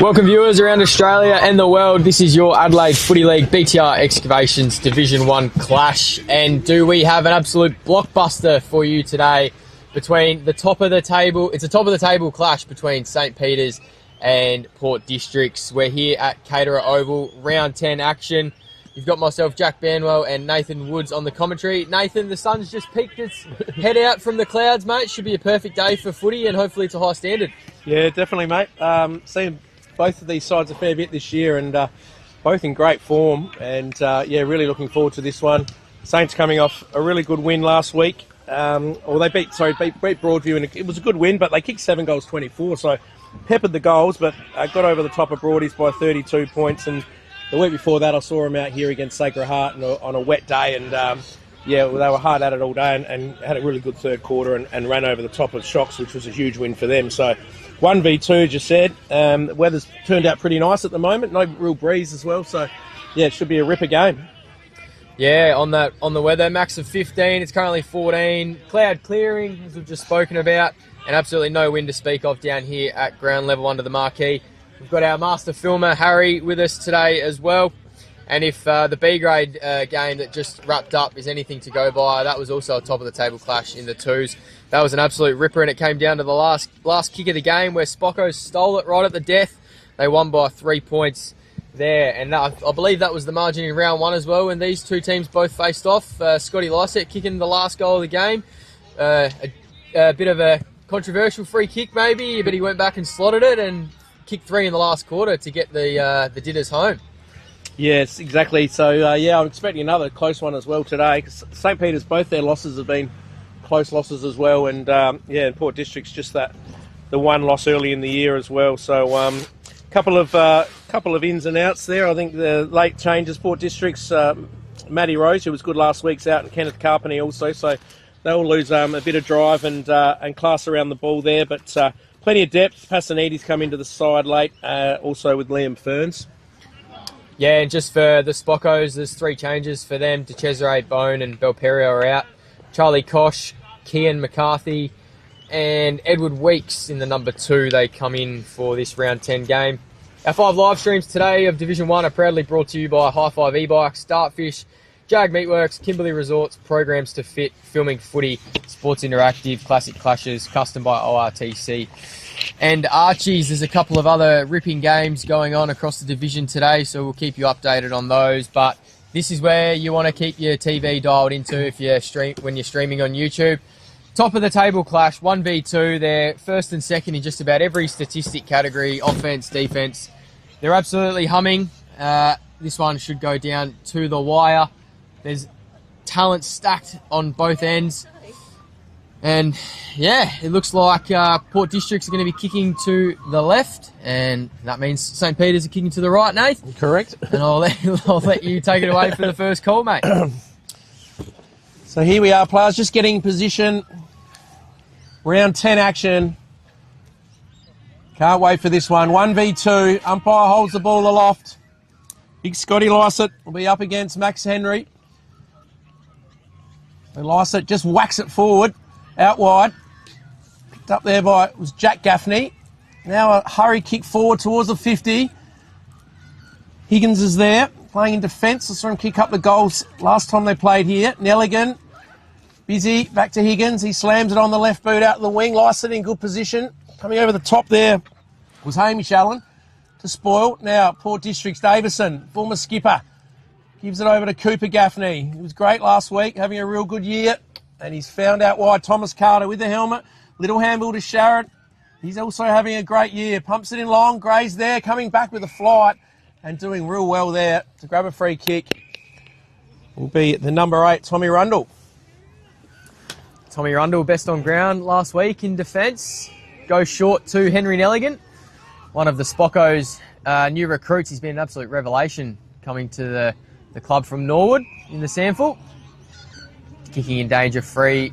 Welcome viewers around Australia and the world. This is your Adelaide Footy League BTR Excavations Division 1 clash. And do we have an absolute blockbuster for you today between the top of the table. It's a top of the table clash between St. Peter's and Port Districts. We're here at Caterer Oval, round 10 action. You've got myself, Jack Banwell, and Nathan Woods on the commentary. Nathan, the sun's just peeked its head out from the clouds, mate. Should be a perfect day for footy, and hopefully it's a high standard. Yeah, definitely, mate. Seen both of these sides a fair bit this year, and both in great form. And yeah, really looking forward to this one. Saints coming off a really good win last week. Or they beat Broadview, and it was a good win, but they kicked 7 goals 24, so peppered the goals, but got over the top of Broadies by 32 points. And the week before that, I saw them out here against Sacred Heart on a wet day, and yeah, well, they were hard at it all day and had a really good third quarter and ran over the top of Shocks, which was a huge win for them. So 1v2, as you said. The weather's turned out pretty nice at the moment, no real breeze as well, so yeah, it should be a ripper game. Yeah, on the weather, max of 15, it's currently 14, cloud clearing, as we've just spoken about, and absolutely no wind to speak of down here at ground level under the marquee. We've got our master filmer, Harry, with us today as well. And if the B-grade game that just wrapped up is anything to go by, that was also a top-of-the-table clash in the twos. That was an absolute ripper, and it came down to the last kick of the game where Spockos stole it right at the death. They won by 3 points there, and I believe that was the margin in round 1 as well, when these two teams both faced off. Scotty Lysett kicking the last goal of the game. A bit of a controversial free kick maybe, but he went back and slotted it and kicked 3 in the last quarter to get the Ditters home. Yes, exactly. So, yeah, I'm expecting another close one as well today. St. Peter's, both their losses have been close losses as well. And, yeah, Port District's just the one loss early in the year as well. So, couple of ins and outs there. I think the late changes, Port District's Matty Rose, who was good last week's out, and Kenneth Carpeney also. So they'll lose a bit of drive and class around the ball there. But plenty of depth. Passanides come into the side late, also with Liam Ferns. Yeah, and just for the Spockos, there's 3 changes for them. DeCesare, Bone and Belperio are out. Charlie Kosh, Kian McCarthy and Edward Weeks in the number 2. They come in for this round 10 game. Our 5 live streams today of Division 1 are proudly brought to you by High Five E-Bikes, Dartfish, Jag Meatworks, Kimberley Resorts, Programs to Fit, Filming Footy, Sports Interactive, Classic Clashes, custom by ORTC. And Archie's. There's a couple of other ripping games going on across the division today, so we'll keep you updated on those. But this is where you want to keep your TV dialed into when you're streaming on YouTube. Top of the table clash, 1v2. They're first and second in just about every statistic category, offense, defense. They're absolutely humming. This one should go down to the wire. There's talent stacked on both ends. And yeah, it looks like Port Districts are going to be kicking to the left, and that means St. Peter's are kicking to the right, Nath. Correct. And I'll let you take it away for the first call, mate. So here we are, players, just getting in position. Round 10 action. Can't wait for this one. 1v2. Umpire holds the ball aloft. Big Scotty Lysett will be up against Max Henry. And Lysett just whacks it forward. Out wide, picked up there by, it was Jack Gaffney. Now a hurry kick forward towards the 50. Higgins is there, playing in defence. I saw him kick up the goals last time they played here. Nelligan, busy, back to Higgins. He slams it on the left boot out of the wing. Lysett in good position. Coming over the top there was Hamish Allen to spoil. Now Port Districts, Davison, former skipper, gives it over to Cooper Gaffney. He was great last week, having a real good year. And he's found out wide. Thomas Carter with the helmet. Little handball to Sharrett. He's also having a great year. Pumps it in long. Gray's there, coming back with a flight and doing real well there to grab a free kick. Will be the number 8, Tommy Rundle. Tommy Rundle, best on ground last week in defence. Goes short to Henry Nelligan. One of the Spockos' new recruits. He's been an absolute revelation coming to the club from Norwood in the Sandful. Kicking in danger free,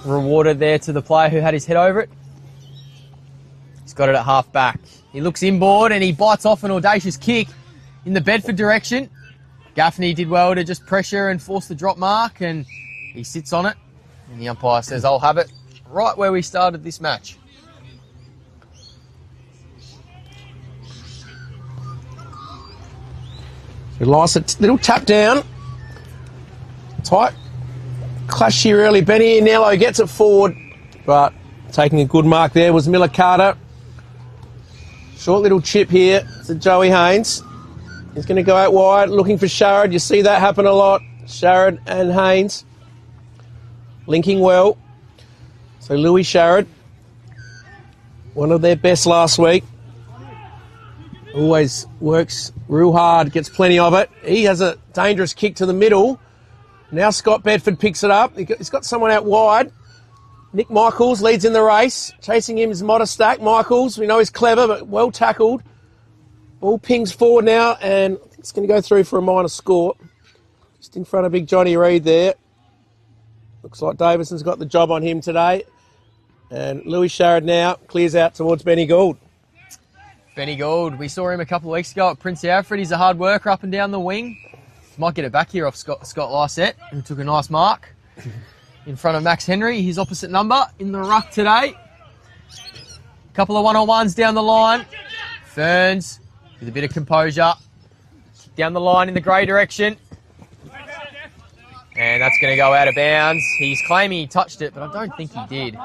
rewarded there to the player who had his head over it. He's got it at half back. He looks inboard and he bites off an audacious kick in the Bedford direction. Gaffney did well to just pressure and force the drop mark, and he sits on it. And the umpire says, I'll have it right where we started this match. So Lycett, little tap down. Tight clash here early. Benny Iniello gets it forward, but taking a good mark there was Miller Carter. Short little chip here to Joey Haynes. He's going to go out wide, looking for Sharrod. You see that happen a lot. Sharrod and Haynes linking well. So Louis Sharrod, one of their best last week. Always works real hard, gets plenty of it. He has a dangerous kick to the middle. Now Scott Bedford picks it up. He's got someone out wide. Nick Michaels leads in the race. Chasing him is Modestack. Michaels, we know he's clever, but well tackled. Ball pings forward now, and it's going to go through for a minor score. Just in front of big Johnny Reid there. Looks like Davidson's got the job on him today. And Louis Sharrod now clears out towards Benny Gould. Benny Gould, we saw him a couple of weeks ago at Prince Alfred. He's a hard worker up and down the wing. Might get it back here off Scott Lycett, who took a nice mark in front of Max Henry, his opposite number, in the ruck today. Couple of one-on-ones down the line. Ferns with a bit of composure. Down the line in the grey direction. And that's going to go out of bounds. He's claiming he touched it, but I don't think he did.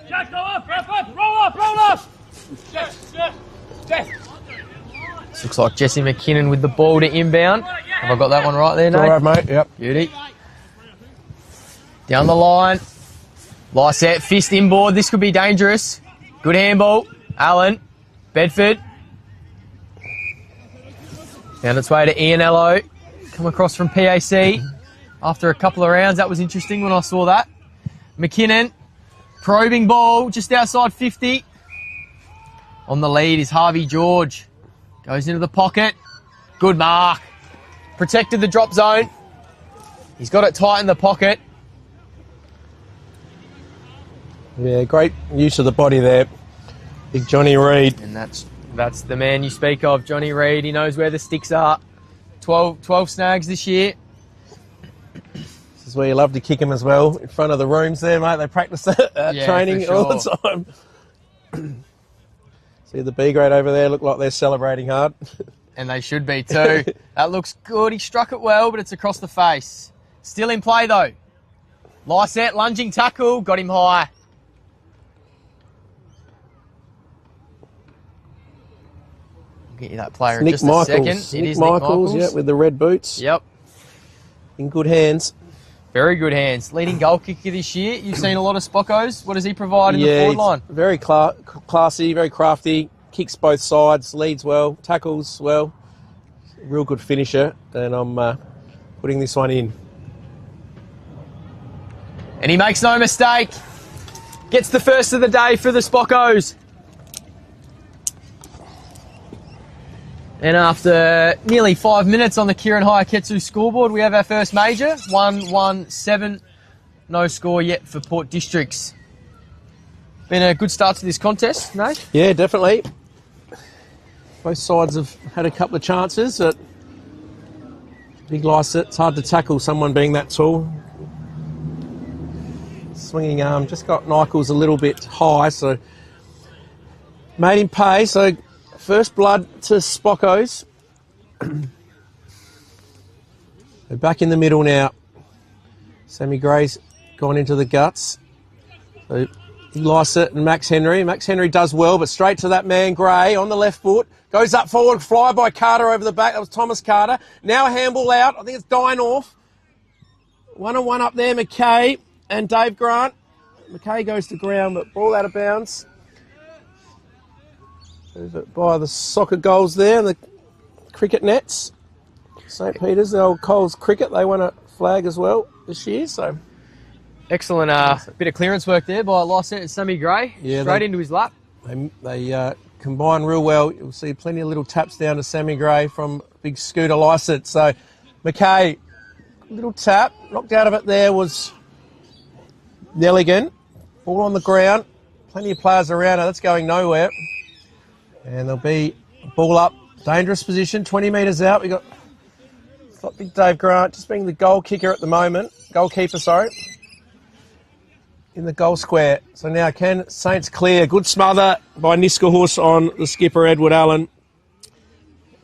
Jack, go up, roll up! This looks like Jesse McKinnon with the ball to inbound. Have I got that one right there, Nate? All right, mate. Yep. Beauty. Down the line. Lycett, fist inboard. This could be dangerous. Good handball. Allen. Bedford. Down its way to Ianello. Come across from PAC after a couple of rounds. That was interesting when I saw that. McKinnon. Probing ball just outside 50. On the lead is Harvey George. Goes into the pocket. Good mark. Protected the drop zone. He's got it tight in the pocket. Yeah, great use of the body there. Big Johnny Reid. And that's the man you speak of, Johnny Reid. He knows where the sticks are. 12 snags this year. This is where you love to kick him as well, in front of the rooms there, mate. They practice that training for all sure. the time. See the B grade over there, look like they're celebrating hard. And they should be too. That looks good. He struck it well, but it's across the face. Still in play though. Lycett, lunging tackle, got him high. I'll get you that player in Nick just Michaels. a second. Nick It is Nick Michaels, yeah, with the red boots. Yep. In good hands. Very good hands. Leading goal kicker this year. You've seen a lot of Spockos. What does he provide in the forward line? Very classy, very crafty. Kicks both sides, leads well, tackles well. Real good finisher. And I'm putting this one in. And he makes no mistake. Gets the first of the day for the Spockos. And after nearly 5 minutes on the Kieran Hayaketsu scoreboard, we have our first major. 1-1-7. No score yet for Port Districts. Been a good start to this contest, Nate? Yeah, definitely. Both sides have had a couple of chances. But big Lycett, it's hard to tackle someone being that tall. Swinging arm, just got Nichols a little bit high, so made him pay. So first blood to Spockos. They're back in the middle now. Sammy Gray's gone into the guts. So Lycett and Max Henry. Max Henry does well, but straight to that man Gray on the left foot. Goes up forward, fly by Carter over the back. That was Thomas Carter. Now a handball out. I think it's Dynorth. 1-on-1 up there, McKay and Dave Grant. McKay goes to ground, but ball out of bounds. By the soccer goals there and the cricket nets. St. Peter's, the old Coles Cricket, they won a flag as well this year. So excellent bit of clearance work there by Lycett and Sammy Gray. Yeah, straight into his lap. They combine real well. You'll see plenty of little taps down to Sammy Gray from big Scooter Lycett. So McKay, little tap, knocked out of it there was Nelligan. Ball on the ground, plenty of players around her. That's going nowhere. And there'll be a ball up, dangerous position, 20 metres out. We've got big Dave Grant just being the goal kicker at the moment. Goalkeeper, sorry. in the goal square. So now can Saints clear? Good smother by Niskahus on the skipper, Edward Allen.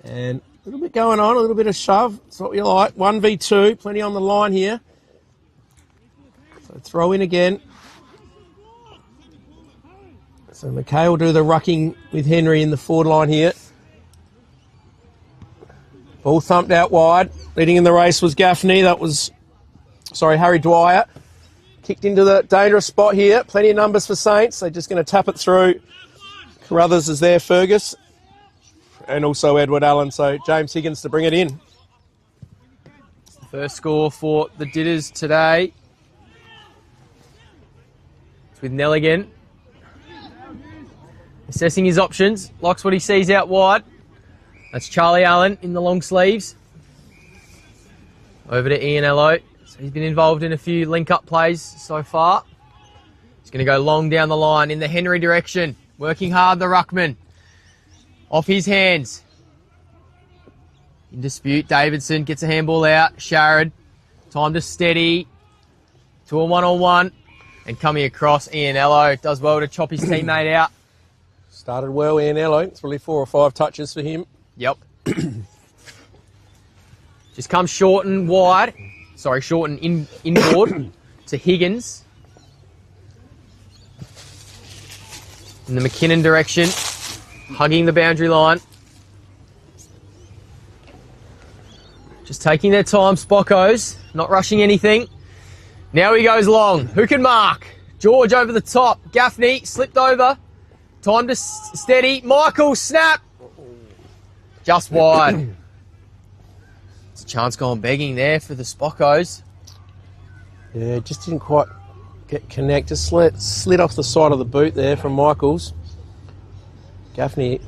And a little bit going on, a little bit of shove. That's what we like. 1v2, plenty on the line here. So throw in again. So McKay will do the rucking with Henry in the forward line here. Ball thumped out wide. Leading in the race was Gaffney. Harry Dwyer. Kicked into the dangerous spot here. Plenty of numbers for Saints. They're just going to tap it through. Carruthers is there, Fergus. And also Edward Allen. So James Higgins to bring it in. First score for the Ditters today. It's with Nelligan. Assessing his options. Likes what he sees out wide. That's Charlie Allen in the long sleeves. Over to Ian Ello. So he's been involved in a few link-up plays so far. He's going to go long down the line in the Henry direction. Working hard, the ruckman. Off his hands. In dispute, Davidson gets a handball out. Sharrod. Time to steady. To a one-on-one. And coming across, Ian Ello does well to chop his teammate out. Started well, Ian Ello. It's really 4 or 5 touches for him. Yep. Just comes short and wide. Sorry, short and inboard to Higgins. In the McKinnon direction. Hugging the boundary line. Just taking their time, Spockos. Not rushing anything. Now he goes long. Who can mark? George over the top. Gaffney slipped over. Time to steady. Michael, snap. Just wide. It's a chance gone begging there for the Spockos. Yeah, just didn't quite get connect. Just slid off the side of the boot there from Michaels. Gaffney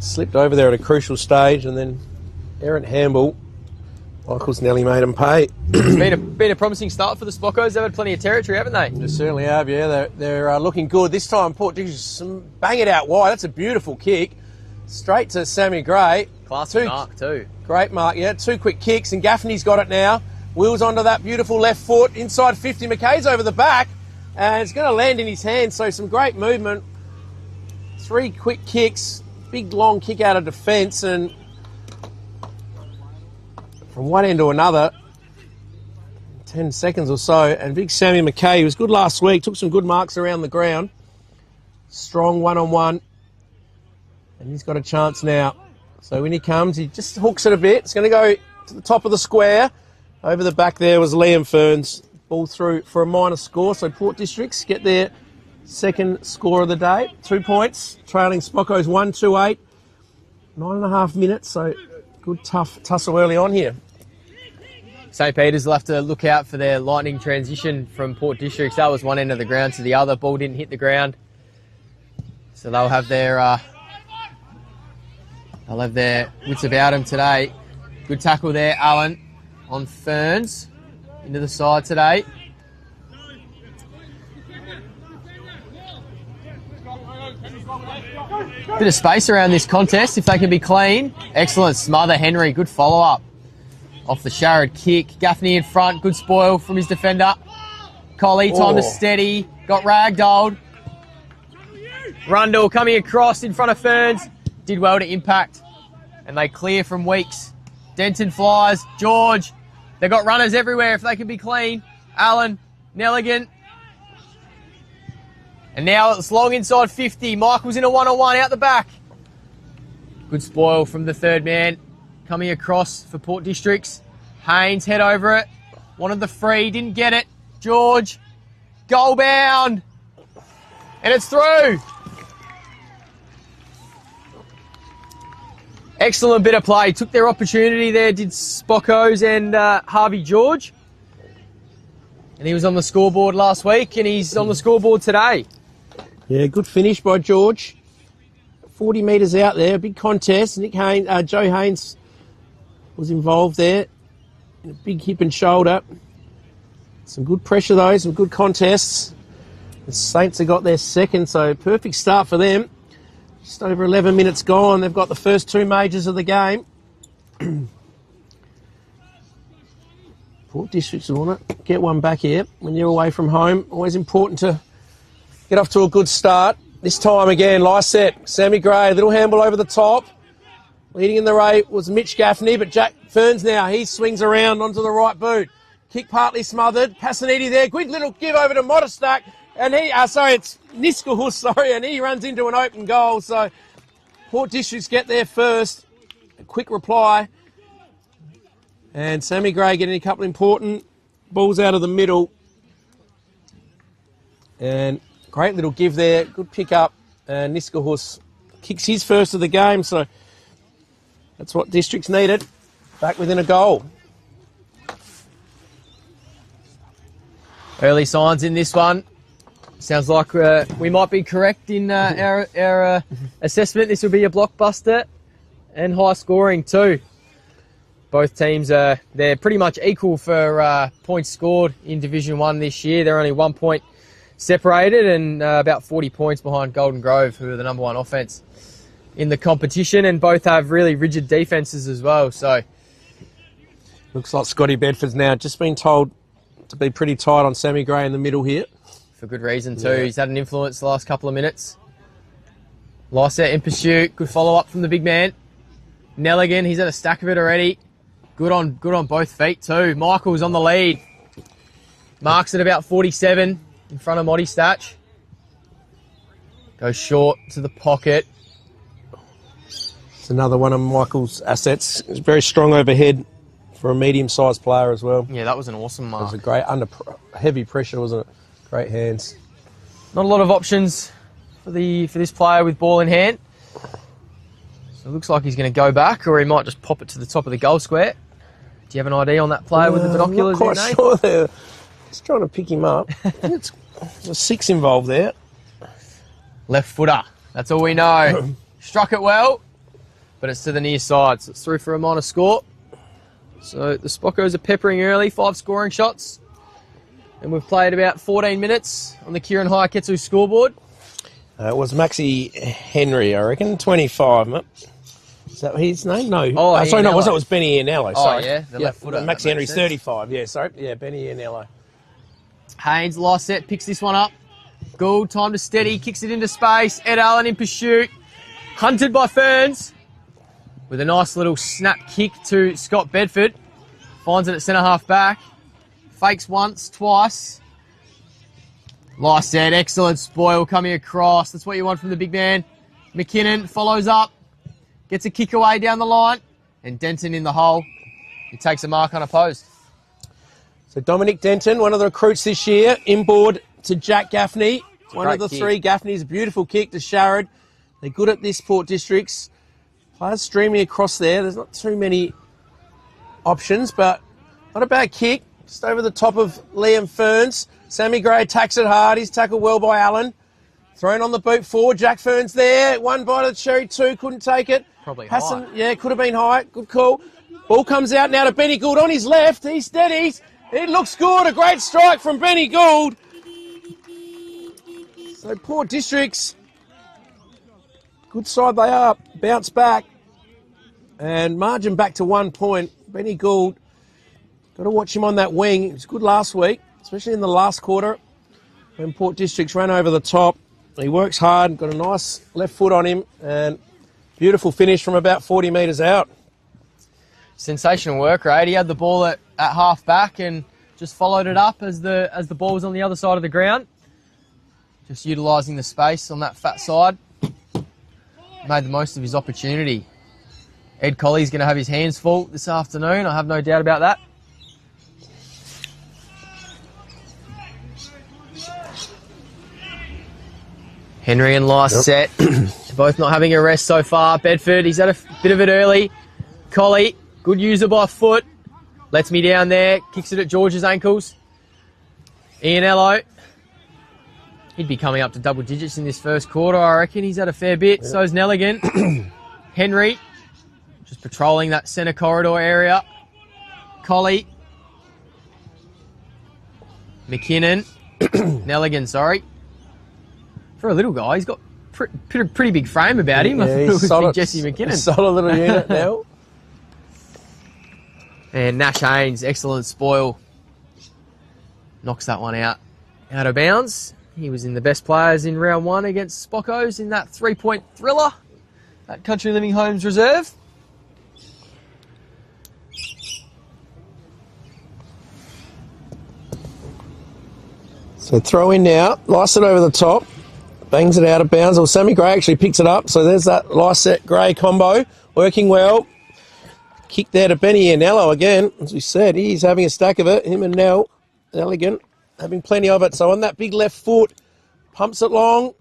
slipped over there at a crucial stage, and then errant handball. Michaels nearly made him pay. It's been a promising start for the Spockos. They've had plenty of territory, haven't they? They certainly have, yeah. They're looking good. This time, Port Dickson bang it out wide. That's a beautiful kick. Straight to Sammy Gray. Class mark too. Great mark, yeah. 2 quick kicks, and Gaffney's got it now. Wheels onto that beautiful left foot. Inside 50, McKay's over the back. And it's going to land in his hand, so some great movement. 3 quick kicks. Big, long kick out of defence, and from one end to another, 10 seconds or so. And big Sammy McKay, who was good last week, took some good marks around the ground. Strong one-on-one. And he's got a chance now. So when he comes, he just hooks it a bit. It's going to go to the top of the square. Over the back there was Liam Ferns. Ball through for a minor score. So Port Districts get their second score of the day. 2 points. Trailing Spockos 1-2-8. 9.5 minutes. So good tough tussle early on here. St. Peter's will have to look out for their lightning transition from Port Districts. That was one end of the ground to the other. Ball didn't hit the ground. So they'll have their wits about them today. Good tackle there, Allen, on Ferns. Into the side today. Bit of space around this contest if they can be clean. Excellent smother, Henry. Good follow-up. Off the Sharrod kick. Gaffney in front. Good spoil from his defender. Collie, time to steady. Got ragdolled. Rundle coming across in front of Ferns. Did well to impact. And they clear from Weeks. Denton flies. George. They've got runners everywhere if they can be clean. Allen. Nelligan. And now it's long inside 50. Michael's in a one-on-one out the back. Good spoil from the third man. Coming across for Port Districts. Haynes head over it. Wanted the free. Didn't get it. George. Goal bound. And it's through. Excellent bit of play. Took their opportunity there, did Spockos and Harvey George. And he was on the scoreboard last week, and he's on the scoreboard today. Yeah, good finish by George. 40 metres out there, big contest. Joe Haynes was involved there. In a big hip and shoulder. Some good pressure though, some good contests. The Saints have got their second, so perfect start for them. Just over 11 minutes gone. They've got the first 2 majors of the game. Port Districts want to get one back here when you're away from home. Always important to get off to a good start. This time again, Lysette, Sammy Gray, little handball over the top. Leading in the race was Mitch Gaffney, but Jack Ferns now, he swings around onto the right boot. Kick partly smothered. Passaniti there. Good little give over to Modestack. And it's Niskahus, and he runs into an open goal. So Port Districts get there first. A quick reply. And Sammy Gray getting a couple important balls out of the middle. And great little give there. Good pick up. And Niskahus kicks his first of the game. So that's what Districts needed. Back within a goal. Early signs in this one. Sounds like we might be correct in our assessment. This will be a blockbuster and high scoring too. Both teams they're pretty much equal for points scored in Division 1 this year. They're only 1 point separated and about 40 points behind Golden Grove, who are the number 1 offence in the competition, and both have really rigid defences as well. So looks like Scotty Bedford's now just been told to be pretty tight on Sammy Gray in the middle here. For good reason too. Yeah. He's had an influence the last couple of minutes. Lysette in pursuit. Good follow-up from the big man. Nelligan, he's had a stack of it already. Good on both feet too. Michael's on the lead. Marks at about 47 in front of Moddy Statch. Goes short to the pocket. It's another one of Michael's assets. He's very strong overhead for a medium-sized player as well. Yeah, that was an awesome mark. It was a great, under heavy pressure, wasn't it? Great hands. Not a lot of options for this player with ball in hand. So it looks like he's going to go back, or he might just pop it to the top of the goal square. Do you have an idea on that player with the binoculars? I'm not quite sure there. Just trying to pick him up. There's a 6 involved there. Left footer. That's all we know. Struck it well, but it's to the near side. So it's through for a minor score. So the Spockos are peppering early, 5 scoring shots. And we've played about 14 minutes on the Kieran Hayaketsu scoreboard. It was Maxi Henry, I reckon, 25, mate. Is that his name? No. Sorry, no, it was Benny Iannello. Sorry. Oh, yeah, the left footer. Maxi Henry's 35, yeah, sorry. Yeah, Benny Iannello. Haynes, Lysette, picks this one up. Gould, time to steady, kicks it into space. Ed Allen in pursuit. Hunted by Ferns. With a nice little snap kick to Scott Bedford. Finds it at centre-half back. Fakes once, twice. Lysette, excellent spoil coming across. That's what you want from the big man. McKinnon follows up. Gets a kick away down the line. And Denton in the hole. He takes a mark unopposed. So Dominic Denton, one of the recruits this year, inboard to Jack Gaffney. One of the kick. 3. Gaffney's a beautiful kick to Sharrod. They're good at this, Port Districts. Players streaming across there. There's not too many options, but not a bad kick. Just over the top of Liam Ferns. Sammy Gray attacks it hard. He's tackled well by Allen. Thrown on the boot forward. Jack Ferns there. 1 bite of the cherry, 2. Couldn't take it. Probably high. Yeah, could have been high. Good call. Ball comes out now to Benny Gould on his left. He's steady. It looks good. A great strike from Benny Gould. So Port Districts, good side they are. Bounce back. And margin back to 1 point. Benny Gould, got to watch him on that wing. He was good last week, especially in the last quarter when Port Districts ran over the top. He works hard, got a nice left foot on him, and beautiful finish from about 40 metres out. Sensational work, right? He had the ball at half back and just followed it up as the ball was on the other side of the ground. Just utilising the space on that fat side. Made the most of his opportunity. Ed Colley's going to have his hands full this afternoon. I have no doubt about that. Henry and Lysette both not having a rest so far. Bedford, he's had a bit of it early. Colley, good user by foot. Lets me down there. Kicks it at George's ankles. Iannello. He'd be coming up to double digits in this first quarter, I reckon. He's had a fair bit. Yep. So's Nelligan. Henry, just patrolling that centre corridor area. Colley. McKinnon. Nelligan, sorry. For a little guy, he's got pretty big frame about him. Yeah, I thought it was big Jesse McKinnon. Solid little unit now. And Nash Haynes, excellent spoil. Knocks that one out of bounds. He was in the best players in round 1 against Spockos in that 3-point thriller at Country Living Homes Reserve. So throw in now, Lysett over the top, bangs it out of bounds. Well, Sammy Gray actually picks it up, so there's that Lysett-Gray combo, working well. Kick there to Benny Anello again, as we said, he's having a stack of it, him and Nell, Elegant, having plenty of it. So on that big left foot, pumps it long,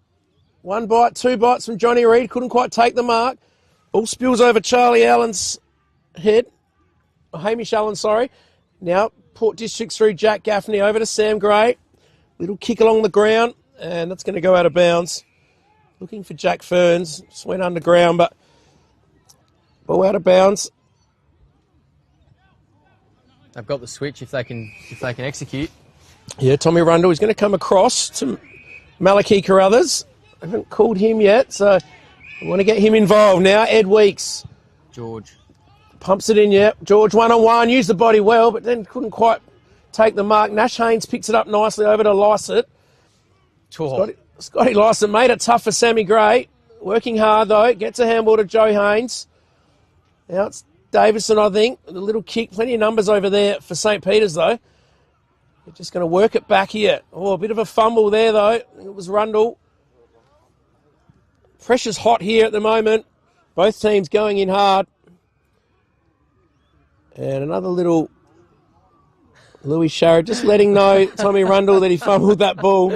1 bite, 2 bites from Johnny Reid, couldn't quite take the mark. All spills over Charlie Allen's head, Hamish Allen, sorry. Now Port District's through Jack Gaffney over to Sam Gray. Little kick along the ground, and that's going to go out of bounds. Looking for Jack Ferns, just went underground, but ball out of bounds. They've got the switch if they can execute. Yeah, Tommy Rundle is going to come across to Malachi Carruthers. I haven't called him yet, so I want to get him involved now. Ed Weeks. George. Pumps it in, yeah. George 1-on-1, used the body well, but then couldn't quite take the mark. Nash Haynes picks it up nicely over to Lysett. Scotty Lysett made it tough for Sammy Gray. Working hard, though. Gets a handball to Joe Haynes. Now it's Davison, I think. The little kick. Plenty of numbers over there for St. Peter's, though. They're just going to work it back here. Oh, a bit of a fumble there, though. It was Rundle. Pressure's hot here at the moment. Both teams going in hard. And another little Louis Sharrett just letting know Tommy Rundle that he fumbled that ball.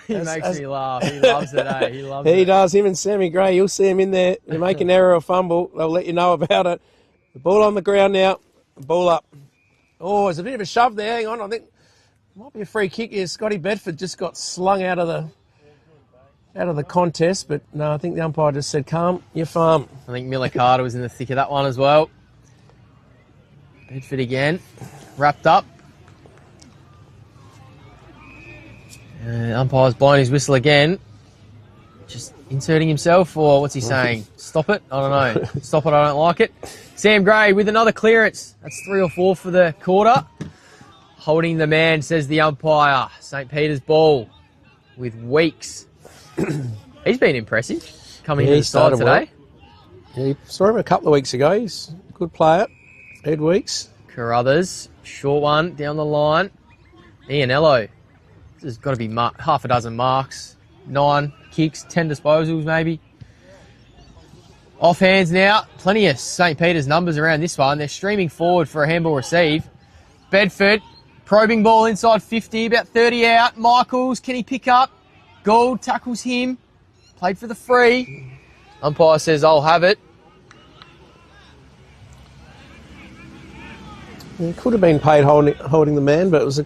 He makes me laugh. He loves it, eh? He loves it. He does. Him and Sammy Gray, you'll see him in there. You make an error or fumble, they'll let you know about it. The ball on the ground now. Ball up. Oh, there's a bit of a shove there. Hang on. I think it might be a free kick here. Scotty Bedford just got slung out of the contest, but no, I think the umpire just said, calm your farm. I think Miller Carter was in the thick of that one as well. Bedford again. Wrapped up. Umpire's blowing his whistle again. Just inserting himself, or what's he saying? Stop it? I don't know. Stop it, I don't like it. Sam Gray with another clearance. That's 3 or 4 for the quarter. Holding the man, says the umpire. St. Peter's ball with Weeks. He's been impressive coming into the side today. Well. Yeah, saw him a couple of weeks ago. He's a good player. Ed Weeks. Carruthers, short one down the line. Ianello. There's got to be half a dozen marks. 9 kicks, 10 disposals maybe. Off hands now. Plenty of St. Peter's numbers around this one. They're streaming forward for a handball receive. Bedford, probing ball inside 50, about 30 out. Michaels, can he pick up? Gould tackles him. Played for the free. Umpire says, I'll have it. It could have been paid holding the man, but it was a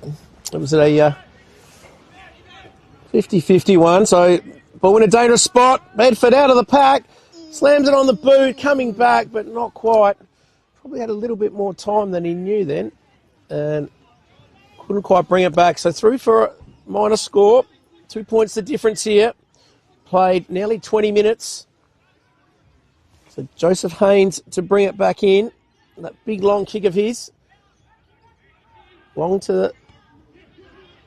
50-50 one. So, ball in a dangerous spot. Bedford out of the pack. Slams it on the boot, coming back, but not quite. Probably had a little bit more time than he knew then. And couldn't quite bring it back. So through for a minor score. 2 points the difference here. Played nearly 20 minutes. So Joseph Haynes to bring it back in. That big long kick of his. Long to the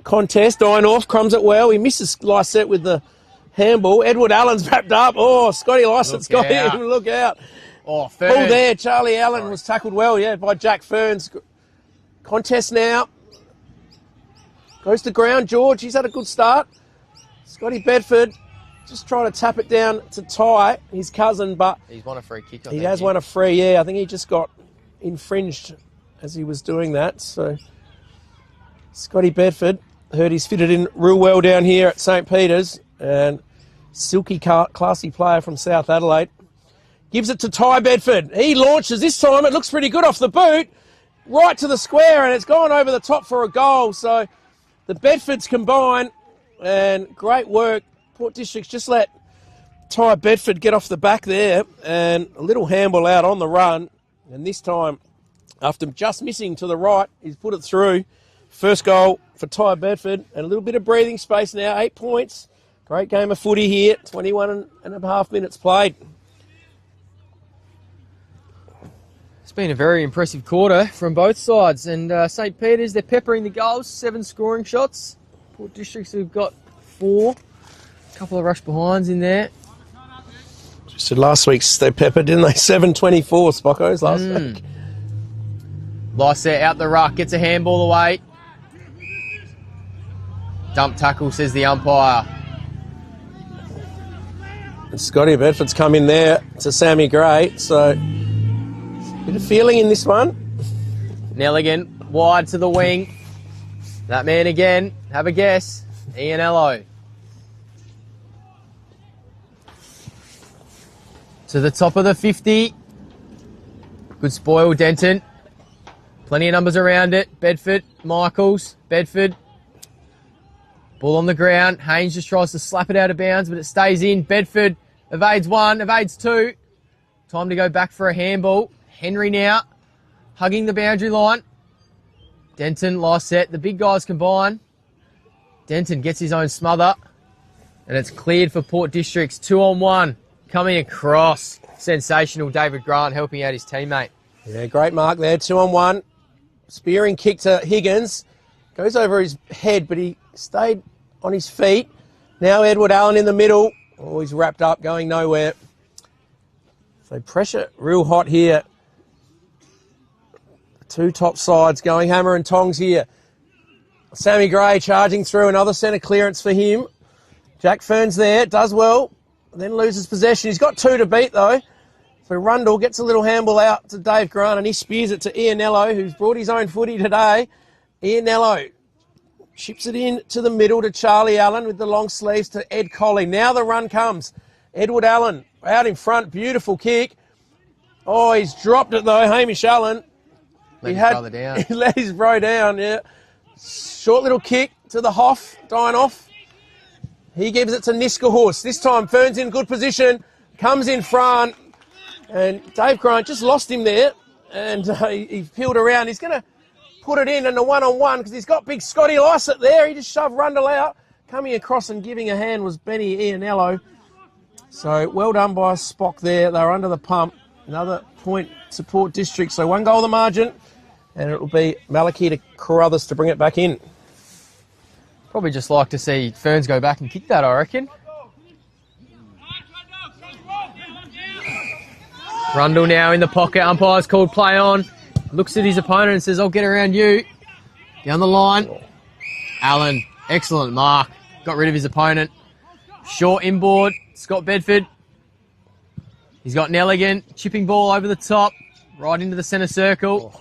contest. Einorth crumbs it well. He misses Lysett with the handball. Edward Allen's wrapped up. Oh, Scotty Lysett's got him. Look out. Oh, Ferns. Ball there. Charlie Allen was tackled well, yeah, by Jack Ferns. Contest now. Goes to ground. George, he's had a good start. Scotty Bedford just trying to tap it down to Ty, his cousin, but he's won a free kick. He has won a free, yeah. I think he just got infringed as he was doing that. So Scotty Bedford, heard he's fitted in real well down here at St. Peter's, and silky, classy player from South Adelaide. Gives it to Ty Bedford. He launches this time. It looks pretty good off the boot. Right to the square, and it's gone over the top for a goal. So the Bedfords combine, and great work. Port District's just let Ty Bedford get off the back there, and a little handball out on the run. And this time, after just missing to the right, he's put it through. First goal for Ty Bedford, and a little bit of breathing space now. 8 points. Great game of footy here. 21 and a half minutes played. It's been a very impressive quarter from both sides. And St. Peter's, they're peppering the goals. 7 scoring shots. Port Districts have got 4. A couple of rush behinds in there. So last week's they peppered, didn't they? 7.24 Spockos last week. Lycett out the ruck, gets a handball away. Dump tackle, says the umpire. And Scotty Bedford's come in there to Sammy Gray, so bit of feeling in this one. Nelligan wide to the wing. That man again, have a guess. Ian Ello. To the top of the 50. Good spoil, Denton. Plenty of numbers around it. Bedford, Michaels, Bedford. Ball on the ground. Haynes just tries to slap it out of bounds, but it stays in. Bedford evades 1, evades 2. Time to go back for a handball. Henry now, hugging the boundary line. Denton, Lycett, the big guys combine. Denton gets his own smother, and it's cleared for Port Districts. 2-on-1. Coming across. Sensational David Grant helping out his teammate. Yeah, great mark there. 2-on-1. Spearing kick to Higgins. Goes over his head, but he stayed on his feet. Now Edward Allen in the middle. Oh, he's wrapped up, going nowhere. So pressure real hot here. Two top sides going hammer and tongs here. Sammy Gray charging through, another centre clearance for him. Jack Fern's there, does well, then loses possession. He's got 2 to beat though. So Rundle gets a little handball out to Dave Grant and he spears it to Ianello, who's brought his own footy today. Ianello chips it in to the middle to Charlie Allen with the long sleeves to Ed Colley. Now the run comes. Edward Allen out in front, beautiful kick. Oh, he's dropped it though, Hamish Allen. Let his brother down. He let his bro down, yeah. Short little kick to the Hoff, dying off. He gives it to Niskahorse. This time Fern's in good position, comes in front, and Dave Grant just lost him there, and he peeled around. He's going to put it in a 1-on-1 because he's got big Scotty Lycett there. He just shoved Rundle out. Coming across and giving a hand was Benny Ianello. So well done by Spock there. They were under the pump. Another point to Port District. So 1 goal the margin. And it will be Malachy to Carruthers to bring it back in. Probably just like to see Ferns go back and kick that, I reckon. Rundle now in the pocket. Umpire's called play on. Looks at his opponent and says, I'll get around you. Down the line. Allen, excellent mark. Got rid of his opponent. Short inboard. Scott Bedford. He's got Nelligan. Chipping ball over the top. Right into the centre circle.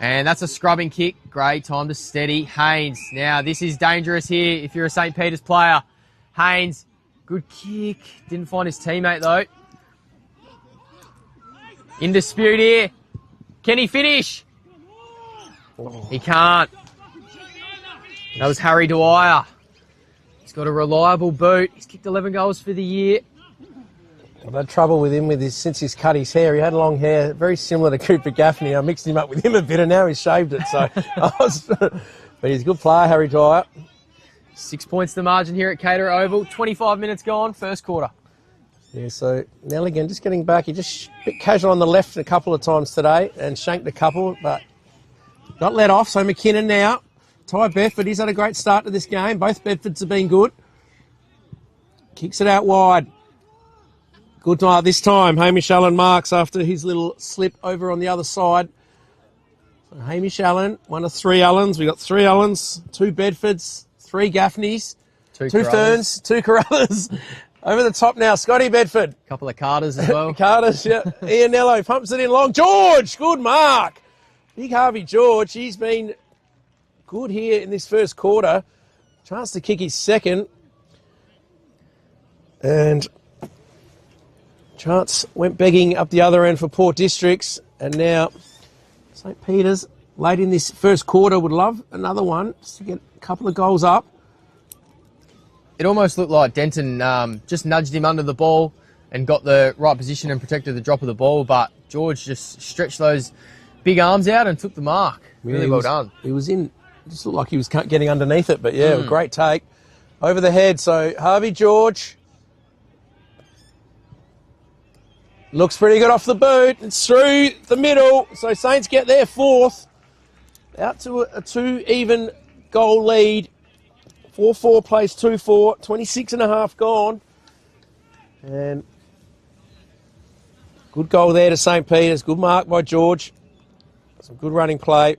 And that's a scrubbing kick. Great time to steady. Haynes. Now, this is dangerous here if you're a St. Peter's player. Haynes. Good kick. Didn't find his teammate, though. In dispute here. Can he finish? He can't. That was Harry Dwyer. He's got a reliable boot. He's kicked 11 goals for the year. I've had trouble with him since he's cut his hair. He had long hair, very similar to Cooper Gaffney. I mixed him up with him a bit and now he's shaved it. So, but he's a good player, Harry Dwyer. 6 points the margin here at Caterer Oval. 25 minutes gone, first quarter. Yeah, so Nelligan just getting back. He just a bit casual on the left a couple of times today and shanked a couple, but got let off. So McKinnon now. Ty Bedford, he's had a great start to this game. Both Bedfords have been good. Kicks it out wide. Good night this time. Hamish Allen marks after his little slip over on the other side. So Hamish Allen, one of 3 Allens. We got 3 Allens, 2 Bedfords, 3 Gaffneys, 2 Ferns, 2 Carruthers. Over the top now, Scotty Bedford. A couple of Carters as well. Carters, yeah. Ianello pumps it in long. George, good mark. Big Harvey George, he's been good here in this first quarter. Chance to kick his second. And chance went begging up the other end for Port Districts. And now St. Peter's, late in this first quarter, would love another one just to get a couple of goals up. It almost looked like Denton just nudged him under the ball and got the right position and protected the drop of the ball, but George just stretched those big arms out and took the mark. Really well done. He was in, just looked like he was getting underneath it, but yeah, a great take. Over the head, so Harvey George. Looks pretty good off the boot. It's through the middle, so Saints get their 4th. Out to a 2 even goal lead 4-4 plays 2-4, 26 and a half gone. And good goal there to St. Peter's. Good mark by George. Some good running play.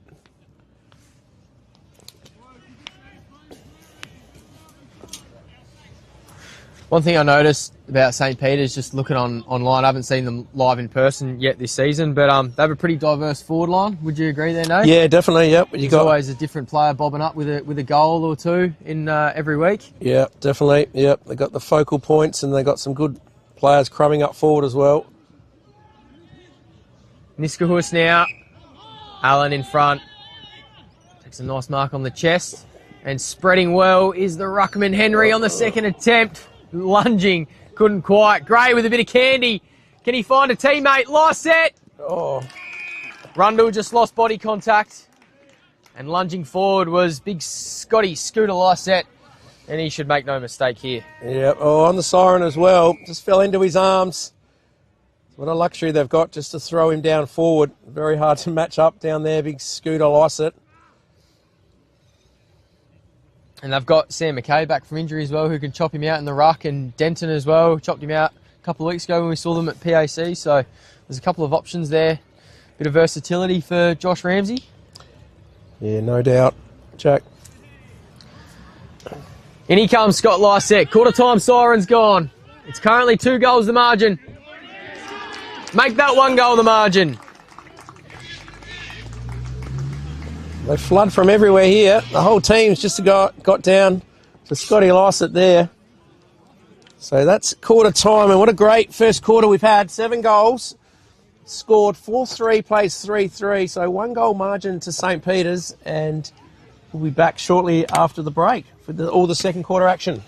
One thing I noticed about St. Peter's, just looking online, I haven't seen them live in person yet this season, but they have a pretty diverse forward line. Would you agree there, Nate? Yeah, definitely. Yep. There's always a different player bobbing up with a goal or two in every week. Yeah, definitely. Yep. They got the focal points and they got some good players crumbing up forward as well. Niskahus now. Allen in front. Takes a nice mark on the chest. And spreading well is the ruckman Henry on the second attempt. Lunging. Couldn't quite. Gray with a bit of candy. Can he find a teammate? Lyset. Oh, Rundle just lost body contact. And lunging forward was big Scotty Scooter Lyset. And he should make no mistake here. yep. Oh, on the siren as well. Just fell into his arms. What a luxury they've got just to throw him down forward. Very hard to match up down there, big Scooter Lyset. And they've got Sam McKay back from injury as well, who can chop him out in the ruck, and Denton as well, chopped him out a couple of weeks ago when we saw them at PAC. So there's a couple of options there. Bit of versatility for Josh Ramsey. Yeah, no doubt. Jack. In he comes, Scott Lyset. Quarter time siren's gone. It's currently 2 goals the margin. Make that 1 goal the margin. They flood from everywhere here. The whole team's just got down to Scotty Lyset there. So that's quarter time, and what a great first quarter we've had. 7 goals, scored 4-3, plays 3-3. So 1 goal margin to St. Peter's, and we'll be back shortly after the break for all the second quarter action.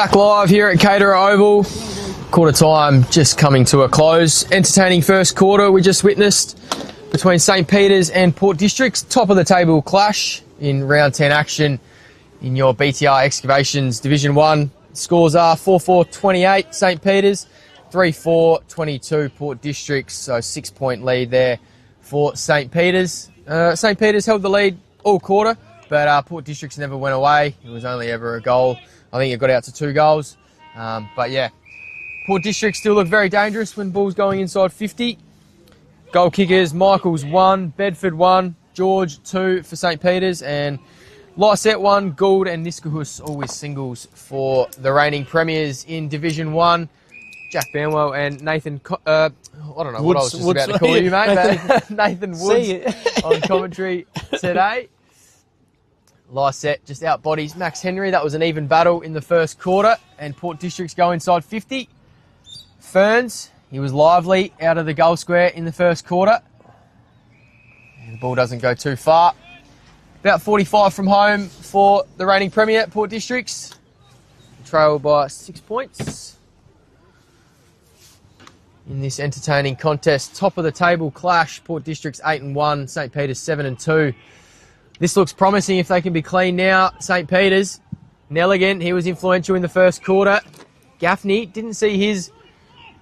Back live here at Caterer Oval. Quarter time just coming to a close. Entertaining first quarter we just witnessed between St Peter's and Port Districts. Top of the table clash in round 10 action in your BTR Excavations Division 1. Scores are 4-4-28 St Peter's, 3-4-22 Port Districts. So 6-point lead there for St Peter's. St Peter's held the lead all quarter, but Port Districts never went away. It was only ever a goal. I think it got out to 2 goals. But yeah, Port Districts still look very dangerous when ball's going inside 50. Goal kickers, Michaels 1, Bedford 1, George 2 for St Peter's, and Lysette 1, Gould and Niskahus all with singles for the reigning premiers in Division 1. Jack Banwell and Nathan, I don't know what I was just about to call you, mate, but Nathan Woods on commentary today. Lysette just out bodies Max Henry. That was an even battle in the first quarter, and Port Districts go inside 50. Ferns, he was lively out of the goal square in the first quarter. And the ball doesn't go too far. About 45 from home for the reigning premier, Port Districts. Trailed by 6 points. In this entertaining contest, top of the table clash, Port Districts 8-1, St Peter's 7-2. This looks promising if they can be clean now. St Peter's, Nelligan, he was influential in the first quarter. Gaffney didn't see his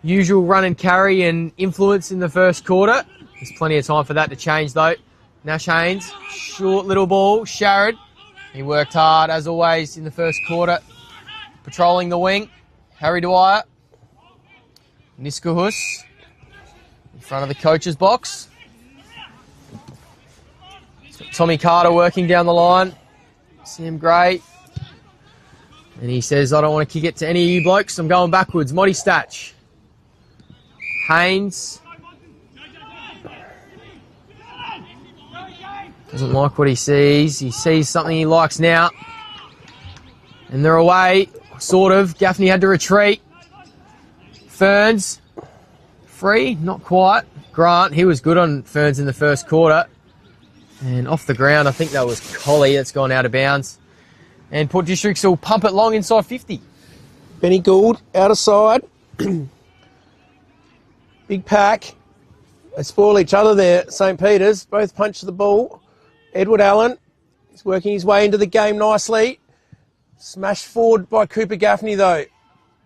usual run and carry and influence in the first quarter. There's plenty of time for that to change though. Nash Haynes, short little ball. Sharrod, he worked hard as always in the first quarter. Patrolling the wing. Harry Dwyer. Niskahus in front of the coach's box. Tommy Carter working down the line. Sam Gray. And he says, I don't want to kick it to any of you blokes. I'm going backwards. Moddy Statch. Haynes. Doesn't like what he sees. He sees something he likes now. And they're away. Sort of. Gaffney had to retreat. Ferns. Free. Not quite. Grant, he was good on Ferns in the first quarter. And off the ground, I think that was Collie that's gone out of bounds. And Port Districts will pump it long inside 50. Benny Gould, out of side. Big pack. They spoil each other there, St Peter's. Both punch the ball. Edward Allen is working his way into the game nicely. Smashed forward by Cooper Gaffney, though.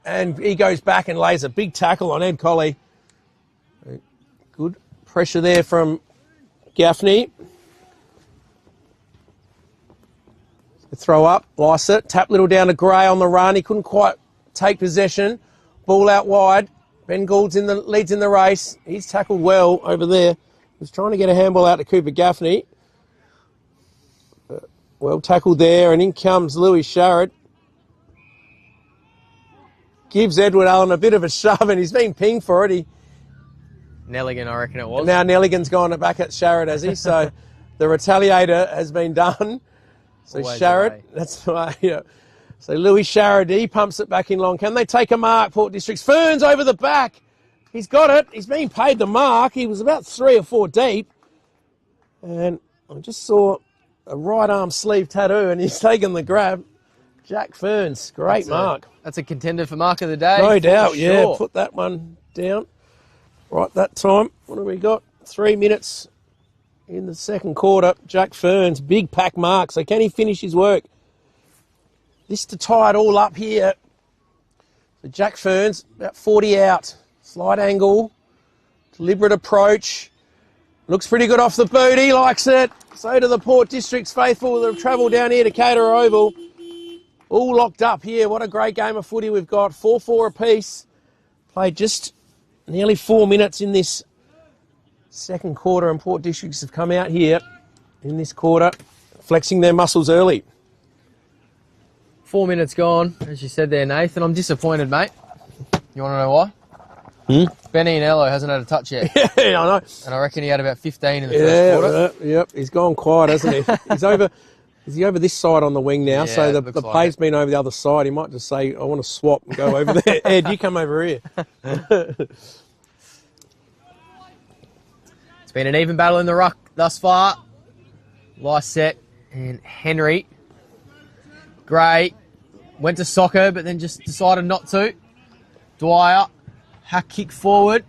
And he goes back and lays a big tackle on Ed Collie. Good pressure there from Gaffney. Throw up, Lysette, tap little down to Gray on the run. He couldn't quite take possession. Ball out wide. Ben Gould's leads in the race. He's tackled well over there. Was trying to get a handball out to Cooper Gaffney. Well tackled there, and in comes Louis Sharrod. Gives Edward Allen a bit of a shove, and he's been pinged for it. Nelligan, I reckon it was. Now Nelligan's gone back at Sharrod, has he? So the retaliator has been done. So Sharrod, that's the way, yeah. So Louis Sharrod, he pumps it back in long. Can they take a mark, Port Districts? Ferns over the back. He's got it. He's been paid the mark. He was about 3 or 4 deep. And I just saw a right arm sleeve tattoo, and he's taken the grab. Jack Ferns, great mark. That's a contender for mark of the day. No doubt, yeah. Put that one down. Right, that time. What have we got? 3 minutes. In the second quarter, Jack Ferns, big pack mark. So can he finish his work? This to tie it all up here. So Jack Ferns, about 40 out. Slight angle, deliberate approach. Looks pretty good off the boot. He likes it. So do the Port Districts faithful that have travelled down here to Caterer Oval. All locked up here. What a great game of footy we've got. 4-4 apiece. Played just nearly 4 minutes in this second quarter, and Port Districts have come out here in this quarter, flexing their muscles early. 4 minutes gone, as you said there, Nathan. I'm disappointed, mate. You want to know why? Benny Anello hasn't had a touch yet. Yeah, I know. And I reckon he had about 15 in the first quarter. Yep, he's gone quiet, hasn't he? Is he over this side on the wing now? Yeah, so the play's been over the other side. He might just say, I want to swap and go over there. Ed, you come over here. It's been an even battle in the ruck thus far. Lysette and Henry. Gray went to soccer, but then just decided not to. Dwyer, hack kick forward.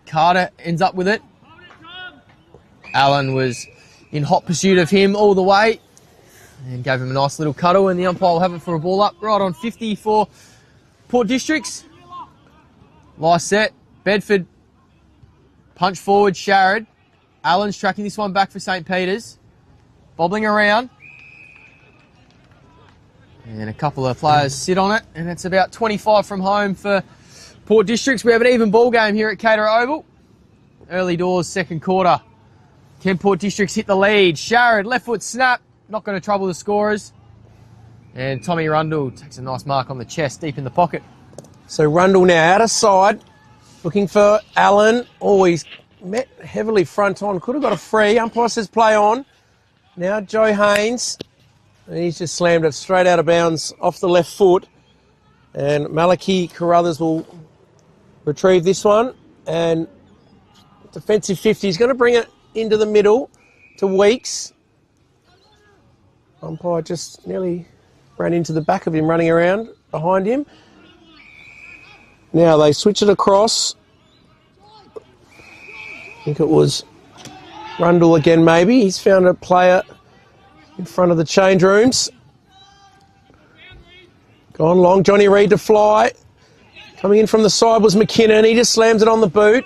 Carter ends up with it. Allen was in hot pursuit of him all the way and gave him a nice little cuddle, and the umpire will have it for a ball up right on 50 for Port Districts. Nice set. Bedford punch forward, Sharrod. Allen's tracking this one back for St. Peter's. Bobbling around. And a couple of players sit on it, and it's about 25 from home for Port Districts. We have an even ball game here at Cater Oval. Early doors, second quarter. Can Port Districts hit the lead? Sharrod, left foot snap. Not going to trouble the scorers. And Tommy Rundle takes a nice mark on the chest, deep in the pocket. So Rundle now out of side, looking for Allen. Oh, he's met heavily front on. Could have got a free. Umpire says play on. Now Joe Haynes. And he's just slammed it straight out of bounds off the left foot. And Malachi Carruthers will retrieve this one. And defensive 50. He's going to bring it into the middle to Weeks. Umpire just nearly ran into the back of him, running around behind him. Now they switch it across. I think it was Rundle again, maybe. He's found a player in front of the change rooms. Gone long. Johnny Reid to fly. Coming in from the side was McKinnon. He just slams it on the boot.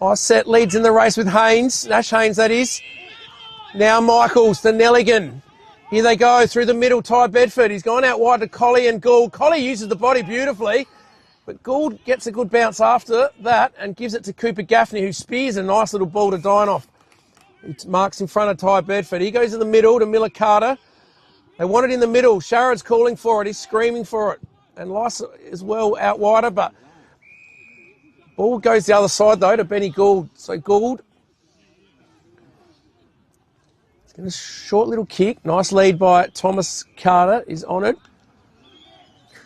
Iset leads in the race with Haynes. Nash Haynes, that is. Now Michaels to Nelligan. Here they go through the middle. Ty Bedford. He's gone out wide to Collie and Gould. Collie uses the body beautifully, but Gould gets a good bounce after that and gives it to Cooper Gaffney, who spears a nice little ball to Dinoff. He marks in front of Ty Bedford. He goes in the middle to Miller Carter. They want it in the middle. Sharrod's calling for it. He's screaming for it. And Lysa is well out wider, but ball goes the other side, though, to Benny Gould. So Gould, it's going to short little kick. Nice lead by Thomas Carter. Is honoured.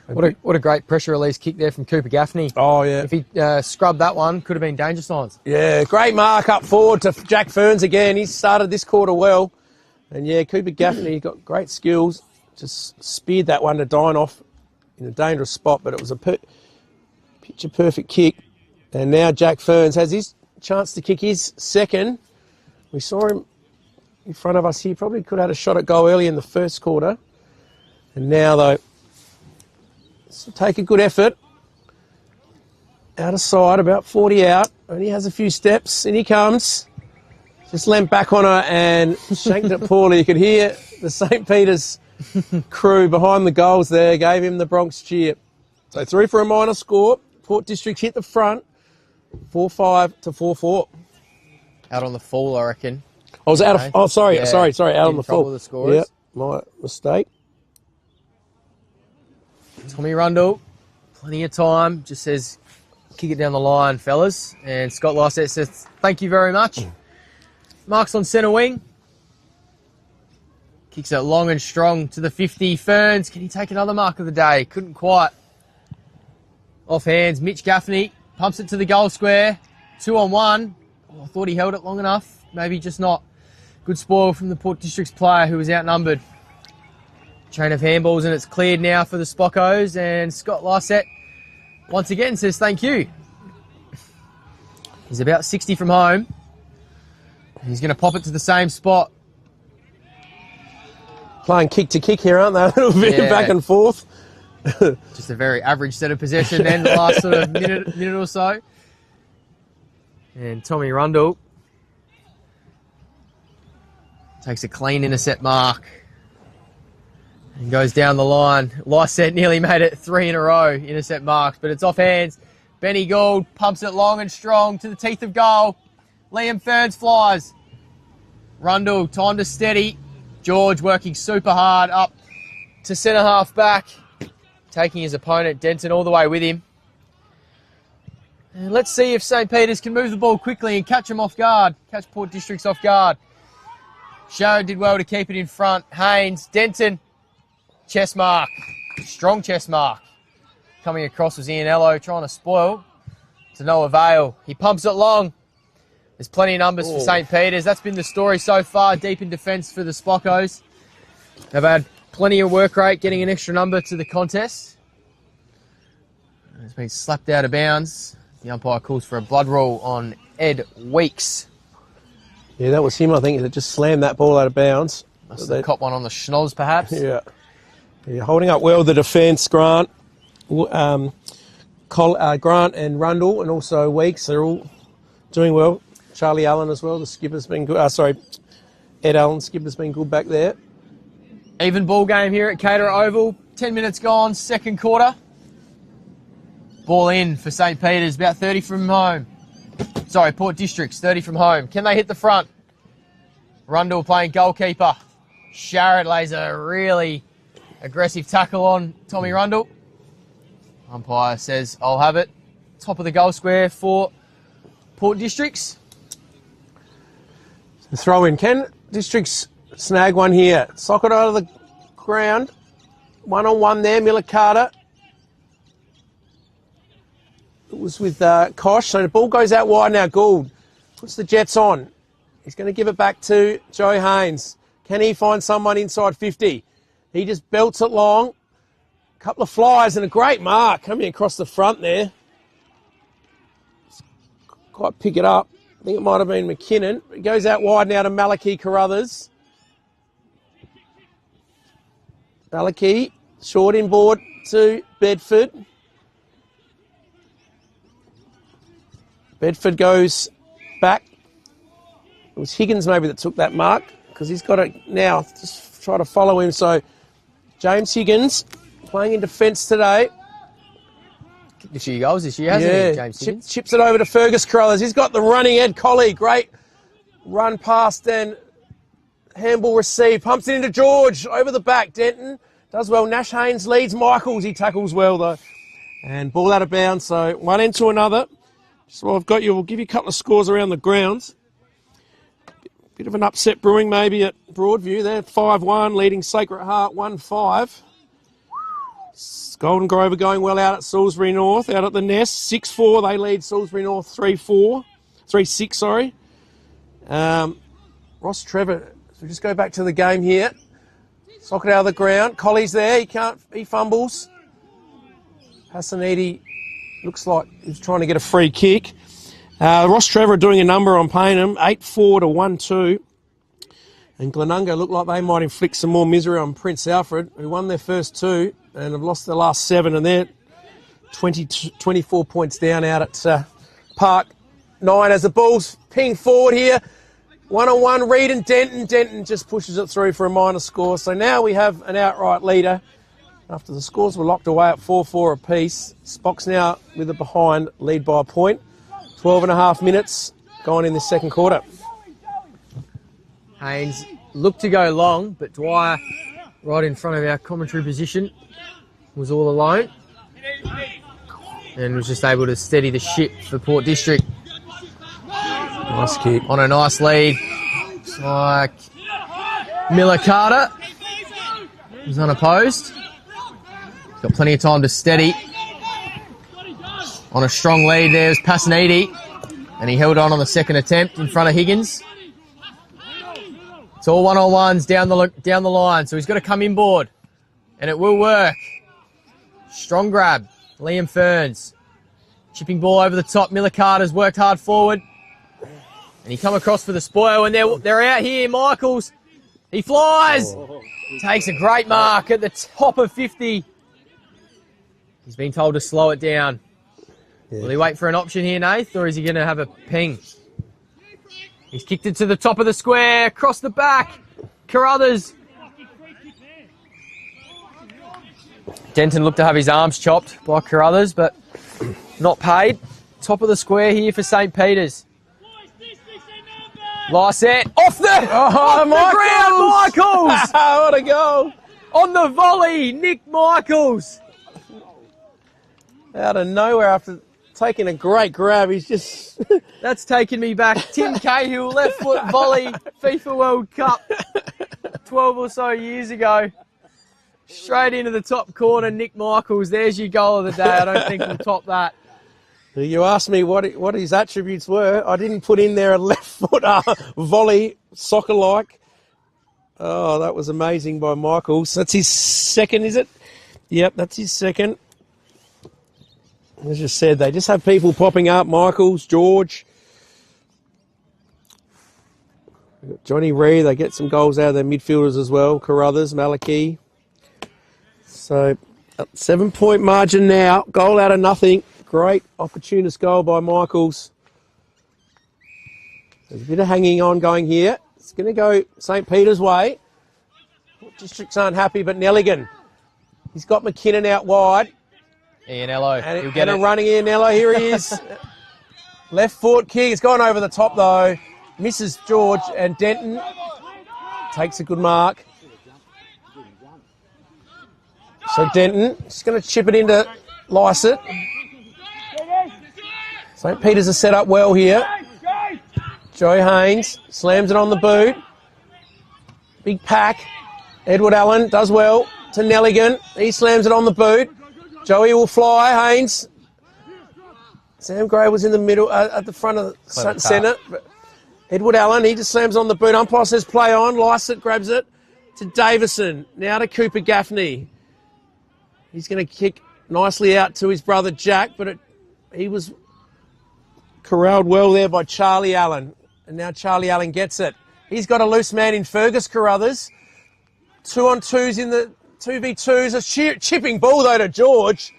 What a great pressure release kick there from Cooper Gaffney. Oh, yeah. If he scrubbed that one, could have been danger signs. Yeah, great mark up forward to Jack Ferns again. He's started this quarter well. And, yeah, Cooper Gaffney got great skills. Just speared that one to Dinoff in a dangerous spot, but it was a picture-perfect kick. And now Jack Ferns has his chance to kick his second. We saw him in front of us here. Probably could have had a shot at goal early in the first quarter. And now, though, so take a good effort. Out of sight, about 40 out. Only has a few steps. In he comes. Just leant back on her and shanked it poorly. You could hear the St. Peter's crew behind the goals there. Gave him the Bronx cheer. So 3 for a minor score. Port District hit the front. 4-5 to 4-4. Out on the full, I reckon. I was out of... Oh, sorry. Yeah, Sorry. Out on the full. The scorers. Yep, my mistake. Tommy Rundle, plenty of time. Just says, kick it down the line, fellas. And Scott Lyset says, thank you very much. Marks on centre wing. Kicks it long and strong to the 50. Ferns, can he take another mark of the day? Couldn't quite. Off hands, Mitch Gaffney pumps it to the goal square. 2-on-1. Oh, I thought he held it long enough. Maybe just not. Good spoil from the Port Districts player who was outnumbered. Chain of handballs, and it's cleared now for the Spockos. And Scott Lyset once again says thank you. He's about 60 from home. He's going to pop it to the same spot. Playing kick to kick here, aren't they? A little bit back and forth. Just a very average set of possession then, the last sort of minute or so. And Tommy Rundle takes a clean intercept mark and goes down the line. Lyset nearly made it 3 in a row, intercept marks, but it's off hands. Benny Gould pumps it long and strong to the teeth of goal. Liam Ferns flies. Rundle, time to steady. George working super hard up to centre half back, taking his opponent Denton all the way with him. And let's see if St. Peter's can move the ball quickly and catch them off guard, catch Port Districts off guard. Sharrod did well to keep it in front. Haynes, Denton, chest mark, strong chest mark. Coming across was Ianello trying to spoil, to no avail. He pumps it long. There's plenty of numbers for St. Peter's. That's been the story so far, deep in defence for the Spockos. They've had Plenty of work rate, getting an extra number to the contest. It's been slapped out of bounds. The umpire calls for a blood roll on Ed Weeks. Yeah, that was him, I think, that just slammed that ball out of bounds. Must have caught one on the schnoz, perhaps. Yeah. Holding up well the defence, Grant. Grant and Rundle, and also Weeks, they're all doing well. Charlie Allen as well, the skipper's been good. Ed Allen, skipper's been good back there. Even ball game here at Caterer Oval. 10 minutes gone, second quarter. Ball in for St. Peter's, about 30 from home. Sorry, Port Districts, 30 from home. Can they hit the front? Rundle playing goalkeeper. Sharrett lays a really aggressive tackle on Tommy Rundle. Umpire says, I'll have it. Top of the goal square for Port Districts. Throw in. Can Districts snag one here? Sock it out of the ground. 1-on-1 there, Miller Carter. It was with Kosh, so the ball goes out wide now. Gould puts the Jets on. He's going to give it back to Joe Haynes. Can he find someone inside 50? He just belts it long. A couple of flyers and a great mark coming across the front there. Quite pick it up. I think it might have been McKinnon. It goes out wide now to Malachi Carruthers. Malachi, short inboard to Bedford. Bedford goes back. It was Higgins maybe that took that mark because he's got it now. Just try to follow him. So James Higgins playing in defence today. Kicked a few goals this year, hasn't he, James Higgins? Chips it over to Fergus Carruthers. He's got the running Ed Colley. Great run past and handball received. Pumps it into George. Over the back. Denton does well. Nash Haynes leads Michaels. He tackles well though. And ball out of bounds. So one into another. So I've got you. We'll give you a couple of scores around the grounds. Bit of an upset brewing maybe at Broadview there. 5-1 leading Sacred Heart 1-5. Golden Grove are going well out at Salisbury North. Out at the Nest 6-4. They lead Salisbury North 3-6. Sorry. Ross Trevor. So we just go back to the game here. Sock it out of the ground. Colley's there. He fumbles. Hassanidi looks like he's trying to get a free kick. Ross Trevor doing a number on Paynham, 8-4 to 1-2. And Glenunga look like they might inflict some more misery on Prince Alfred, who won their first two and have lost their last 7, and they're 24 points down out at Park 9 as the ball's pinged forward here. 1-on-1, Reed and Denton. Denton just pushes it through for a minor score. So now we have an outright leader. After the scores were locked away at 4-4 apiece, Spock's now with it behind, lead by a point. 12.5 minutes gone in the second quarter. Haynes looked to go long, but Dwyer, right in front of our commentary position, was all alone and was just able to steady the ship for Port District. Nice kick. On a nice lead. Looks like Miller Carter was unopposed. Got plenty of time to steady. On a strong lead there's Passanidi, and he held on the second attempt in front of Higgins. It's all one-on-ones down the line, so he's got to come inboard, and it will work. Strong grab, Liam Ferns. Chipping ball over the top. Miller Carter's worked hard forward, and he come across for the spoil, and they're out here. Michaels, he flies, takes a great mark at the top of 50. He's been told to slow it down. Yeah. Will he wait for an option here, Nath, or is he going to have a ping? He's kicked it to the top of the square, across the back. Carruthers. Denton looked to have his arms chopped by Carruthers, but not paid. Top of the square here for St. Peter's. Lysette off the ground, Michaels! What a goal! On the volley, Nick Michaels. Out of nowhere after taking a great grab, he's just... That's taken me back. Tim Cahill, left foot volley, FIFA World Cup, 12 or so years ago. Straight into the top corner, Nick Michaels. There's your goal of the day. I don't think we'll top that. You asked me what his attributes were. I didn't put in there a left foot volley, soccer-like. Oh, that was amazing by Michaels. That's his second, is it? Yep, that's his second. As you said, they just have people popping up. Michaels, George. We've got Johnny Reed. They get some goals out of their midfielders as well. Carruthers, Malachy. So, 7-point margin now. Goal out of nothing. Great opportunist goal by Michaels. There's a bit of hanging on going here. It's going to go St. Peter's way. Districts aren't happy, but Nelligan. He's got McKinnon out wide. Ianello. And a running Ianello. Here he is. Left foot kick. It's gone over the top, though. Misses George, and Denton takes a good mark. So Denton just going to chip it into Lycett. St. Peter's are set up well here. Joe Haynes slams it on the boot. Big pack. Edward Allen does well to Nelligan. He slams it on the boot. Joey will fly. Haynes. Sam Gray was in the middle, at the front of the centre. Edward Allen, he just slams on the boot. Umpire says play on. Lycett grabs it to Davison. Now to Cooper Gaffney. He's going to kick nicely out to his brother Jack, but he was corralled well there by Charlie Allen. And now Charlie Allen gets it. He's got a loose man in Fergus Carruthers. 2-on-2s in the 2v2s. A chipping ball, though, to George.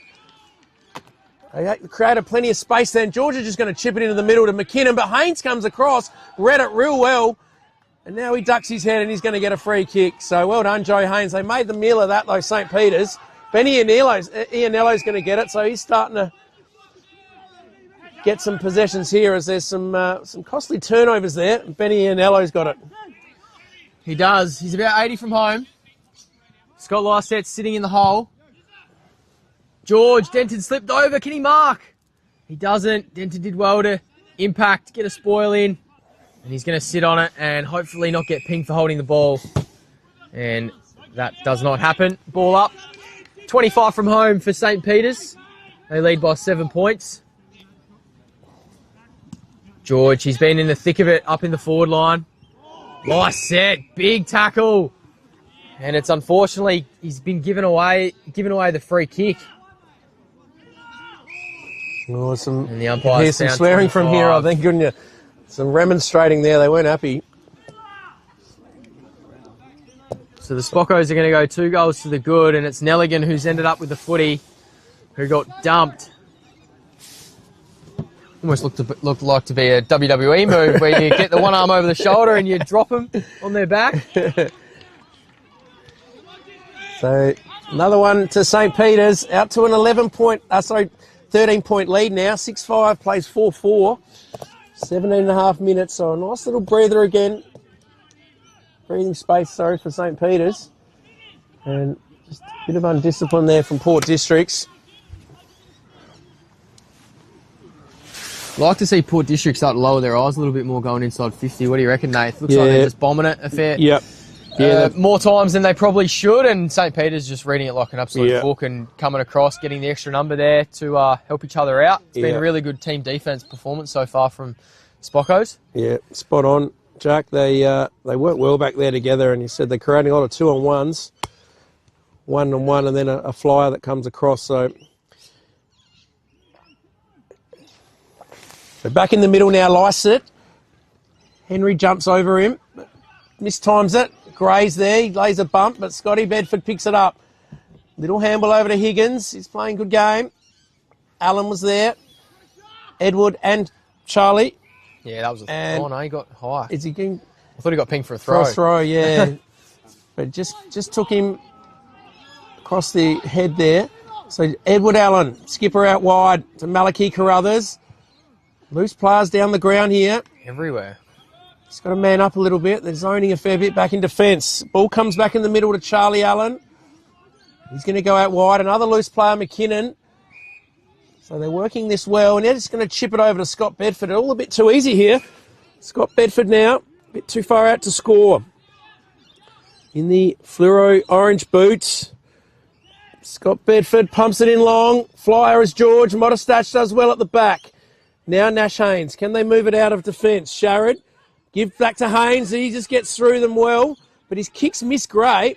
They created plenty of space then. George is just going to chip it into the middle to McKinnon, but Haynes comes across, read it real well, and now he ducks his head and he's going to get a free kick. So well done, Joe Haynes. They made the meal of that, though, St. Peter's. Benny Ianello's going to get it, so he's starting to get some possessions here as there's some costly turnovers there. Benny Ianello's got it. He does. He's about 80 from home. Scott Lycett sitting in the hole. George, Denton slipped over. Can he mark? He doesn't. Denton did well to impact, get a spoil in. And he's going to sit on it and hopefully not get pinged for holding the ball. And that does not happen. Ball up. 25 from home for St. Peter's. They lead by 7 points. George, he's been in the thick of it, up in the forward line. Lycett, big tackle. And it's unfortunately, he's been given away the free kick. Oh, and the umpire hear some swearing 25. from here, I think, couldn't you? Some remonstrating there. They weren't happy. So the Spockos are going to go 2 goals to the good, and it's Nelligan who's ended up with the footy, who got dumped. Almost looked like to be a WWE move where you get the one arm over the shoulder and you drop them on their back. So another one to St. Peter's, out to an 13-point lead now. 6-5 plays 4-4. 17.5 minutes, so a nice little breather again. Breathing space, for St. Peter's. And just a bit of undiscipline there from Port Districts. Like to see Port District start to lower their eyes a little bit more going inside 50. What do you reckon, Nate? Looks like they're just bombing it a fair... Yep. More times than they probably should, and St. Peter's just reading it like an absolute book and coming across, getting the extra number there to help each other out. It's been a really good team defence performance so far from Spockos. Yeah, spot on, Jack. They work well back there together, and you said they're creating a lot of 2-on-1s, 1-on-1, and then a flyer that comes across. So back in the middle now, Lycett. Henry jumps over him, mistimes it. Gray's there, he lays a bump, but Scotty Bedford picks it up. Little handball over to Higgins. He's playing good game. Allen was there. Edward and Charlie. Yeah, that was oh no, he got high. Is he getting... I thought he got pinged for a throw. For a throw, yeah. But just took him across the head there. So Edward Allen, skipper out wide to Malachy Carruthers. Loose players down the ground here. Everywhere. He's got to man up a little bit. They're zoning a fair bit back in defence. Ball comes back in the middle to Charlie Allen. He's going to go out wide. Another loose player, McKinnon. So they're working this well, and they're just going to chip it over to Scott Bedford. All a bit too easy here. Scott Bedford now, a bit too far out to score. In the fluoro orange boots. Scott Bedford pumps it in long. Flyer is George. Modestach does well at the back. Now Nash Haynes. Can they move it out of defence? Sharrod. Give back to Haynes. He just gets through them well. but his kicks miss Gray.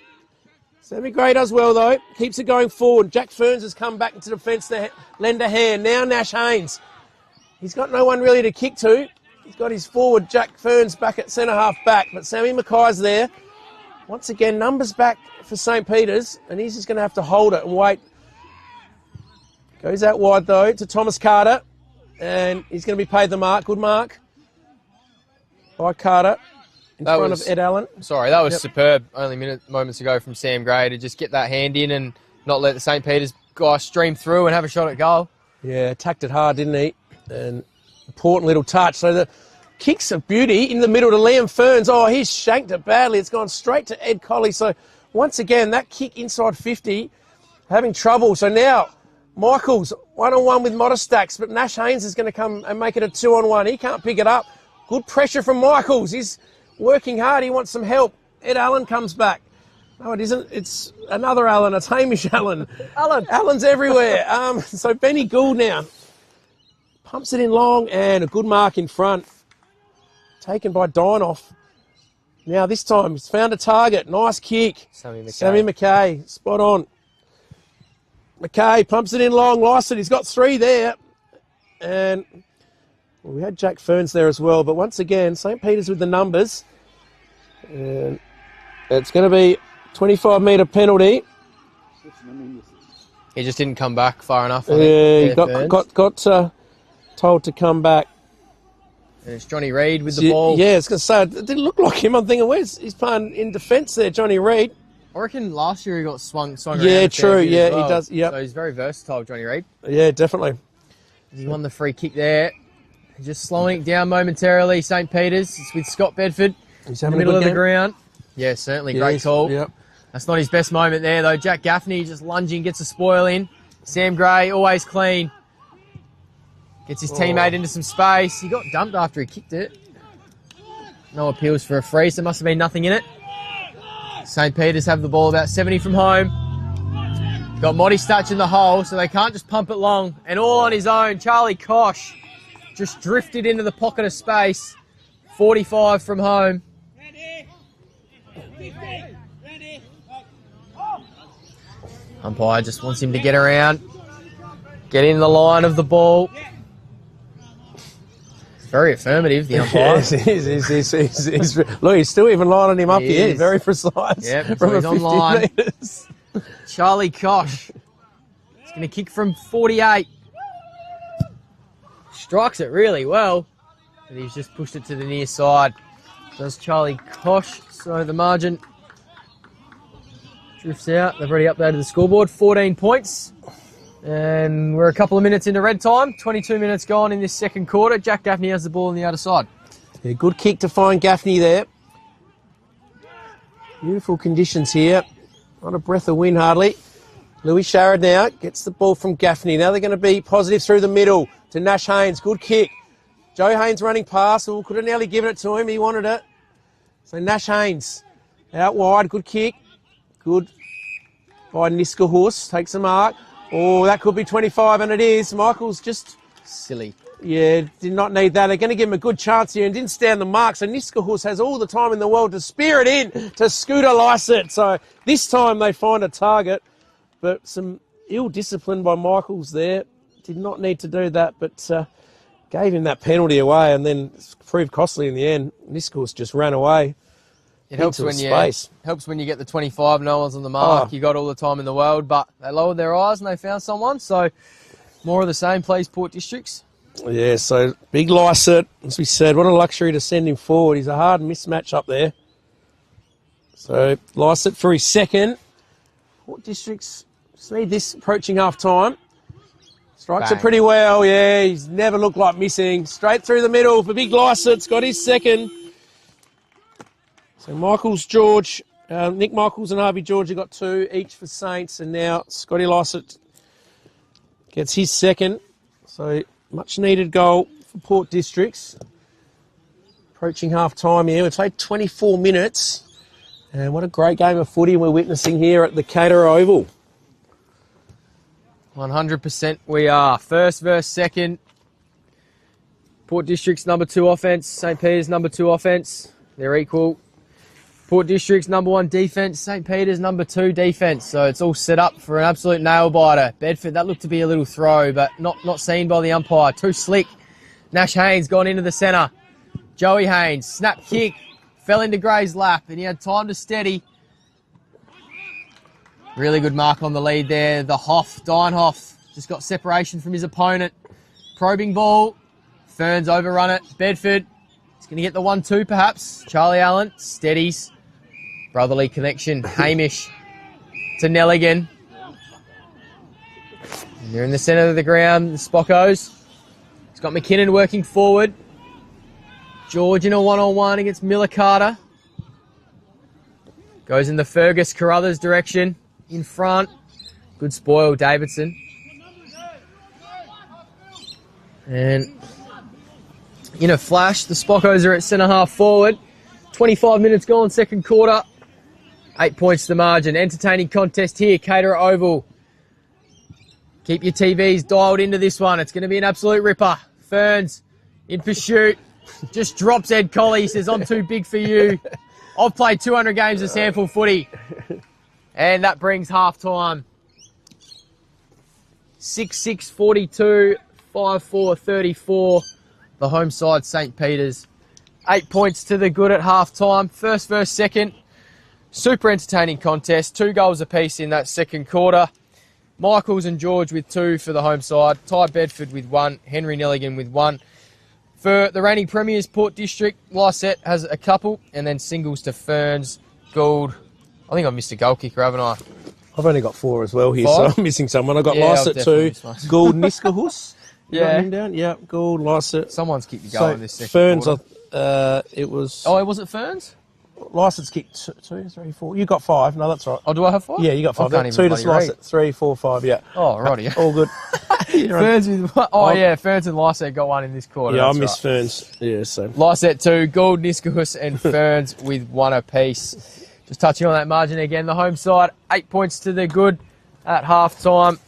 Sammy Gray does well, though. Keeps it going forward. Jack Ferns has come back into defence to lend a hand. Now Nash Haynes. He's got no one really to kick to. He's got his forward, Jack Ferns, back at centre-half back, but Sammy Mackay's there. Once again, numbers back for St. Peter's, and he's just going to have to hold it and wait. Goes out wide, though, to Thomas Carter, and he's going to be paid the mark. Good mark by Carter in front of Ed Allen. Sorry, that was superb only moments ago from Sam Gray to just get that hand in and not let the St. Peter's guy stream through and have a shot at goal. Yeah, attacked it hard, didn't he? And important little touch. So the kicks of beauty in the middle to Liam Ferns. Oh, he's shanked it badly. It's gone straight to Ed Colley. So once again, that kick inside 50, having trouble. So now Michaels, 1-on-1 with Modestacks, but Nash Haynes is going to come and make it a 2-on-1. He can't pick it up. Good pressure from Michaels. He's working hard. He wants some help. Ed Allen comes back. No, it isn't. It's another Allen. It's Hamish Allen. Allen's everywhere. So Benny Gould now pumps it in long and a good mark in front. Taken by Dinoff. Now this time he's found a target. Nice kick. Sammy Mackay. Spot on. Mackay pumps it in long. Lyson, he's got 3 there. And well, we had Jack Ferns there as well. But once again, St. Peter's with the numbers. And it's going to be 25-metre penalty. He just didn't come back far enough. He got told to come back. And it's Johnny Reid with the ball. Yeah, I was going to say, it didn't look like him. I'm thinking, he's playing in defence there, Johnny Reid. I reckon last year he got swung around. Yeah, true. Yeah, well. He does. Yep. So he's very versatile, Johnny Reid. Yeah, definitely. He won the free kick there. Just slowing it down momentarily. St. Peter's. It's with Scott Bedford He's in having the middle a of good the game. ground. Yeah, certainly. Great call. Yep. That's not his best moment there, though. Jack Gaffney just lunging, gets a spoil in. Sam Gray, always clean. Gets his teammate into some space. He got dumped after he kicked it. No appeals for a free, so there must have been nothing in it. St. Peter's have the ball about 70 from home. Got Moddy Stutch in the hole, so they can't just pump it long. And all on his own, Charlie Kosh just drifted into the pocket of space. 45 from home. Umpire just wants him to get around, get in the line of the ball. It's very affirmative, the umpire. He's look, he's still even lining him up here. Very precise. Yep, from so he's 50 on line. metres. Charlie Kosh. He's going to kick from 48. Strikes it really well, but he's just pushed it to the near side. Does Charlie Kosh, so the margin drifts out. They've already updated the scoreboard, 14 points. And we're a couple of minutes into red time, 22 minutes gone in this second quarter. Jack Gaffney has the ball on the other side. Yeah, good kick to find Gaffney there. Beautiful conditions here. Not a breath of wind hardly. Louis Sharrod now gets the ball from Gaffney. Now they're going to be positive through the middle to Nash Haynes. Good kick. Joe Haynes running past. Well, could have nearly given it to him. He wanted it. So Nash Haynes out wide. Good kick. Good by Niskahus. Takes a mark. Oh, that could be 25, and it is. Michael's just silly. Yeah, did not need that. They're going to give him a good chance here and didn't stand the mark. So Niskahus has all the time in the world to spear it in to Scooter Lycett. So this time they find a target, but some ill discipline by Michaels there. Did not need to do that, but gave him that penalty away and then proved costly in the end. Niskahus just ran away. It helps when you get the 25, no one's on the mark. You got all the time in the world, but they lowered their eyes and they found someone. So more of the same, please, Port Districts. Yeah, so big Lycett, as we said, what a luxury to send him forward. He's a hard mismatch up there. So Lycett for his second. Port Districts just need this approaching half time. Strikes it pretty well, yeah. He's never looked like missing. Straight through the middle for big Lycett's got his second. So Michaels, George, Nick Michaels and Harvey George have got 2 each for Saints, and now Scotty Lycett gets his second. So much needed goal for Port Districts. Approaching half time here. We've played 24 minutes, and what a great game of footy we're witnessing here at the Caterer Oval. 100% we are. First versus second. Port District's number 2 offence, St. Peter's number 2 offence. They're equal. Port District's number 1 defence, St. Peter's number 2 defence. So it's all set up for an absolute nail-biter. Bedford, that looked to be a little throw, but not seen by the umpire. Too slick. Nash Haynes gone into the centre. Joey Haynes, snap kick, fell into Gray's lap, and he had time to steady. Really good mark on the lead there. The Dienhoff, just got separation from his opponent. Probing ball. Ferns overrun it. Bedford, he's going to get the 1-2 perhaps. Charlie Allen, steadies. Brotherly connection. Hamish to Nelligan. And they're in the centre of the ground, the Spockos. He's got McKinnon working forward. George in a one-on-one against Miller Carter. Goes in the Fergus Carruthers direction. In front. Good spoil, Davidson. And in a flash, the Spockos are at centre-half forward. 25 minutes gone, second quarter. 8 points to the margin. Entertaining contest here, Caterer Oval. Keep your TVs dialed into this one. It's going to be an absolute ripper. Ferns in pursuit. Just drops Ed Colley. He says, I'm too big for you. I've played 200 games of sample footy. And that brings half-time. 6-6-42, 5-4-34. The home side, St. Peter's. 8 points to the good at half-time. First versus second. Super entertaining contest. 2 goals apiece in that second quarter. Michaels and George with 2 for the home side. Ty Bedford with 1. Henry Nelligan with 1. For the reigning premiers, Port District, Lysette has a couple. And then singles to Ferns, Gould. I think I missed a goal kicker, haven't I? I've only got 4 as well here, 5? so I'm missing someone. I've got Yeah, Lysette I've 2. definitely Gould Niskahus. You got Yeah. him down? Yeah, Gould, Lysette. Someone's kicked the goal in this second Ferns, quarter. it was... Oh, was it Ferns? Lysette's kicked 2, 3, 4. You got 5. No, that's right. Oh, do I have 5? Yeah, you got 5. I can't 2 even to bloody read. Lysette. 3, 4, 5, yeah. Oh, righty. All good. Ferns with one. Oh, yeah, Ferns and Lysette got 1 in this quarter. Yeah, I that's missed right. Ferns. Yeah, so... Lysette 2, Gould, Niskahus and Ferns with 1 apiece. Just touching on that margin again, the home side, 8 points to the good at half-time.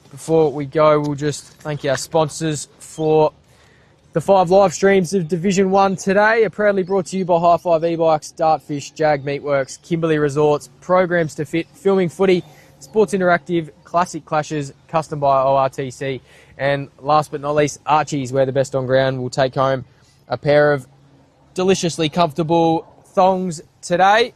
Before we go, we'll just thank our sponsors for the 5 live streams of Division 1 today are proudly brought to you by High Five E-Bikes, Dartfish, Jag Meatworks, Kimberley Resorts, Programs to Fit, Filming Footy, Sports Interactive, Classic Clashes, Custom by ORTC, and last but not least, Archie's, where the best on ground will take home a pair of deliciously comfortable thongs today.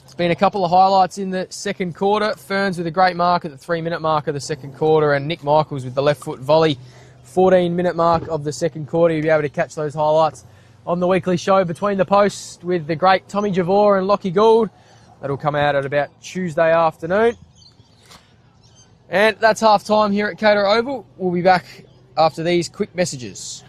It's been a couple of highlights in the second quarter. Ferns with a great mark at the 3-minute mark of the second quarter, and Nick Michaels with the left foot volley. 14-minute mark of the second quarter. You'll be able to catch those highlights on the weekly show Between the Posts with the great Tommy Javor and Lockie Gould. That'll come out at about Tuesday afternoon. And that's half-time here at Caterer Oval. We'll be back after these quick messages.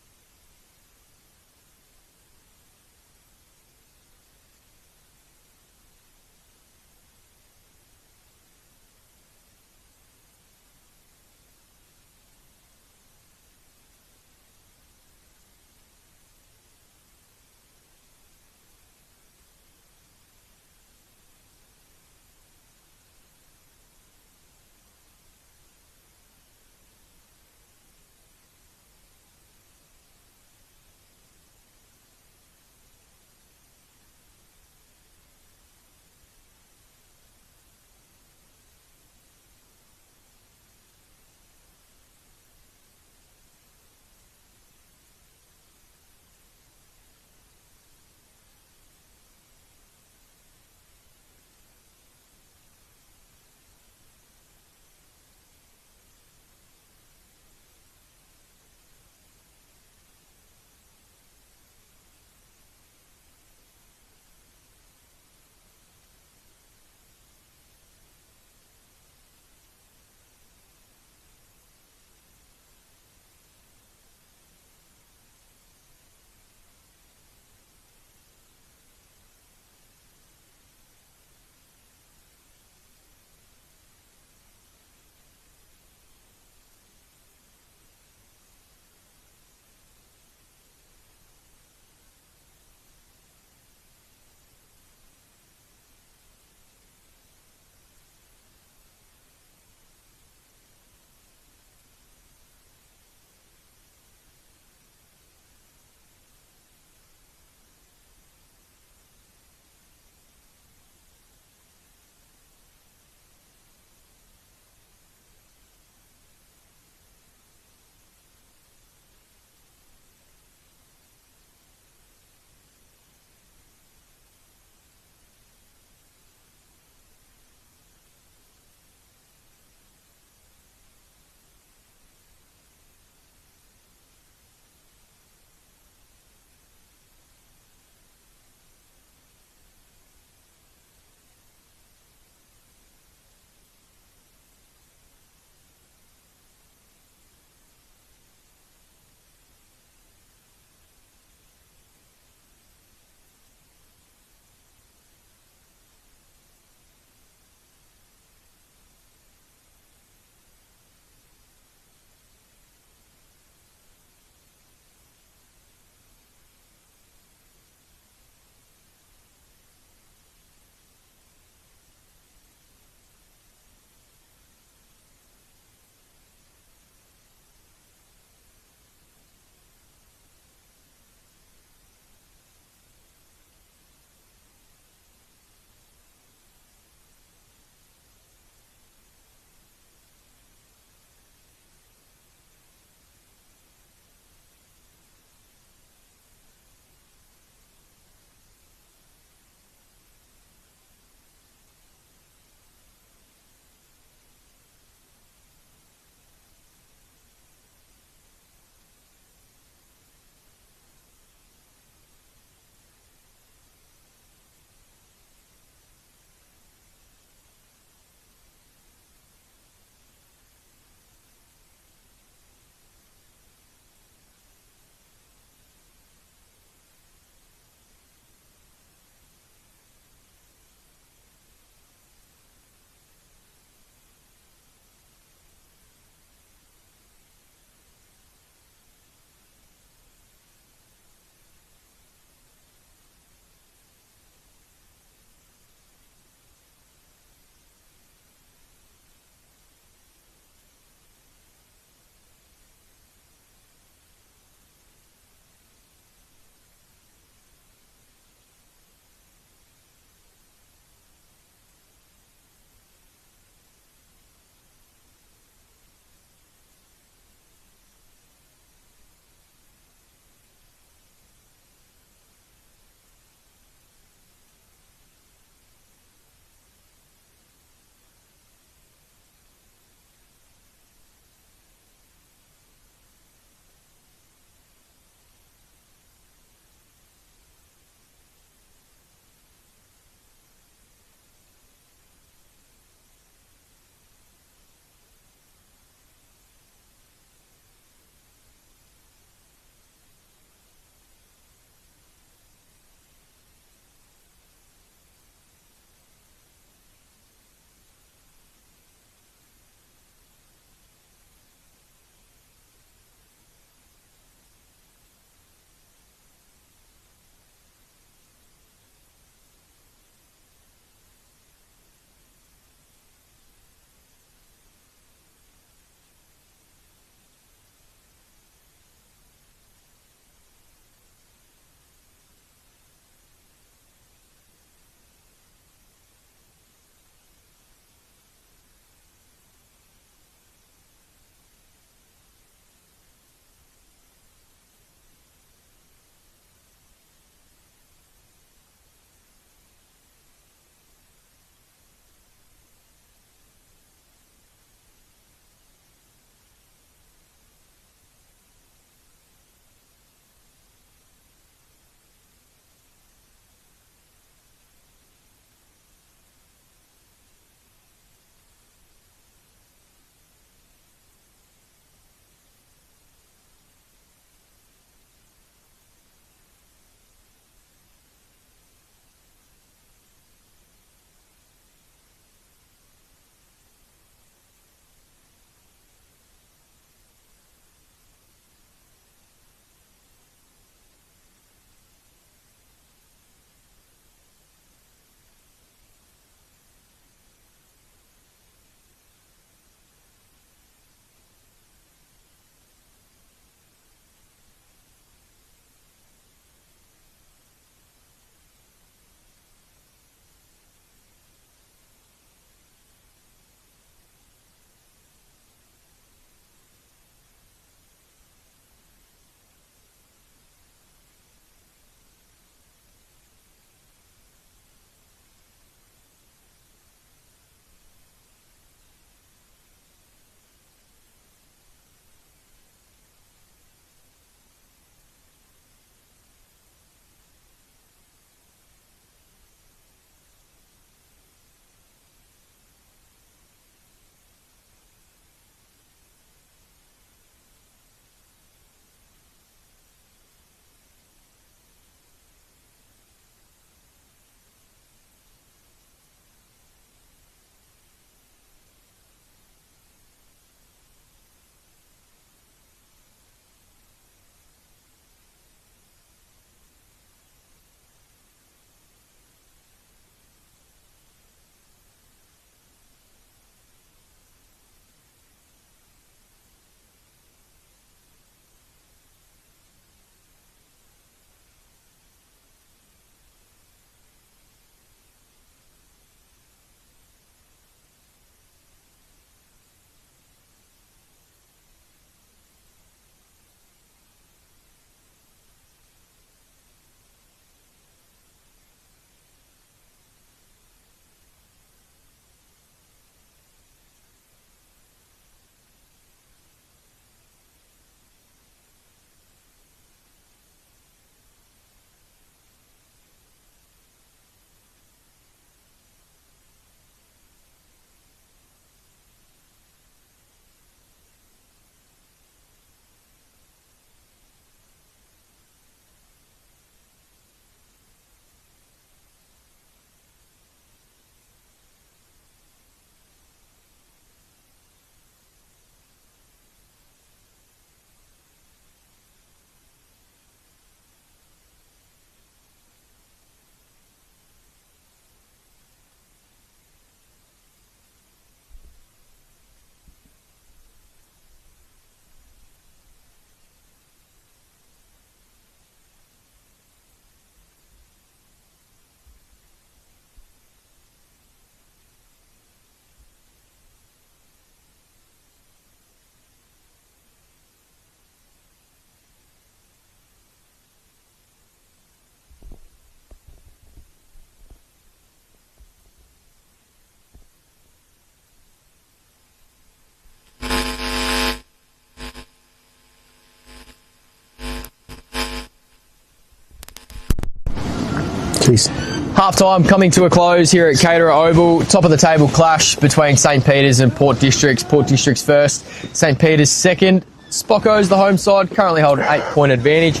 Peace. Half-time coming to a close here at Caterer Oval. Top of the table clash between St. Peter's and Port Districts. Port Districts first, St. Peter's second. Spocko's the home side, currently hold an 8-point advantage.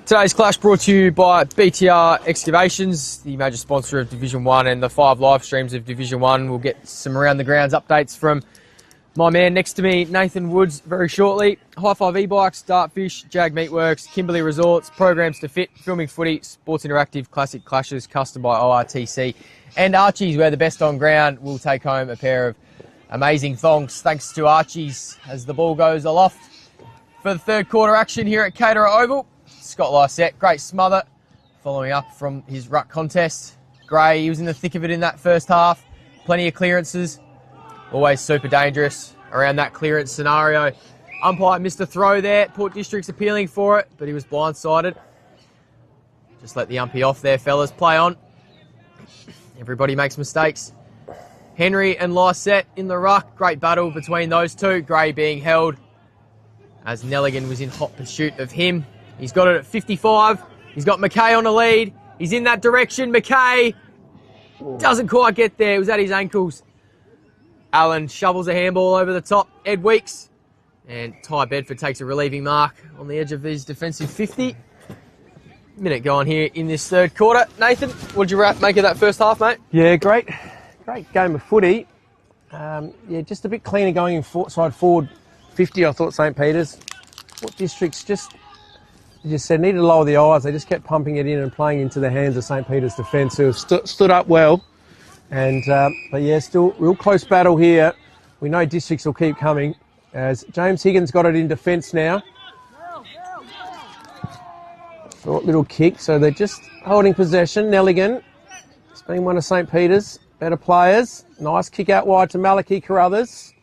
Today's clash brought to you by BTR Excavations, the major sponsor of Division 1 and the 5 live streams of Division 1. We'll get some around the grounds updates from my man next to me, Nathan Woods, very shortly. High Five e-bikes, Dartfish, Jag Meatworks, Kimberley Resorts, Programs to Fit, Filming Footy, Sports Interactive, Classic Clashes, custom by ORTC, and Archie's, where the best on ground will take home a pair of amazing thongs. Thanks to Archie's as the ball goes aloft for the third quarter action here at Caterer Oval. Scott Lysette, great smother, following up from his ruck contest. Gray, he was in the thick of it in that first half. Plenty of clearances. Always super dangerous around that clearance scenario. Umpire missed a throw there. Port District's appealing for it, but he was blindsided. Just let the umpy off there, fellas. Play on. Everybody makes mistakes. Henry and Lysette in the ruck. Great battle between those two. Gray being held as Nelligan was in hot pursuit of him. He's got it at 55. He's got McKay on the lead. He's in that direction. McKay doesn't quite get there. It was at his ankles. Allen shovels a handball over the top. Ed Weeks. And Ty Bedford takes a relieving mark on the edge of his defensive 50. Minute going here in this third quarter. Nathan, what did you make of that first half, mate? Yeah, great game of footy. Just a bit cleaner going inside forward 50, I thought, St. Peter's. Port Districts just said needed to lower the eyes. They just kept pumping it in and playing into the hands of St. Peter's defence, who have stood up well. And but yeah, still real close battle here. We know Districts will keep coming as James Higgins got it in defence now. Short little kick, so they're just holding possession. Nelligan, it's been one of St. Peter's better players. Nice kick out wide to Malachi Carruthers.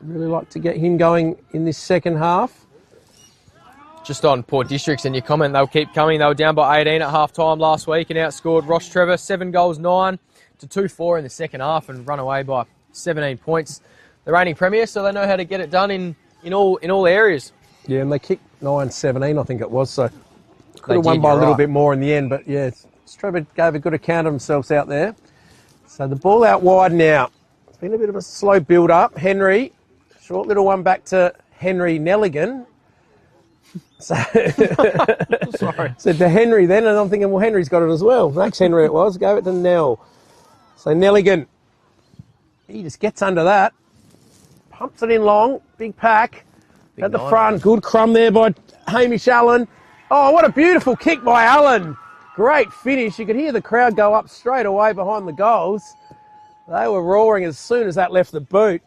Really like to get him going in this second half. Just on Port Districts and your comment, they'll keep coming. They were down by 18 at half-time last week and outscored Ross Trevor 7 goals, 9 to 2-4 in the second half and run away by 17 points. The reigning premier, so they know how to get it done in all areas. Yeah, and they kicked 9-17, I think it was, so could have won by a little bit more in the end, but yeah, Trevor gave a good account of themselves out there. So the ball out wide now. It's been a bit of a slow build-up. Henry, short little one back to Henry Nelligan. So sorry. Said to Henry then, and I'm thinking, well, Henry's got it as well. Max Henry it was. Gave it to Nell. So Nelligan, he just gets under that. Pumps it in long. Big pack. Big at the front. Good crumb there by Hamish Allen. Oh, what a beautiful kick by Allen. Great finish. You could hear the crowd go up straight away behind the goals. They were roaring as soon as that left the boot.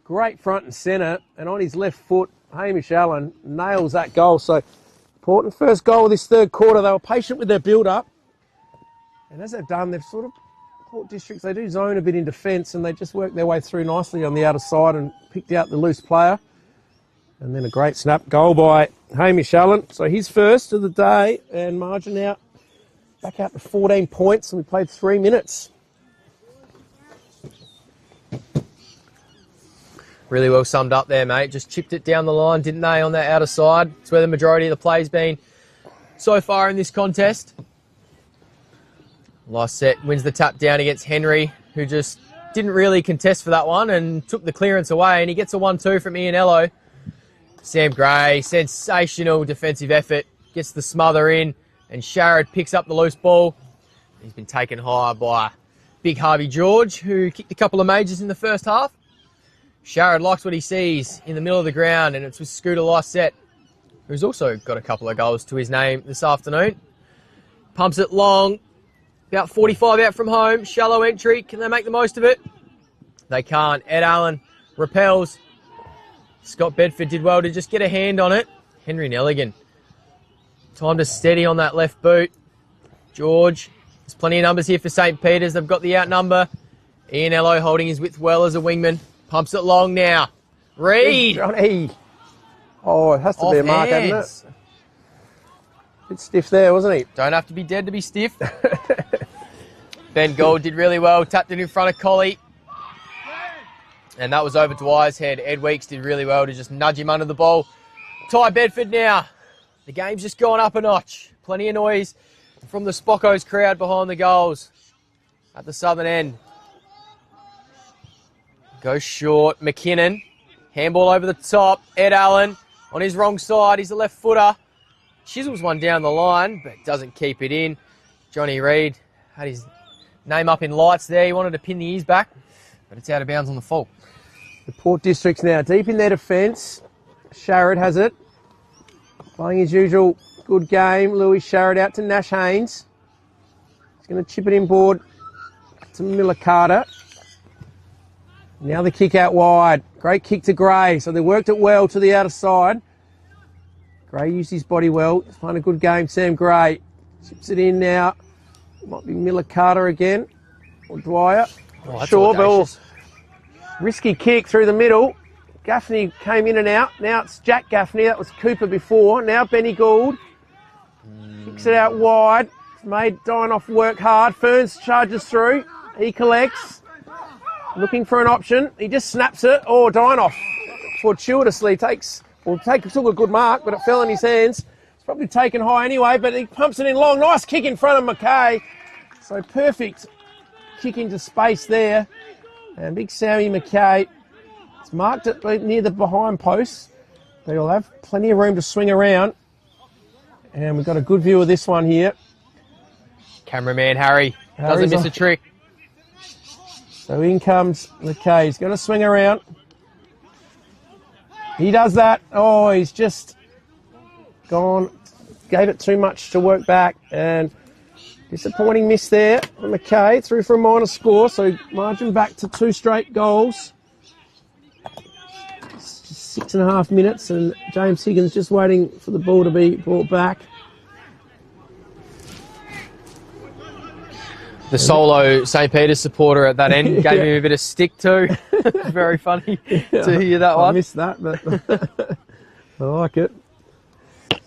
Great front and centre. And on his left foot, Hamish Allen nails that goal. So important first goal of this third quarter. They were patient with their build-up. And as they've done, they've sort of, Port Districts, they do zone a bit in defence and they just work their way through nicely on the outer side and picked out the loose player. And then a great snap goal by Hamish Allen. So his first of the day and margin out, back out to 14 points and we played 3 minutes. Really well summed up there, mate. Just chipped it down the line, didn't they, on that outer side? It's where the majority of the play's been so far in this contest. Lysette wins the tap down against Henry, who just didn't really contest for that one and took the clearance away, and he gets a 1-2 from Ianello. Sam Gray, sensational defensive effort, gets the smother in, and Sharrod picks up the loose ball. He's been taken high by big Harvey George, who kicked a couple of majors in the first half. Sharrod likes what he sees in the middle of the ground, and it's with Scooter Lysette, who's also got a couple of goals to his name this afternoon. Pumps it long, about 45 out from home, shallow entry. Can they make the most of it? They can't. Ed Allen repels. Scott Bedford did well to just get a hand on it. Henry Nelligan, time to steady on that left boot. George, there's plenty of numbers here for St. Peter's. They've got the outnumber. Ianello holding his width well as a wingman. Pumps it long now. Reed. Johnny. Oh, it has to be a mark, hasn't it? Bit stiff there, wasn't he? Don't have to be dead to be stiff. Ben Gould did really well. Tapped it in front of Collie. And that was over Dwyer's head. Ed Weeks did really well to just nudge him under the ball. Ty Bedford now. The game's just gone up a notch. Plenty of noise from the Spockos crowd behind the goals at the southern end. Goes short. McKinnon. Handball over the top. Ed Allen on his wrong side. He's a left footer. Chisels one down the line, but doesn't keep it in. Johnny Reid had his name up in lights there. He wanted to pin the ears back, but it's out of bounds on the full. The Port District's now deep in their defence. Sharrod has it. Playing his usual good game. Louis Sharrod out to Nash Haynes. He's going to chip it inboard to Miller Carter. Now the kick out wide. Great kick to Gray. So they worked it well to the outer side. Gray used his body well. He's playing a good game, Sam Gray. Chips it in now. Might be Miller Carter again. Or Dwyer. Oh, that's sure, audacious. but risky kick through the middle. Gaffney came in and out. Now it's Jack Gaffney. That was Cooper before. Now Benny Gould. Kicks it out wide. It's made Dinoff work hard. Ferns charges through. He collects. Looking for an option. He just snaps it. Oh, Dinoff fortuitously took a good mark, but it fell in his hands. It's probably taken high anyway, but he pumps it in long. Nice kick in front of McKay. So perfect kick into space there. And big Sammy McKay. It's marked it near the behind post. But he'll have plenty of room to swing around. And we've got a good view of this one here. Cameraman Harry doesn't miss a trick. So in comes McKay. He's going to swing around. He does that. Oh, he's just gone. Gave it too much to work back. And disappointing miss there from McKay. Through for a minor score. So margin back to 2 straight goals. It's just 6.5 minutes. And James Higgins just waiting for the ball to be brought back. The solo St. Peter's supporter at that end gave him a bit of stick too. Very funny to hear that one. I missed that, but I like it.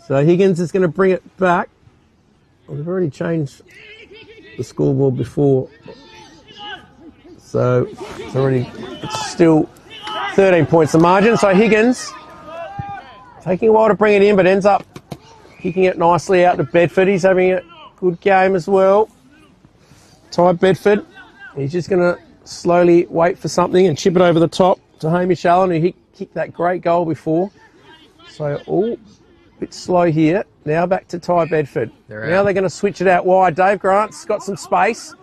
So Higgins is going to bring it back. Well, they've already changed the scoreboard before. So it's still 13 points the margin. So Higgins taking a while to bring it in, but ends up kicking it nicely out to Bedford. He's having a good game as well. Ty Bedford, he's just going to slowly wait for something and chip it over the top to Hamish Allen, who kicked that great goal before. So all a bit slow here. Now back to Ty Bedford. Now they're going to switch it out wide. Dave Grant's got some space.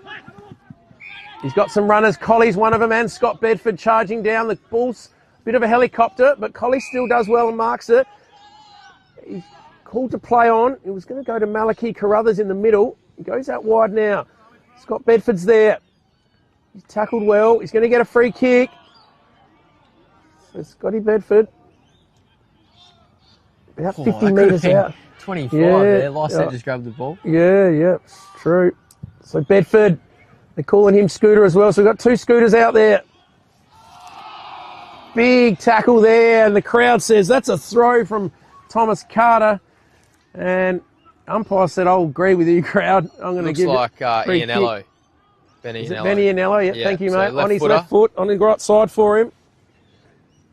He's got some runners. Colley's one of them, and Scott Bedford charging down. The ball's a bit of a helicopter, but Colley still does well and marks it. He's called to play on. He was going to go to Malachi Carruthers in the middle. He goes out wide now. Scott Bedford's there. He's tackled well. He's going to get a free kick. So Scotty Bedford. About 50 metres out. 25 there. Lyset just grabbed the ball. Yeah, it's true. So Bedford, they're calling him Scooter as well. So we've got 2 Scooters out there. Big tackle there. And the crowd says that's a throw from Thomas Carter. And umpire said, I'll agree with you, crowd. I'm going to give like it a free kick. Ianello. Is it Benny Ianello? Yeah, thank you, so mate. On his left foot, on the right side for him.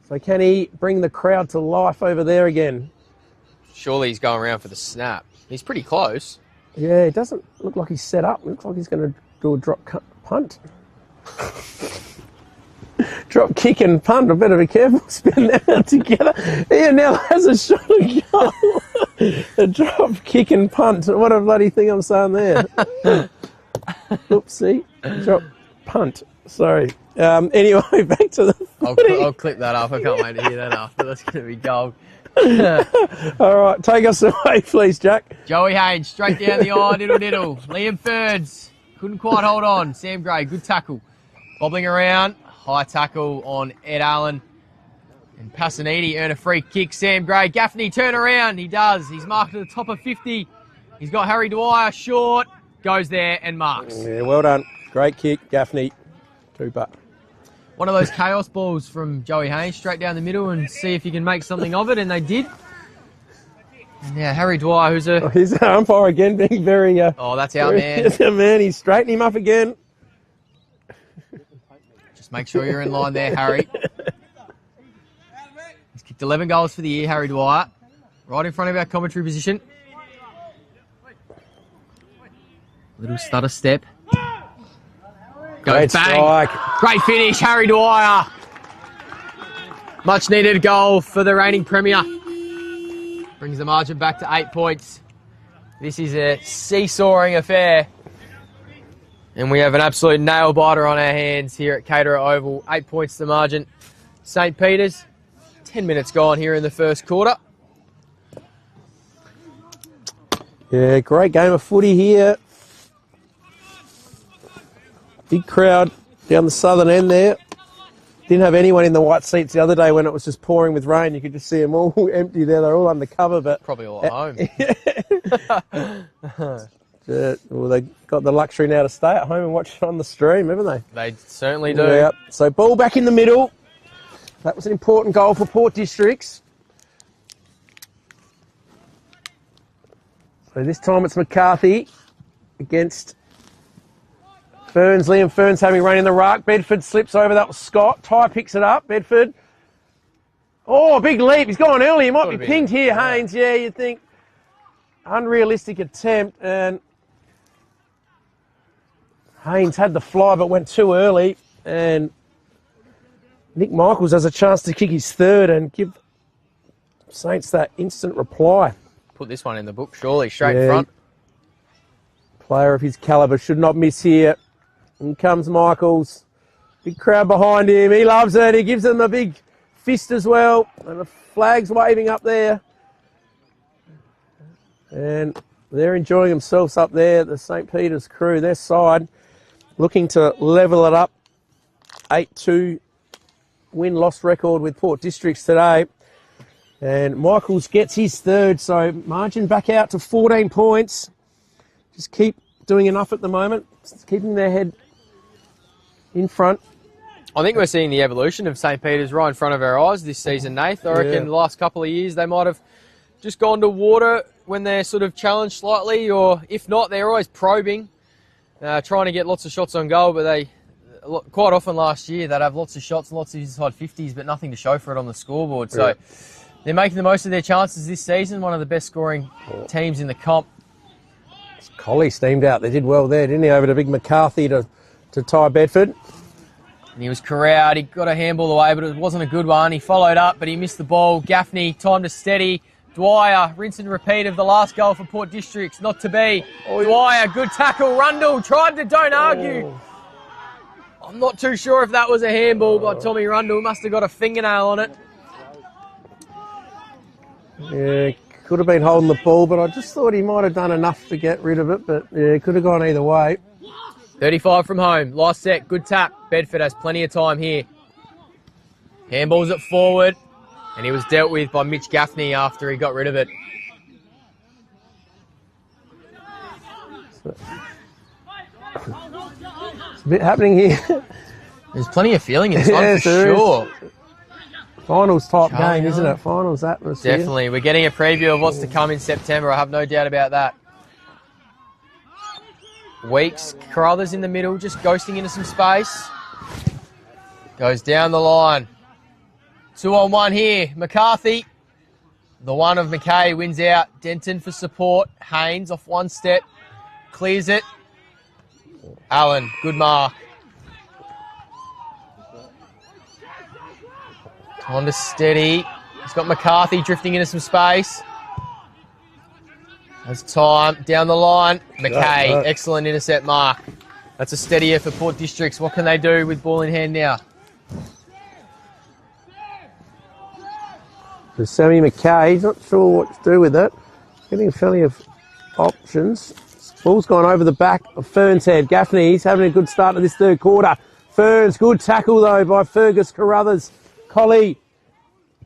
So can he bring the crowd to life over there again? Surely he's going around for the snap. He's pretty close. Yeah, it doesn't look like he's set up. It looks like he's going to do a drop punt. Drop kick and punt. I better be careful. Spin that together. Ianello has a shot at goal. A drop kick and punt. What a bloody thing I'm saying there. Oopsie. Drop punt. Sorry. Anyway, back to the I'll clip that up. I can't wait to hear that after. That's going to be gold. All right, take us away, please, Jack. Joey Haynes, straight down the eye, diddle. Liam Ferns, couldn't quite hold on. Sam Gray, good tackle. Bobbling around, high tackle on Ed Allen. And Passaniti earn a free kick. Sam Gray, Gaffney, turn around. He does. He's marked at the top of 50. He's got Harry Dwyer short. Goes there and marks. Yeah, well done. Great kick, Gaffney. Cooper. One of those chaos balls from Joey Haynes straight down the middle and see if you can make something of it, and they did. And yeah, Harry Dwyer, who's a... He's an umpire again, being very... that's our man. That's our man. He's straightening him up again. Just make sure you're in line there, Harry. He's kicked 11 goals for the year, Harry Dwyer. Right in front of our commentary position. Little stutter step. Great Goes bang. strike. Great finish, Harry Dwyer. Much needed goal for the reigning premier. Brings the margin back to 8 points. This is a seesawing affair. And we have an absolute nail biter on our hands here at Caterer Oval. 8 points to the margin. St. Peter's, 10 minutes gone here in the first quarter. Yeah, great game of footy here. Big crowd down the southern end there. Didn't have anyone in the white seats the other day when it was just pouring with rain. You could just see them all empty there. They're all under cover, but Probably all at home. well, they got the luxury now to stay at home and watch it on the stream, haven't they? They certainly do. Yeah. So ball back in the middle. That was an important goal for Port Districts. So this time it's McCarthy against Ferns. Liam Ferns having run in the ruck. Bedford slips over. That was Scott. Ty picks it up. Bedford. Oh, big leap. He's gone early. He might be pinged here, yeah. Haynes. Yeah, you'd think. Unrealistic attempt. And Haynes had the fly but went too early. And Nick Michaels has a chance to kick his third and give Saints that instant reply. Put this one in the book, surely. Straight in front. Player of his calibre should not miss here. In comes Michaels. Big crowd behind him. He loves it. He gives them a big fist as well. And the flag's waving up there. And they're enjoying themselves up there. The St. Peter's crew, their side, looking to level it up. 8-2 win-loss record with Port Districts today. And Michaels gets his third, so margin back out to 14 points. Just keep doing enough at the moment, just keeping their head in front. I think we're seeing the evolution of St. Peter's right in front of our eyes this season, Nath. I reckon the last couple of years they might have just gone to water when they're sort of challenged slightly, or if not, they're always probing, trying to get lots of shots on goal, but they quite often last year they'd have lots of shots and lots of inside 50s, but nothing to show for it on the scoreboard. So they're making the most of their chances this season, one of the best scoring teams in the comp. Collie steamed out. They did well there, didn't he? Over to big McCarthy to Ty Bedford. And he was corralled. He got a handball away, but it wasn't a good one. He followed up, but he missed the ball. Gaffney, time to steady. Dwyer, rinse and repeat of the last goal for Port Districts. Not to be. Dwyer, good tackle. Rundle tried to don't argue. I'm not too sure if that was a handball by Tommy Rundle. Must have got a fingernail on it. Yeah, could have been holding the ball, but I just thought he might have done enough to get rid of it, but yeah, it could have gone either way. 35 from home. Last set. Good tap. Bedford has plenty of time here. Handballs it forward. And he was dealt with by Mitch Gaffney after he got rid of it. It's a bit happening here. There's plenty of feeling in this one for sure. Finals type game, isn't it? Finals atmosphere. Definitely. We're getting a preview of what's to come in September. I have no doubt about that. Weeks, Carruthers in the middle, just ghosting into some space. Goes down the line. 2-on-1 here. McCarthy. The one of McKay wins out. Denton for support. Haynes off one step. Clears it. Allen, good mark. On to steady. He's got McCarthy drifting into some space. Has time. Down the line. McKay, excellent intercept mark. That's a steadier for Port Districts. What can they do with ball in hand now? So Sammy McKay, he's not sure what to do with it. Getting plenty of options. Ball's gone over the back of Ferns' head. Gaffney, he's having a good start to this third quarter. Ferns, good tackle though by Fergus Carruthers. Collie,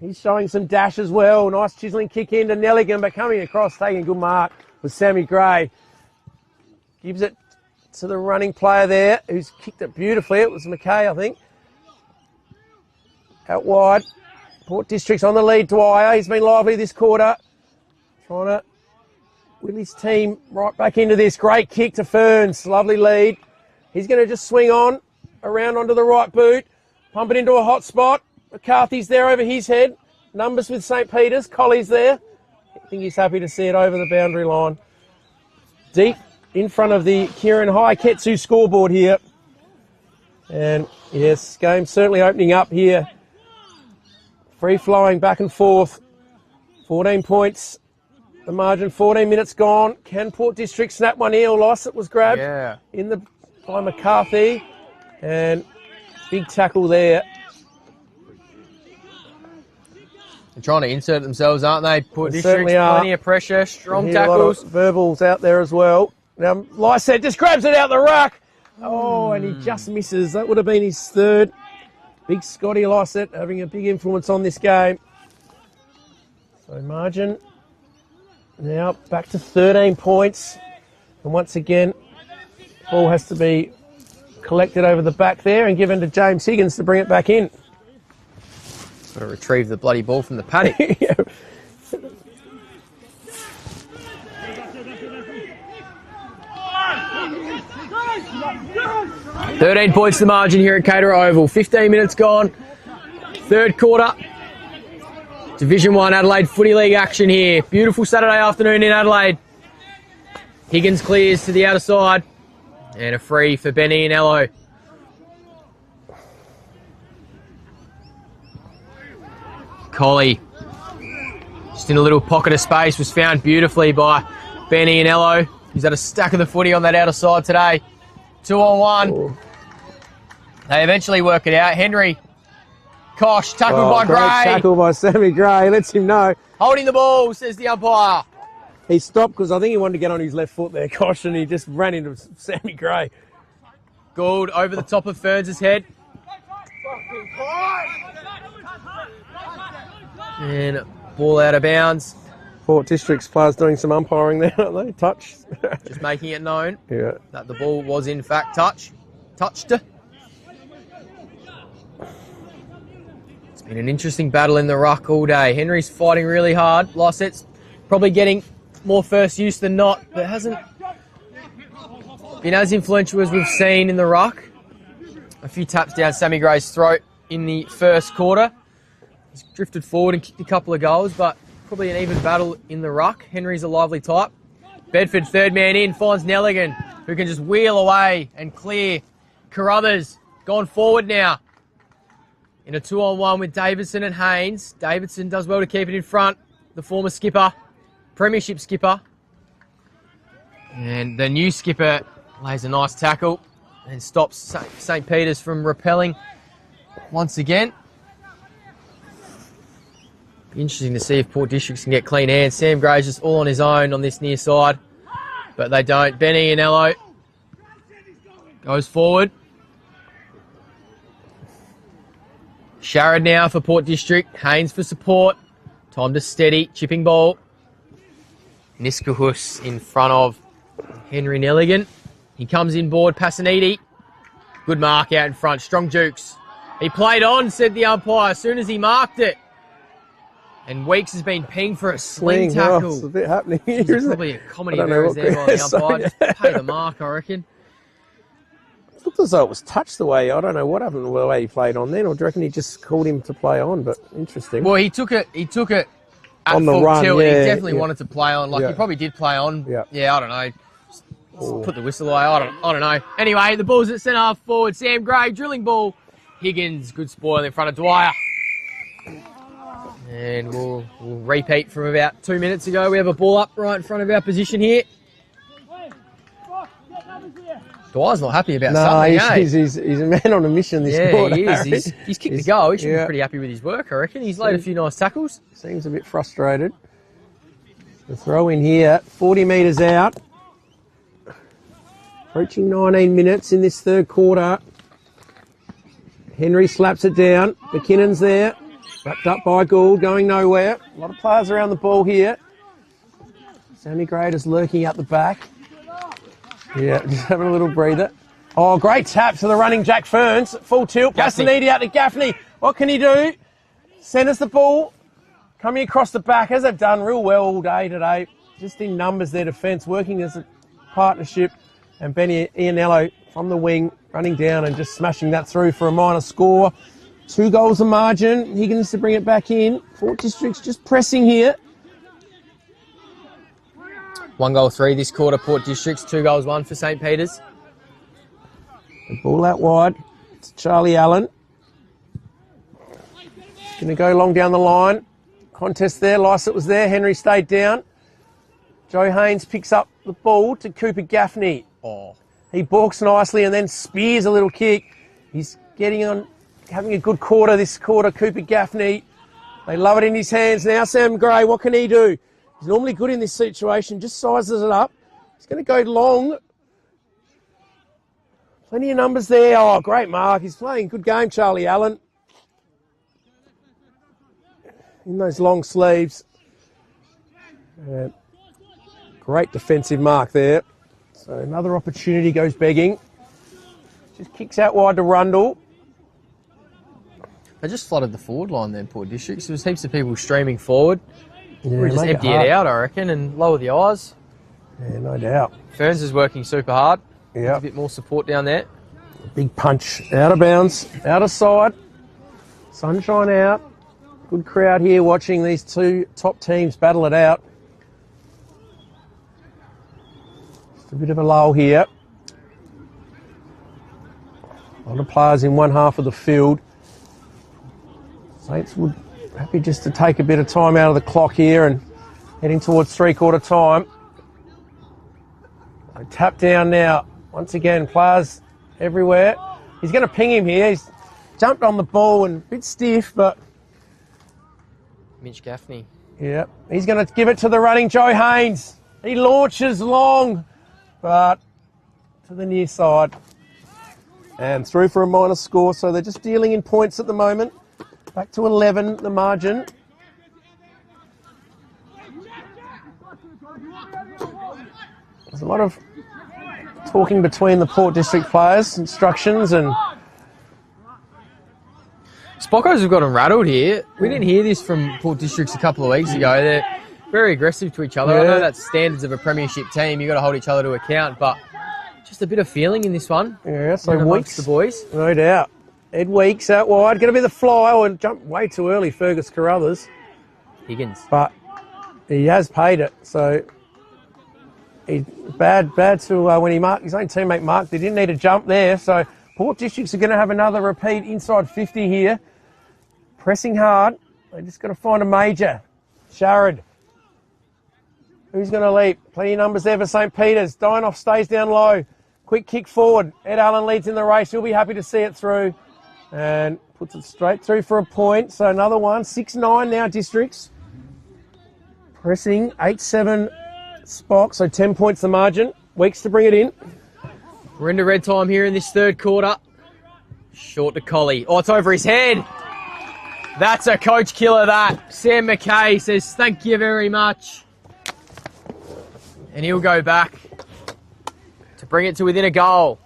he's showing some dash as well. Nice chiselling kick into Nelligan, but coming across, taking a good mark with Sammy Gray. Gives it to the running player there, who's kicked it beautifully. It was McKay, I think. Out wide. Port Districts on the lead. Dwyer, he's been lively this quarter. Trying to will his team right back into this. Great kick to Ferns. Lovely lead. He's going to just swing on, around onto the right boot. Pump it into a hot spot. McCarthy's there over his head. Numbers with St. Peter's. Colley's there. I think he's happy to see it over the boundary line. Deep in front of the Kieran Haiketsu scoreboard here. And yes, game certainly opening up here. Free flowing back and forth. 14 points. The margin, 14 minutes gone. Can Port District snap one here or loss? It was grabbed by McCarthy. And big tackle there. They're trying to insert themselves, aren't they? Port District, plenty of pressure, strong tackles. A lot of verbals out there as well. Now, Lyset just grabs it out the ruck. Oh, and he just misses. That would have been his third. Big Scotty Lyset having a big influence on this game. So margin now back to 13 points. And once again, ball has to be collected over the back there and given to James Higgins to bring it back in. Got to retrieve the bloody ball from the paddock. 13 points the margin here at Cater Oval. 15 minutes gone. Third quarter. Division 1 Adelaide Footy League action here. Beautiful Saturday afternoon in Adelaide. Higgins clears to the outer side. And a free for Benny and Ello. Collie, just in a little pocket of space, was found beautifully by Benny and Ello. He's had a stack of the footy on that outer side today. 2-on-1. Oh. They eventually work it out. Henry Kosh, tackled by great Gray. Tackle by Sammy Gray. Lets him know. Holding the ball, says the umpire. He stopped because I think he wanted to get on his left foot there, Kosh, and he just ran into Sammy Gray. Gould over the top of Ferns' head. And ball out of bounds. Port District's players doing some umpiring there, aren't they? Touch. Just making it known that the ball was in fact touched. It's been an interesting battle in the ruck all day. Henry's fighting really hard. Lyset's probably getting more first use than not, but hasn't been as influential as we've seen in the ruck. A few taps down Sammy Gray's throat in the first quarter. He's drifted forward and kicked a couple of goals, but probably an even battle in the ruck. Henry's a lively type. Bedford, third man in, finds Nelligan, who can just wheel away and clear. Carruthers gone forward now in a 2-on-1 with Davidson and Haynes. Davidson does well to keep it in front. The former skipper, premiership skipper. And the new skipper lays a nice tackle and stops St. Peter's from repelling once again. Interesting to see if Port Districts can get clean hands. Sam Gray's just all on his own on this near side, but they don't. Benny and Ello goes forward. Sharrod now for Port District. Haynes for support. Time to steady. Chipping ball. Niskahus in front of Henry Nelligan. He comes inboard. Passanidi. Good mark out in front. Strong Jukes. He played on, said the umpire, as soon as he marked it. And Weeks has been pinged for a sling tackle. Oh, it's a bit happening here, There's probably a comedy of errors there by the umpire. Just pay the mark, I reckon. It looked as though it was touched the way. I don't know what happened the way he played on then, or do you reckon he just called him to play on? But interesting. Well, he took it at on the full run, tilt. yeah, He definitely wanted to play on. Like he probably did play on. Yeah, I don't know. Just put the whistle away. I don't know. Anyway, the ball's at centre half forward. Sam Gray drilling ball. Higgins, good spoil in front of Dwyer. And we'll repeat from about 2 minutes ago. We have a ball up right in front of our position here. Dwyer's not happy about something, he's a man on a mission this quarter. Yeah, he is. He's kicked the goal. He should be pretty happy with his work, I reckon. He's laid a few nice tackles. Seems a bit frustrated. The throw in here, 40 metres out. Approaching 19 minutes in this third quarter. Henry slaps it down. McKinnon's there. Wrapped up by Gould, going nowhere. A lot of players around the ball here. Sammy Gray is lurking out the back. Yeah, just having a little breather. Oh, great tap to the running Jack Ferns. Full tilt. Passanidi out to Gaffney. What can he do? Centres the ball. Coming across the back, as they've done real well all day today. Just in numbers, their defence, working as a partnership. And Benny Ianello from the wing, running down and just smashing that through for a minor score. 2 goals a margin. Higgins to bring it back in. Port District's just pressing here. 1-3 this quarter, Port Districts. 2-1 for St. Peter's. The ball out wide. It's Charlie Allen. Going to go long down the line. Contest there. Lysett was there. Henry stayed down. Joe Haynes picks up the ball to Cooper Gaffney. Oh, he balks nicely and then spears a little kick. He's getting on, having a good quarter this quarter, Cooper Gaffney. They love it in his hands. Now Sam Gray, what can he do? He's normally good in this situation, just sizes it up. He's going to go long. Plenty of numbers there. Oh, great mark. He's playing a good game, Charlie Allen. In those long sleeves. Great defensive mark there. So another opportunity goes begging. Just kicks out wide to Rundle. They just flooded the forward line then, Port Districts. There was heaps of people streaming forward. Yeah, We just empty it out, I reckon, and lower the eyes. Yeah, no doubt. Ferns is working super hard. Yeah. A bit more support down there. Big punch. Out of bounds. Out of side. Sunshine out. Good crowd here watching these two top teams battle it out. Just a bit of a lull here. A lot of players in one half of the field. Saints would happy just to take a bit of time out of the clock here and heading towards three-quarter time. So tap down now. Once again, players everywhere. He's going to ping him here. He's jumped on the ball and a bit stiff, but... Mitch Gaffney. Yeah, he's going to give it to the running Joe Haynes. He launches long, but to the near side. And through for a minor score, so they're just dealing in points at the moment. Back to 11, the margin. There's a lot of talking between the Port District players, instructions and... Spockos have gotten rattled here. We didn't hear this from Port Districts a couple of weeks ago. They're very aggressive to each other. Yeah. I know that's standards of a premiership team. You've got to hold each other to account, but just a bit of feeling in this one. Yeah, so amongst Weeks, the boys. no doubt. Ed Weeks out wide, going to be the fly. Oh, and jumped way too early, Fergus Carruthers. Higgins. But he has paid it, so he bad to when he marked his own teammate marked. He didn't need a jump there, so Port Districts are going to have another repeat inside 50 here. Pressing hard. They just got to find a major. Sharrod. Who's going to leap? Plenty of numbers there for St. Peter's. Dinoff stays down low. Quick kick forward. Ed Allen leads in the race. He'll be happy to see it through. And puts it straight through for a point. So another one. 6-9 now, Districts. Pressing 8-7 Spock. So 10 points the margin. Weeks to bring it in. We're into red time here in this third quarter. Short to Collie. Oh, it's over his head. That's a coach killer, that. Sam McKay says, thank you very much. And he'll go back to bring it to within a goal.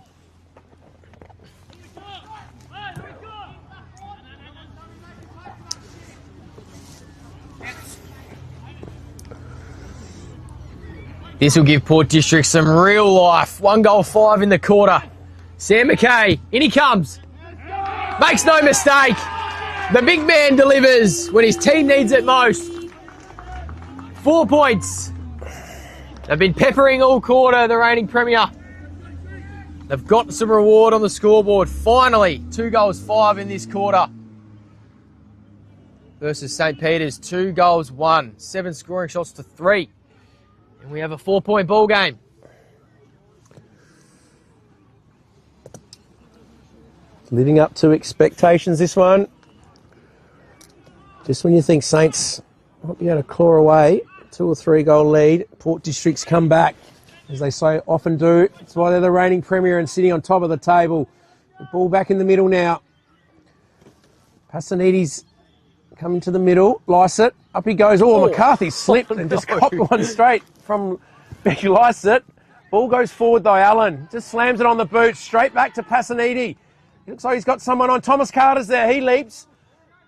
This will give Port District some real life. 1-5 in the quarter. Sam McKay, in he comes. Makes no mistake. The big man delivers when his team needs it most. 4 points. They've been peppering all quarter, the reigning premier. They've got some reward on the scoreboard. Finally, 2-5 in this quarter. Versus St. Peter's, 2-1. 7 scoring shots to 3. And we have a 4-point ball game. Living up to expectations, this one. Just when you think Saints might be able to claw away, 2 or 3 goal lead, Port Districts come back, as they so often do. That's why they're the reigning premier and sitting on top of the table. The ball back in the middle now. Passanides coming to the middle. Lysett, up he goes. Oh, McCarthy slipped and just copped one straight from Becky Lysett. Ball goes forward though, Allen. Just slams it on the boot, straight back to Passanidi. It looks like he's got someone on. Thomas Carter's there, he leaps.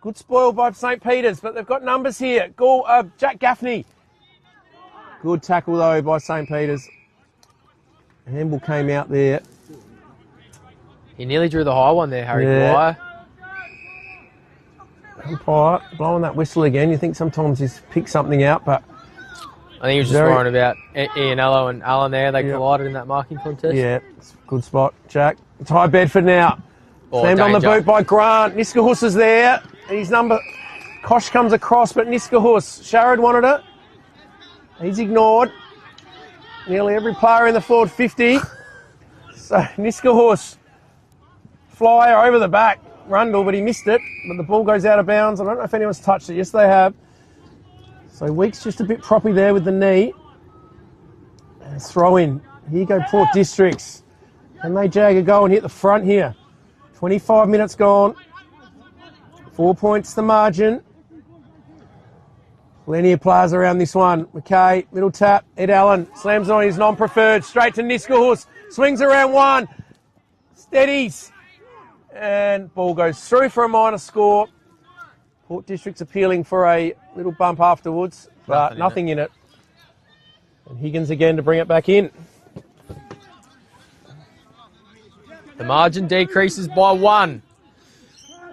Good spoil by St. Peter's, but they've got numbers here. Jack Gaffney. Good tackle, though, by St. Peter's. Handball came out there. He nearly drew the high one there, Harry Dwyer. Umpire blowing that whistle again. You think sometimes he's picked something out, but I think he was just worrying about Ianello and Allen there. They collided in that marking contest. Yeah, it's a good spot, Jack. It's High Bedford now. Oh, Slammed on the danger. boot by Grant. Niskahus is there. His number... Kosh comes across, but Niskahus. Sharad wanted it. He's ignored. Nearly every player in the forward 50. So Niskahus. Flyer over the back. Rundle, but he missed it. But the ball goes out of bounds. I don't know if anyone's touched it. Yes, they have. So Weeks just a bit proppy there with the knee. And throw in. Here you go, Port Districts. Can they jag a goal and hit the front here? 25 minutes gone. 4 points the margin. Plenty of players around this one. McKay, middle tap. Ed Allen slams on his non-preferred. Straight to Niskahus. Swings around one. Steadies. And ball goes through for a minor score. Port District's appealing for a little bump afterwards, but nothing in it. And Higgins again to bring it back in. The margin decreases by 1.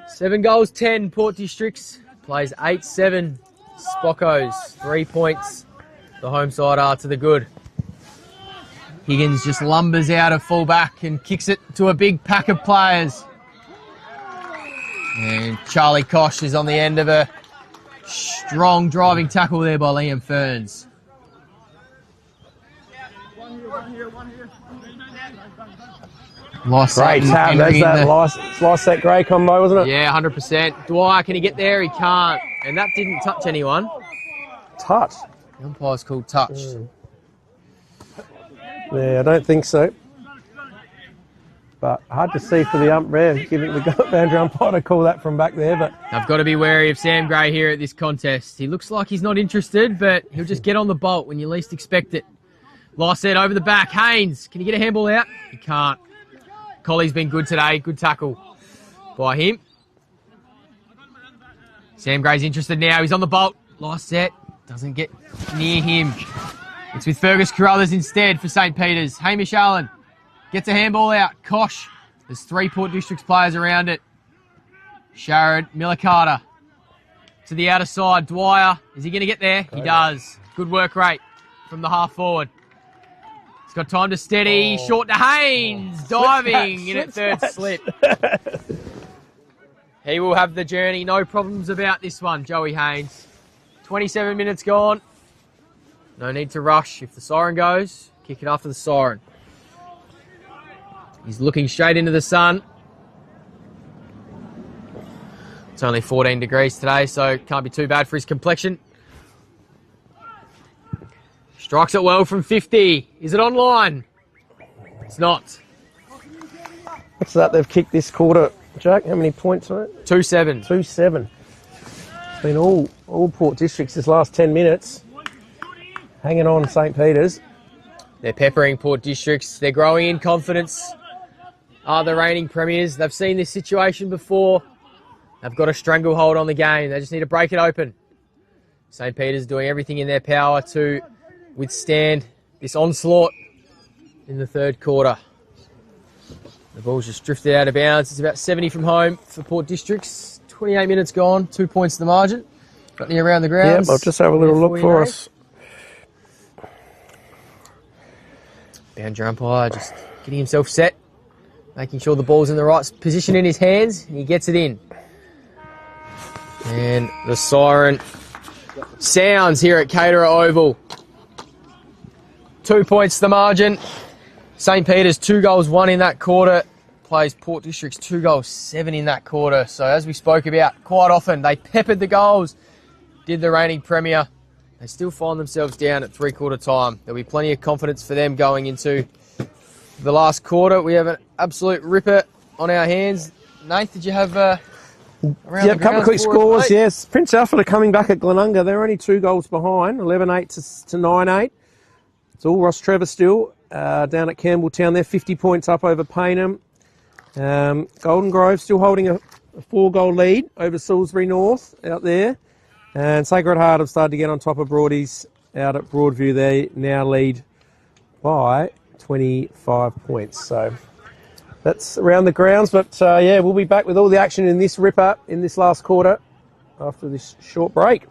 7 goals, 10. Port Districts plays 8-7. Spockos, 3 points. The home side are to the good. Higgins just lumbers out of fullback and kicks it to a big pack of players. And Charlie Kosh is on the end of a strong driving tackle there by Liam Ferns. Lost Great tap. There's that Lost that grey combo, wasn't it? Yeah, 100%. Dwyer, can he get there? He can't. And that didn't touch anyone. Touch. The umpire's called touched. Yeah, I don't think so. But hard to see for the umpire, giving the boundary umpire to call that from back there. But I've got to be wary of Sam Gray here at this contest. He looks like he's not interested, but he'll just get on the bolt when you least expect it. Lycett over the back. Haynes, can he get a handball out? He can't. Colley's been good today. Good tackle by him. Sam Gray's interested now. He's on the bolt. Lycett doesn't get near him. It's with Fergus Carruthers instead for St. Peter's. Hamish Allen gets a handball out. Kosh. There's 3 Port Districts players around it. Sharad, Miller Carter to the outer side. Dwyer, is he going to get there? He does. Good work rate from the half forward. He's got time to steady. Short to Haynes. Diving in at third slip. He will have the journey. No problems about this one, Joey Haynes. 27 minutes gone. No need to rush. If the siren goes, kick it after the siren. He's looking straight into the sun. It's only 14 degrees today, so it can't be too bad for his complexion. Strikes it well from 50. Is it online? It's not. what's that they've kicked this quarter, Jack? How many points on it? 2-7. 2-7. It's been all Port Districts this last 10 minutes. Hanging on St. Peter's. They're peppering Port Districts. They're growing in confidence. Are the reigning premiers. They've seen this situation before. They've got a stranglehold on the game. They just need to break it open. St. Peter's doing everything in their power to withstand this onslaught in the third quarter. The ball's just drifted out of bounds. It's about 70 from home for Port Districts. 28 minutes gone, 2 points to the margin. Got any around the grounds? Yep, I'll just have a little look for us. Boundary umpire just getting himself set, making sure the ball's in the right position in his hands, and he gets it in. And the siren sounds here at Caterer Oval. 2 points to the margin. St. Peter's 2 goals, 1 in that quarter. Plays Port District's 2 goals, 7 in that quarter. So as we spoke about quite often, they peppered the goals, did the reigning premier. They still find themselves down at three-quarter time. There'll be plenty of confidence for them going into the last quarter. We have an absolute ripper on our hands. Nath, did you have around a couple of quick scores, us, yes. Prince Alfred are coming back at Glenunga. They're only 2 goals behind, 11-8 to 9-8. It's all Ross Trevor still. Down at Campbelltown, they're 50 points up over Paynham. Golden Grove still holding a 4-goal lead over Salisbury North out there. And Sacred Heart have started to get on top of Broadies out at Broadview. They now lead by 25 points. So that's around the grounds. But yeah, we'll be back with all the action in this ripper in this last quarter after this short break.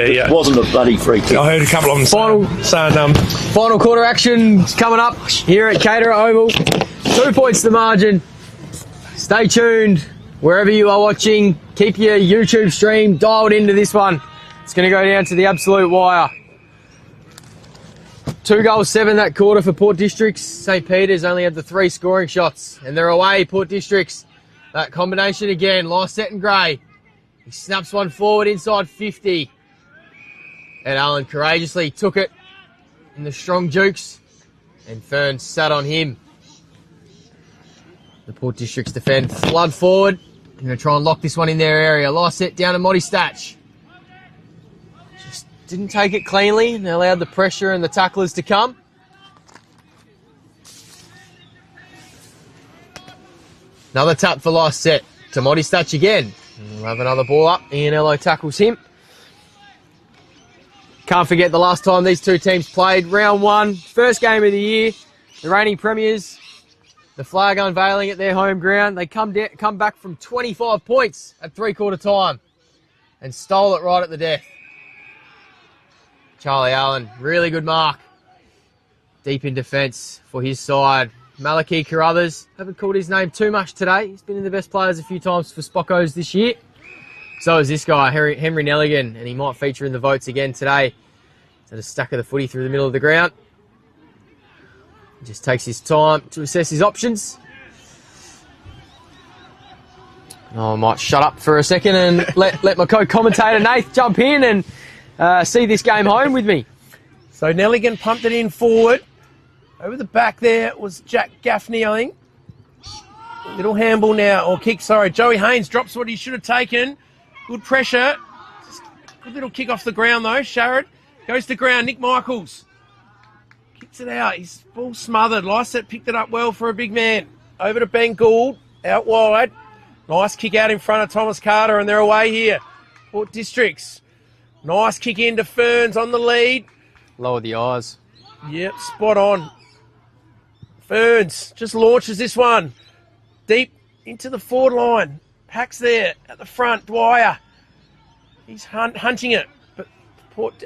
Yeah. It wasn't a bloody free kick. I heard a couple of them saying, Final quarter action coming up here at Caterer Oval. 2 points to the margin. Stay tuned wherever you are watching. Keep your YouTube stream dialed into this one. It's going to go down to the absolute wire. 2 goals, 7 that quarter for Port Districts. St. Peter's only had the 3 scoring shots, and they're away, Port Districts. That combination again, Lysette and Gray. He snaps one forward inside 50. And Allen courageously took it in the strong jukes, and Fern sat on him. The Port Districts defend flood forward. They're going to try and lock this one in their area. Lysette down to Moddy Statch. Just didn't take it cleanly, and they allowed the pressure and the tacklers to come. Another tap for Lysette to Moddy Statch again. We'll have another ball up. Ian Ello tackles him. Can't forget the last time these two teams played. Round 1, first game of the year. The reigning premiers, the flag unveiling at their home ground. They come back from 25 points at 3/4 time and stole it right at the death. Charlie Allen, really good mark. Deep in defence for his side. Malachi Carruthers, haven't called his name too much today. He's been in the best players a few times for Spockos this year. So is this guy, Henry Nelligan, and he might feature in the votes again today. He's had a stack of the footy through the middle of the ground. He just takes his time to assess his options. I might shut up for a second and let my co-commentator Nath jump in and see this game home with me. so Nelligan pumped it in forward. Over the back there was Jack Gaffney, I think. Little handball now, or kick, sorry. Joey Haynes drops what he should have taken. Good pressure. Good little kick off the ground, though. Sharrod goes to ground. Nick Michaels kicks it out. He's ball smothered. Lysette picked it up well for a big man. Over to Ben Gould, out wide. Nice kick out in front of Thomas Carter, and they're away here. Port Districts. Nice kick into Ferns on the lead. Lower the eyes. Yep, spot on. Ferns just launches this one. Deep into the forward line. Pack's there at the front. Dwyer. He's hunting it. But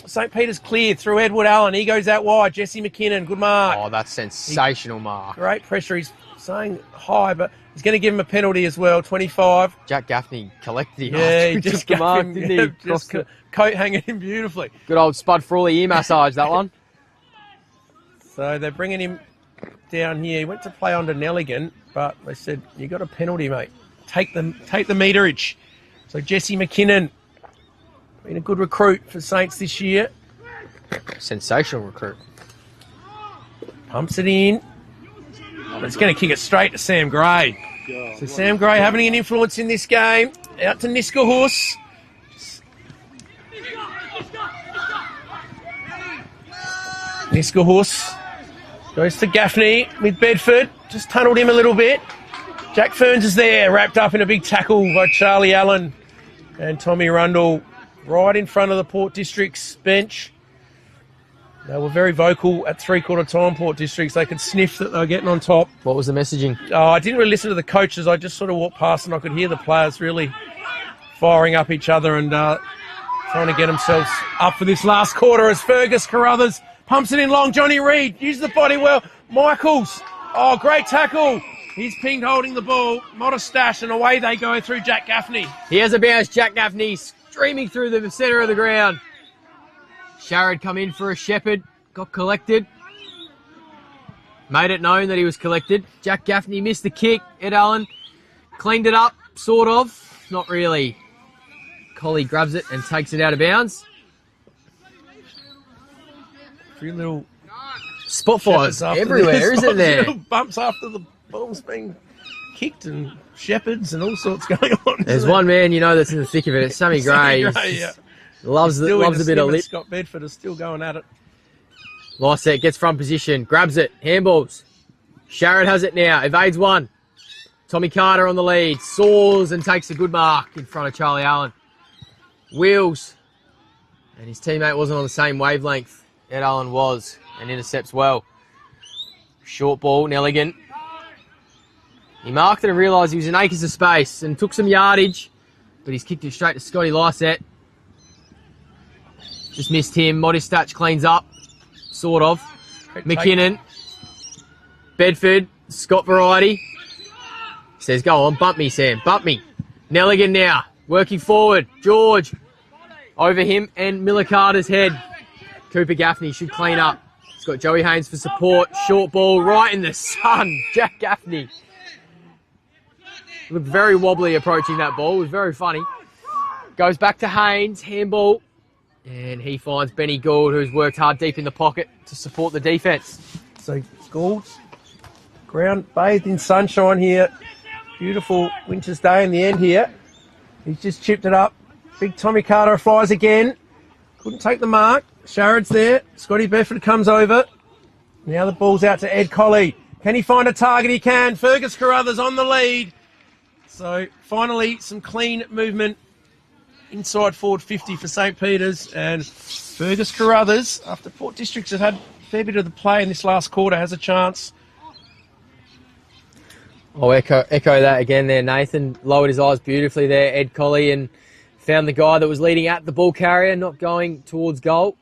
St. Peter's cleared through Edward Allen. He goes out wide. Jesse McKinnon. Good mark. Oh, that's sensational mark. Great pressure. He's saying high, but he's going to give him a penalty as well. 25. Jack Gaffney collected him. Yeah, he Took just the gave mark, him, didn't he? just coat hanging him beautifully. Good old Spud Frawley ear massage, that one. So they're bringing him down here. He went to play under Nelligan, but they said, you got a penalty, mate. Take the meterage. So Jesse McKinnon, been a good recruit for Saints this year. Sensational recruit. Pumps it in. But it's going to kick it straight to Sam Gray. So Sam Gray having an influence in this game. Out to Niskahus. Niskahus goes to Gaffney with Bedford. Just tunneled him a little bit. Jack Ferns is there, wrapped up in a big tackle by Charlie Allen and Tommy Rundle, right in front of the Port Districts bench. They were very vocal at 3/4 time, Port Districts. They could sniff that they were getting on top. What was the messaging? Oh, I didn't really listen to the coaches. I just sort of walked past and I could hear the players really firing up each other and trying to get themselves up for this last quarter as Fergus Carruthers pumps it in long. Johnny Reid uses the body well. Michaels. Oh, great tackle. He's pinged holding the ball. Not a stash, and away they go through Jack Gaffney. He has a bounce. Jack Gaffney streaming through the centre of the ground. Sharrod come in for a Shepherd. Got collected. Made it known that he was collected. Jack Gaffney missed the kick. Ed Allen cleaned it up, sort of. Not really. Collie grabs it and takes it out of bounds. Few little spot fires everywhere, isn't there? Little bumps after the ball's being kicked and Shepherds and all sorts going on. There's one man you know that's in the thick of it. It's Sammy Gray. Yeah. Loves a bit of lip. Scott Bedford is still going at it. Lysette gets front position, grabs it, handballs. Sharrod has it now, evades one. Tommy Carter on the lead, soars and takes a good mark in front of Charlie Allen. Wheels, and his teammate wasn't on the same wavelength. Ed Allen was, and intercepts well. Short ball, Nelligan. He marked it and realised he was in acres of space and took some yardage, but he's kicked it straight to Scotty Lysette. Just missed him. Modestach cleans up. Sort of. McKinnon. Bedford. Scott Variety. Says, go on, bump me, Sam. Bump me. Nelligan now. Working forward. George. Over him and Miller Carter's head. Cooper Gaffney should clean up. He's got Joey Haynes for support. Short ball right in the sun. Jack Gaffney. Looked very wobbly approaching that ball. It was very funny. Goes back to Haynes. Handball. And he finds Benny Gould, who's worked hard deep in the pocket to support the defence. So Gould, ground bathed in sunshine here. Beautiful winter's day in the end here. He's just chipped it up. Big Tommy Carter flies again. Couldn't take the mark. Sharrod's there. Scotty Bedford comes over. Now the ball's out to Ed Colley. Can he find a target? He can. Fergus Carruthers on the lead. So finally some clean movement inside forward 50 for St. Peter's. And Fergus Carruthers, after Port Districts have had a fair bit of the play in this last quarter, has a chance. I'll echo that again there. Nathan lowered his eyes beautifully there. Ed Colley, and found the guy that was leading at the ball carrier, not going towards goal.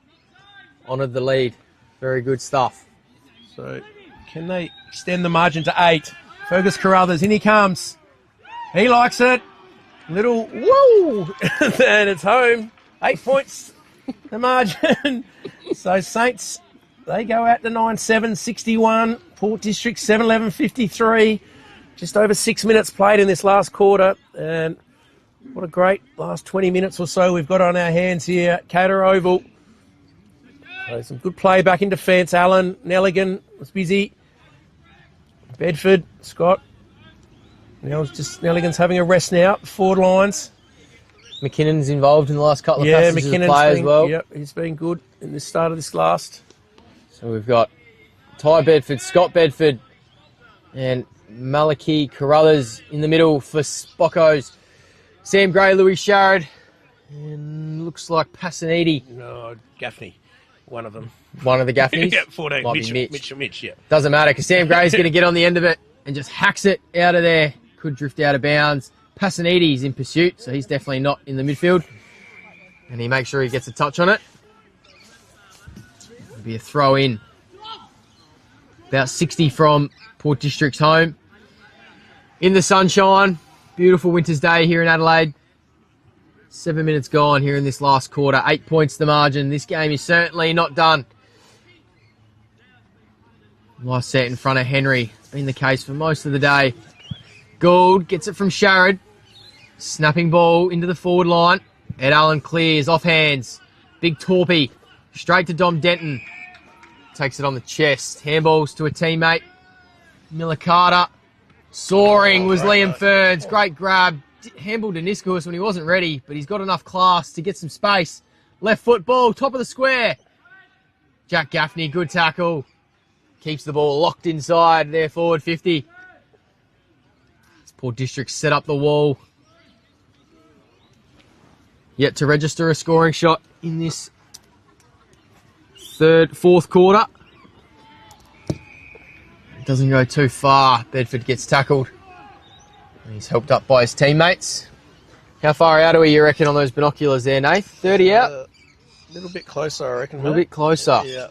Honoured the lead. Very good stuff. So can they extend the margin to 8? Fergus Carruthers, in he comes. He likes it. Little woo! And it's home. 8 points the margin. So Saints, they go out to 9-7, 61. Port District 7-11, 53. Just over 6 minutes played in this last quarter. And what a great last 20 minutes or so we've got on our hands here at Cater Oval. So some good play back in defence. Allen, Nelligan was busy. Bedford, Scott. Now it's just Nelligan's having a rest now. Forward lines. McKinnon's involved in the last couple of passes as a player as well. Yep, he's been good in the start of this last. So we've got Ty Bedford, Scott Bedford, and Malachi Carruthers in the middle for Spockos. Sam Gray, Louis Sharrod, and looks like Passaniti. No, Gaffney, one of them. One of the Gaffneys? Yeah, 14. Might be Mitch, yeah. Doesn't matter, because Sam Gray's going to get on the end of it and just hacks it out of there. Could drift out of bounds. Passaniti's in pursuit, so he's definitely not in the midfield. And he makes sure he gets a touch on it. It'll be a throw in. About 60 from Port District's home. In the sunshine. Beautiful winter's day here in Adelaide. 7 minutes gone here in this last quarter. 8 points the margin. This game is certainly not done. Nice set in front of Henry. Been the case for most of the day. Gould gets it from Sharrod. Snapping ball into the forward line. Ed Allen clears off hands. Big Torpy. Straight to Dom Denton. Takes it on the chest. Handballs to a teammate. Miller Carter. Soaring was Liam Ferns. Great grab. Handball to Niskus when he wasn't ready, but he's got enough class to get some space. Left foot ball, top of the square. Jack Gaffney, good tackle. Keeps the ball locked inside there, forward 50. Port District set up the wall. Yet to register a scoring shot in this fourth quarter. It doesn't go too far. Bedford gets tackled. He's helped up by his teammates. How far out are we, you reckon, on those binoculars there, Nath? 30 out? A little bit closer, I reckon. A little bit closer. Yeah.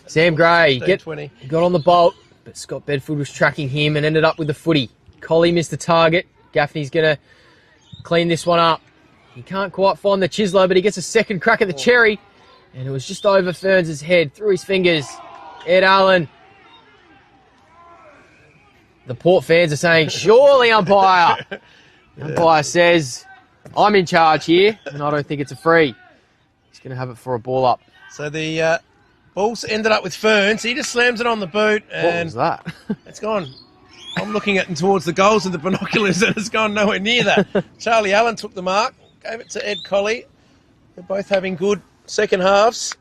Sam Gray 20. got on the bolt, but Scott Bedford was tracking him and ended up with the footy. Colley missed the target. Gaffney's going to clean this one up. He can't quite find the Chisler, but he gets a second crack at the cherry. And it was just over Ferns' head, through his fingers. Ed Allen. The Port fans are saying, surely, umpire. The umpire says, I'm in charge here, and I don't think it's a free. He's going to have it for a ball up. So the ball's ended up with Ferns. He just slams it on the boot. And what was that? It's gone. I'm looking at and towards the goals of the binoculars, and it's gone nowhere near that. Charlie Allen took the mark, gave it to Ed Colley. They're both having good second halves.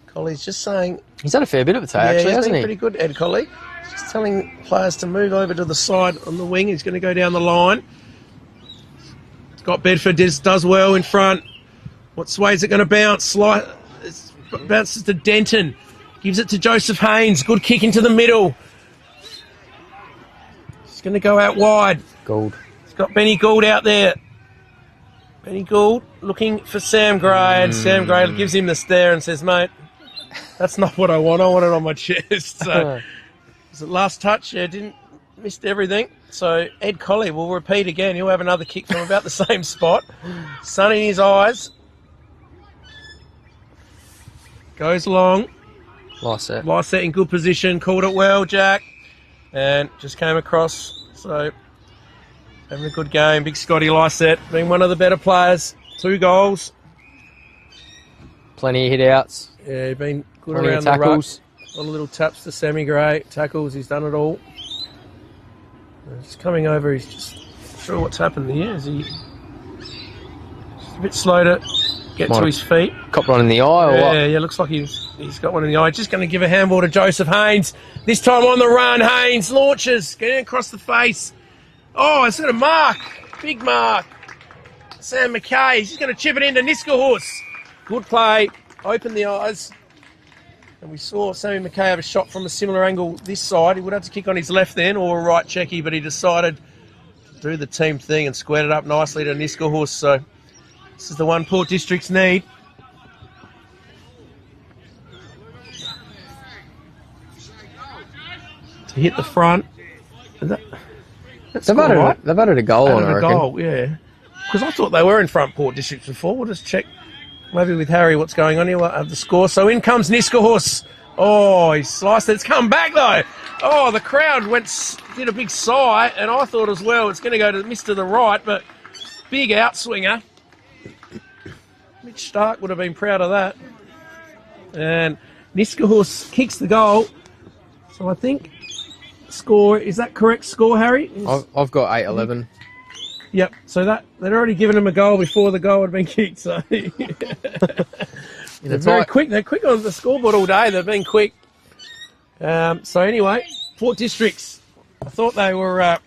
Colley's just saying... He's had a fair bit of it today, actually, he's hasn't been he? pretty good, Ed Colley. He's just telling players to move over to the side on the wing. He's going to go down the line. Scott Bedford does well in front. What way is it going to bounce? It bounces to Denton. Gives it to Joseph Haynes. Good kick into the middle. He's going to go out wide. Gould. He's got Benny Gould out there. Benny Gould looking for Sam Gray, and Sam Gray gives him the stare and says, mate, that's not what I want. I want it on my chest. So, was it last touch? Yeah, missed everything. So, Ed Colley will repeat again. He'll have another kick from about the same spot. Sun in his eyes. Goes long. Lost it. Lice set in good position. Called it well, Jack. And just came across. So, having a good game. Big Scotty Lycett being one of the better players. 2 goals. Plenty of hit outs. Yeah, he's been good Plenty around of the ruck. tackles. A lot of little taps to Sammy Gray. Tackles, he's done it all. Just coming over, he's just not sure what's happened here. Is he just a bit slow to get to his feet? Copped one in the eye or what? Yeah, looks like he's got one in the eye. Just going to give a handball to Joseph Haynes. This time on the run, Haynes launches, getting across the face. Oh, it's got a mark. Big mark. Sam McKay, he's going to chip it into Niskahus. Good play. Open the eyes. And we saw Sammy McKay have a shot from a similar angle this side. He would have to kick on his left then or a right checky, but he decided to do the team thing and squared it up nicely to Niskahus. So this is the one Port Districts need. To hit the front. That's They've added a goal on, I reckon. Goal, yeah. Because I thought they were in front Port Districts before. We'll just check maybe with Harry what's going on here. We'll have the score. So in comes Niskahus. Oh, he sliced it. It's come back though. Oh, the crowd did a big sigh, and I thought as well it's going to go to Mr. the right, but big outswinger. Mitch Stark would have been proud of that. And Niskahus kicks the goal. So I think score, is that correct score, Harry? I've got 8-11. Yep, so that they'd already given him a goal before the goal had been kicked. So they're very quick. They're quick on the scoreboard all day. They've been quick. So anyway, Port Districts. I thought they were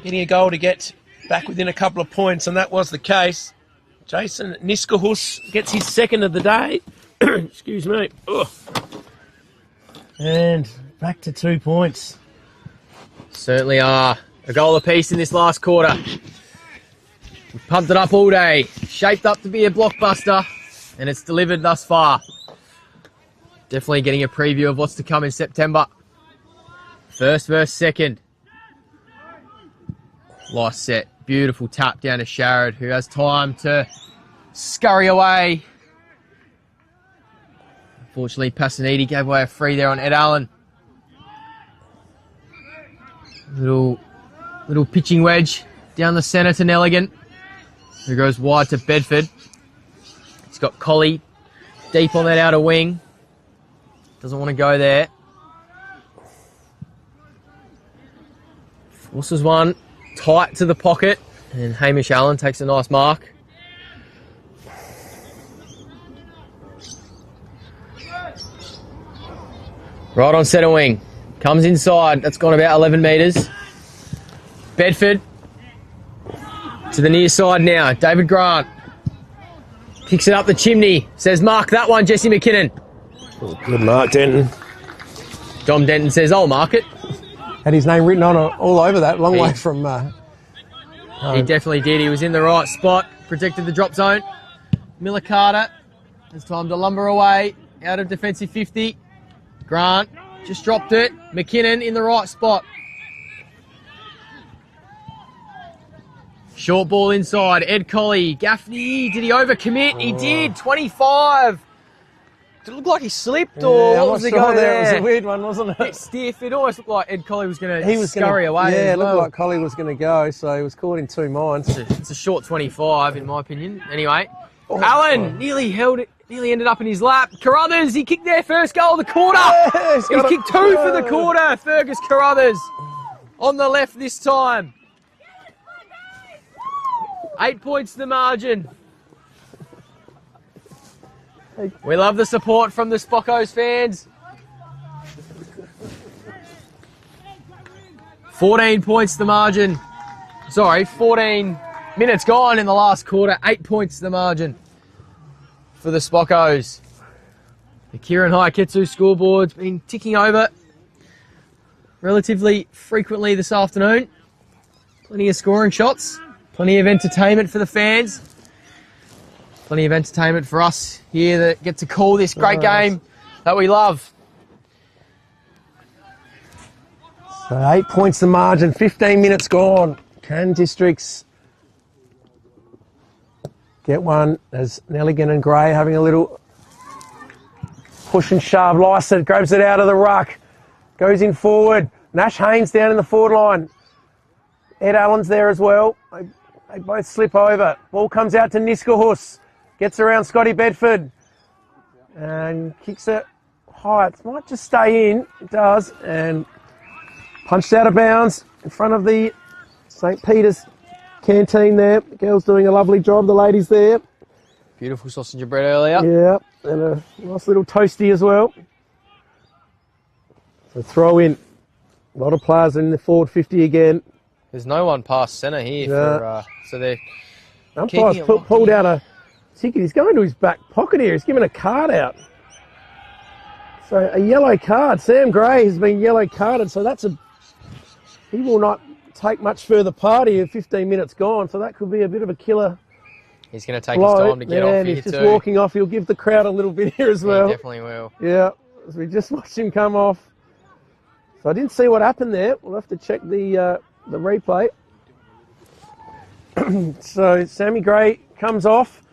getting a goal to get back within a couple of points, and that was the case. Jason Niskahus gets his second of the day. Excuse me. Ugh. And back to 2 points. Certainly are. A goal apiece in this last quarter. We pumped it up all day. Shaped up to be a blockbuster. And it's delivered thus far. Definitely getting a preview of what's to come in September. First versus second. Lice set. Beautiful tap down to Sharrod, who has time to scurry away. Unfortunately, Passanidi gave away a free there on Ed Allen. Little pitching wedge down the centre to Nelligan, who goes wide to Bedford. He's got Colley deep on that outer wing. Doesn't want to go there. Forces one tight to the pocket, and Hamish Allen takes a nice mark. Right on centre wing. Comes inside. That's gone about 11 metres. Bedford to the near side now. David Grant kicks it up the chimney. Says, mark that one, Jesse McKinnon. Good mark, Denton. Dom Denton says, I'll mark it. Had his name written on all over that. Long way from... he definitely did. He was in the right spot. Protected the drop zone. Miller Carter has time to lumber away. Out of defensive 50. Grant just dropped it. McKinnon in the right spot. Short ball inside. Ed Colley. Gaffney. Did he overcommit? He did. 25. Did it look like he slipped or what was he going there? It was a weird one, wasn't it? A bit stiff. It almost looked like Ed Colley was going to scurry away. Yeah, it looked like Colley was going to go, so he was caught in two minds. It's a short 25 in my opinion. Anyway, Allen nearly ended up in his lap. Carruthers, he kicked their first goal of the quarter. Yes, He's kicked 2 for the quarter. Fergus Carruthers on the left this time. 8 points to the margin. We love the support from the Spockos fans. 14 points to the margin. Sorry, 14 minutes gone in the last quarter. 8 points to the margin for the Spockos. The Kieran Haiketsu scoreboard's been ticking over relatively frequently this afternoon. Plenty of scoring shots. Plenty of entertainment for the fans. Plenty of entertainment for us here that get to call this great game that we love. So 8 points the margin, 15 minutes gone. Can Districts get one as Nelligan and Gray having a little push and shove. Lycett grabs it out of the ruck, goes in forward. Nash Haynes down in the forward line. Ed Allen's there as well. They both slip over. Ball comes out to Niskahus. Gets around Scotty Bedford and kicks it high. It might just stay in. It does. And punched out of bounds in front of the St. Peter's canteen there. The girls doing a lovely job, the ladies there. Beautiful sausage and bread earlier. Yeah, and a nice little toasty as well. So throw in. A lot of players in the forward 50 again. There's no one past centre here. So they're umpire's pulled out a ticket. He's going to his back pocket here. He's given a card out. So a yellow card. Sam Gray has been yellow carded. So that's he will not take much further part here. 15 minutes gone. So that could be a bit of a killer. He's going to take his time to get off here he's just walking off. He'll give the crowd a little bit here as well. He definitely will. Yeah, as we just watched him come off. So I didn't see what happened there. We'll have to check the replay. So Sammy Gray comes off,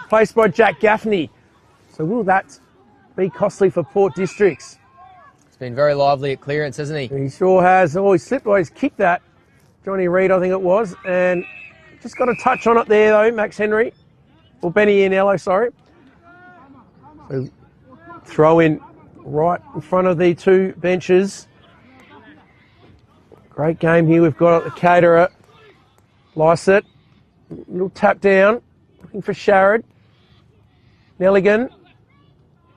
placed by Jack Gaffney. So will that be costly for Port Districts? He's been very lively at clearance, hasn't he? He sure has. Oh, he slipped. He's kicked that. Johnny Reid, I think it was. And just got a touch on it there, though, Max Henry. Or Benny Ianiello, sorry. So throw in right in front of the two benches. Great game here. We've got the caterer, Lycett. Little tap down, looking for Sharrod. Nelligan,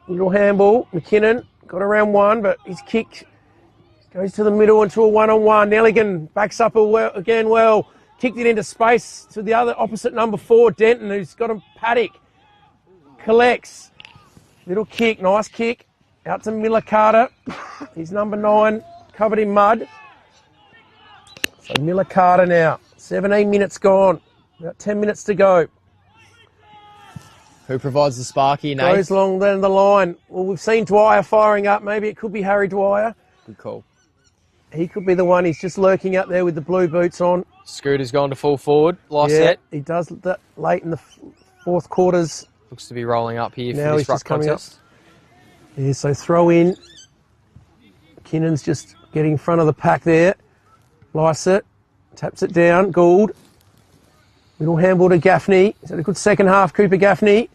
little handball. McKinnon got around one, but his kick goes to the middle into a one-on-one. Nelligan backs up again well. Kicked it into space to the other opposite number 4, Denton, who's got a paddock. Collects. Little kick, nice kick. Out to Miller Carter. He's number 9, covered in mud. So Miller Carter now. 17 minutes gone. About 10 minutes to go. Who provides the spark here, Nate? Goes along down the line. Well, we've seen Dwyer firing up. Maybe it could be Harry Dwyer. Good call. He could be the one. He's just lurking up there with the blue boots on. Scooter's gone to full forward. Lycett. Yeah, he does that late in the fourth quarters. Looks to be rolling up here now for this ruck contest. Yeah, so throw in. McKinnon's just getting in front of the pack there. Lycett taps it down. Gould. Little handball to Gaffney. He's had a good second half, Cooper Gaffney.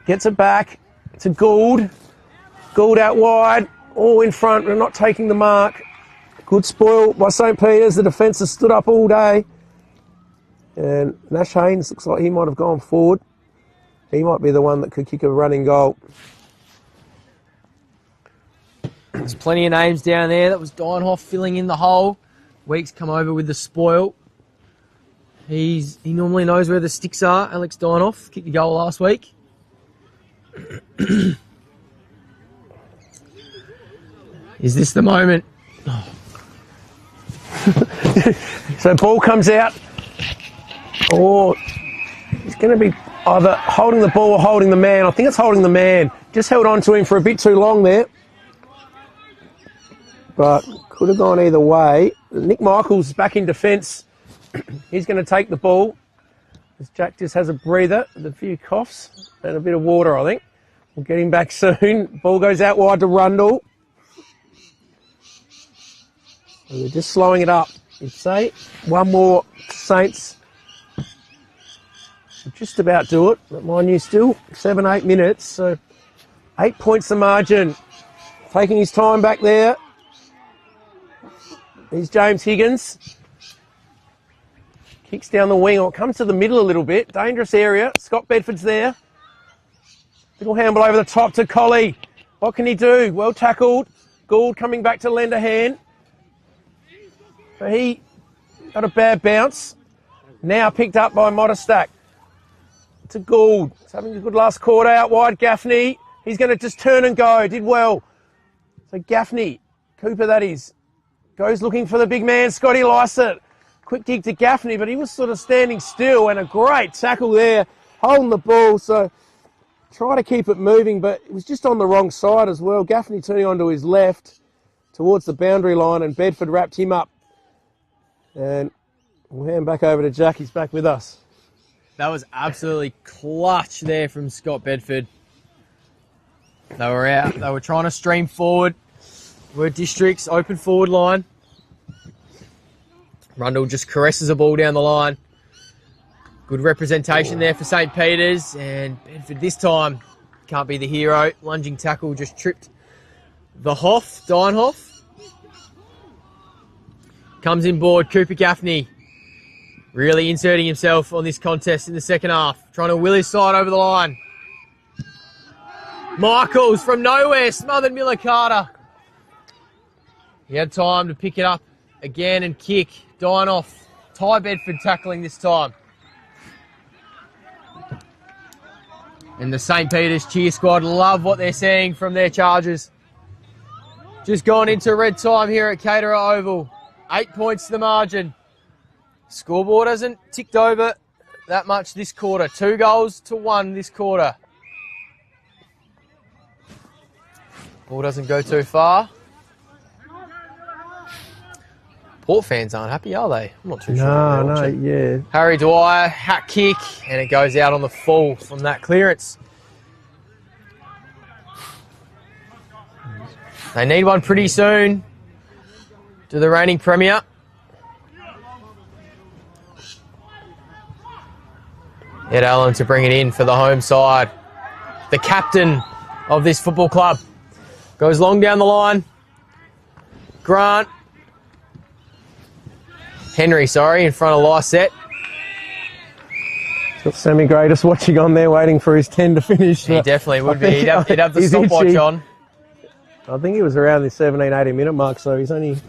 Gets it back to Gould. Gould out wide. All in front. We're not taking the mark. Good spoil by St. Peter's. The defence has stood up all day. And Nash Haynes looks like he might have gone forward. He might be the one that could kick a running goal. There's plenty of names down there. That was Deinhoff filling in the hole. Weeks come over with the spoil. He normally knows where the sticks are. Alex Deinhoff kicked the goal last week. Is this the moment? Oh. So ball comes out. Oh, he's going to be either holding the ball or holding the man. I think it's holding the man. Just held on to him for a bit too long there. But could have gone either way. Nick Michaels back in defence. He's going to take the ball. As Jack just has a breather with a few coughs and a bit of water, I think. We'll get him back soon. Ball goes out wide to Rundle. And they're just slowing it up. You'd say one more Saints. Just about do it. But mind you, still 7-8 minutes. So 8 points the margin. Taking his time back there. Here's James Higgins. Kicks down the wing, or comes to the middle a little bit. Dangerous area. Scott Bedford's there. Little handball over the top to Collie. What can he do? Well tackled. Gould coming back to lend a hand. But he got a bad bounce. Now picked up by Modestack. To Gould. He's having a good last quarter out wide. Gaffney. He's going to just turn and go. Did well. So Gaffney. Cooper, that is. Goes looking for the big man, Scotty Lycett. quick dig to Gaffney, but he was sort of standing still, and a great tackle there, holding the ball. So try to keep it moving, but it was just on the wrong side as well. Gaffney turning onto his left towards the boundary line, and Bedford wrapped him up. And we'll hand back over to Jack. He's back with us. That was absolutely clutch there from Scott Bedford. They were out. They were trying to stream forward. We're District's open forward line. Rundle just caresses the ball down the line. Good representation there for St. Peter's. And Bedford this time can't be the hero. Lunging tackle just tripped the Dienhoff. Comes in board, Cooper Gaffney. Really inserting himself on this contest in the second half. Trying to will his side over the line. Michaels from nowhere smothered Miller Carter. He had time to pick it up again and kick. Dienhoff. Ty Bedford tackling this time. And the St. Peter's cheer squad love what they're seeing from their charges. Just gone into red time here at Caterer Oval. 8 points to the margin. Scoreboard hasn't ticked over that much this quarter. 2 goals to 1 this quarter. Ball doesn't go too far. Port fans aren't happy, are they? I'm not too sure. No, yeah. Harry Dwyer, hat kick, and it goes out on the full from that clearance. They need one pretty soon to the reigning premier. Ed Allen to bring it in for the home side. The captain of this football club goes long down the line. Grant. Henry, in front of Lysette. Got Sammy Gray just watching on there, waiting for his 10 to finish. He definitely would be. He'd have the stopwatch on. I think he was around the 17, 18 minute mark, so he's only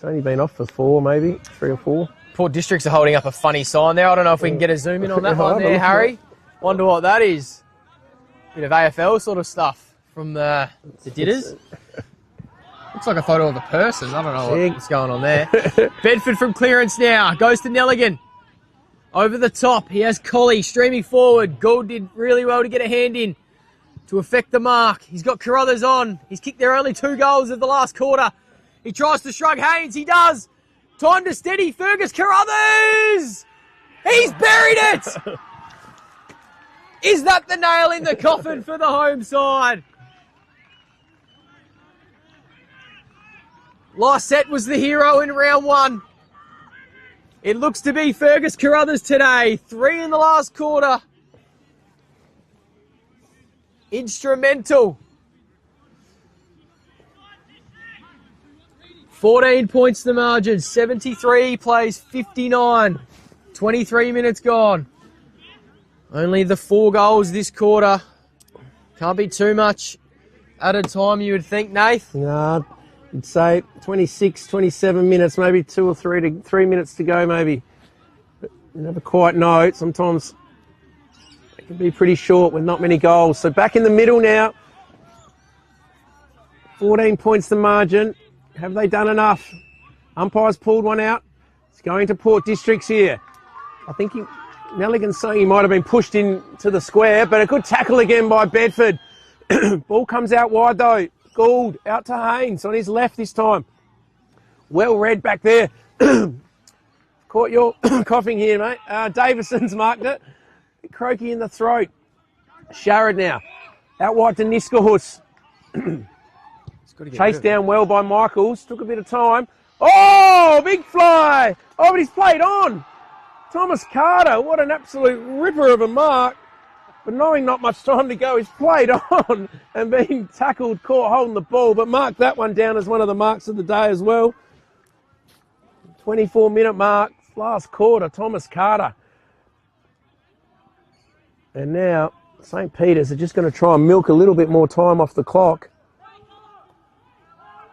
been off for 4, maybe 3 or 4. Port Districts are holding up a funny sign there. I don't know if we can get a zoom in on that one there, Harry. Wonder what that is. Bit of AFL sort of stuff from the Ditters. Looks like a photo of a person. I don't know what's going on there. Bedford from clearance now. Goes to Nelligan. Over the top. He has Colley streaming forward. Gould did really well to get a hand in to affect the mark. He's got Carruthers on. He's kicked their only 2 goals of the last quarter. He tries to shrug Haynes. He does. Time to steady Fergus Carruthers. He's buried it. Is that the nail in the coffin for the home side? Lysette was the hero in round 1. It looks to be Fergus Carruthers today. 3 in the last quarter. Instrumental. 14 points to the margin. 73 plays 59. 23 minutes gone. Only the 4 goals this quarter. Can't be too much at a time, you would think, Nath. No, I'd say 26, 27 minutes, maybe 2 or 3 minutes to go, maybe. But you never quite know. Sometimes it can be pretty short with not many goals. So back in the middle now. 14 points to margin. Have they done enough? Umpire's pulled one out. It's going to Port Districts here. I think Nelligan's saying he might have been pushed into the square, but a good tackle again by Bedford. Ball comes out wide though. Gould out to Haynes on his left this time. Well read back there. Caught your coughing here, mate. Davison's marked it. Croaky in the throat. Sharrod now. Out wide to Niskahus. Chased down well by Michaels. Took a bit of time. Oh, big fly. Oh, but he's played on. Thomas Carter, what an absolute ripper of a mark. But knowing not much time to go, he's played on and being tackled, caught holding the ball. But marked that one down as one of the marks of the day as well. 24-minute mark, last quarter, Thomas Carter. And now St. Peter's are just going to try and milk a little bit more time off the clock.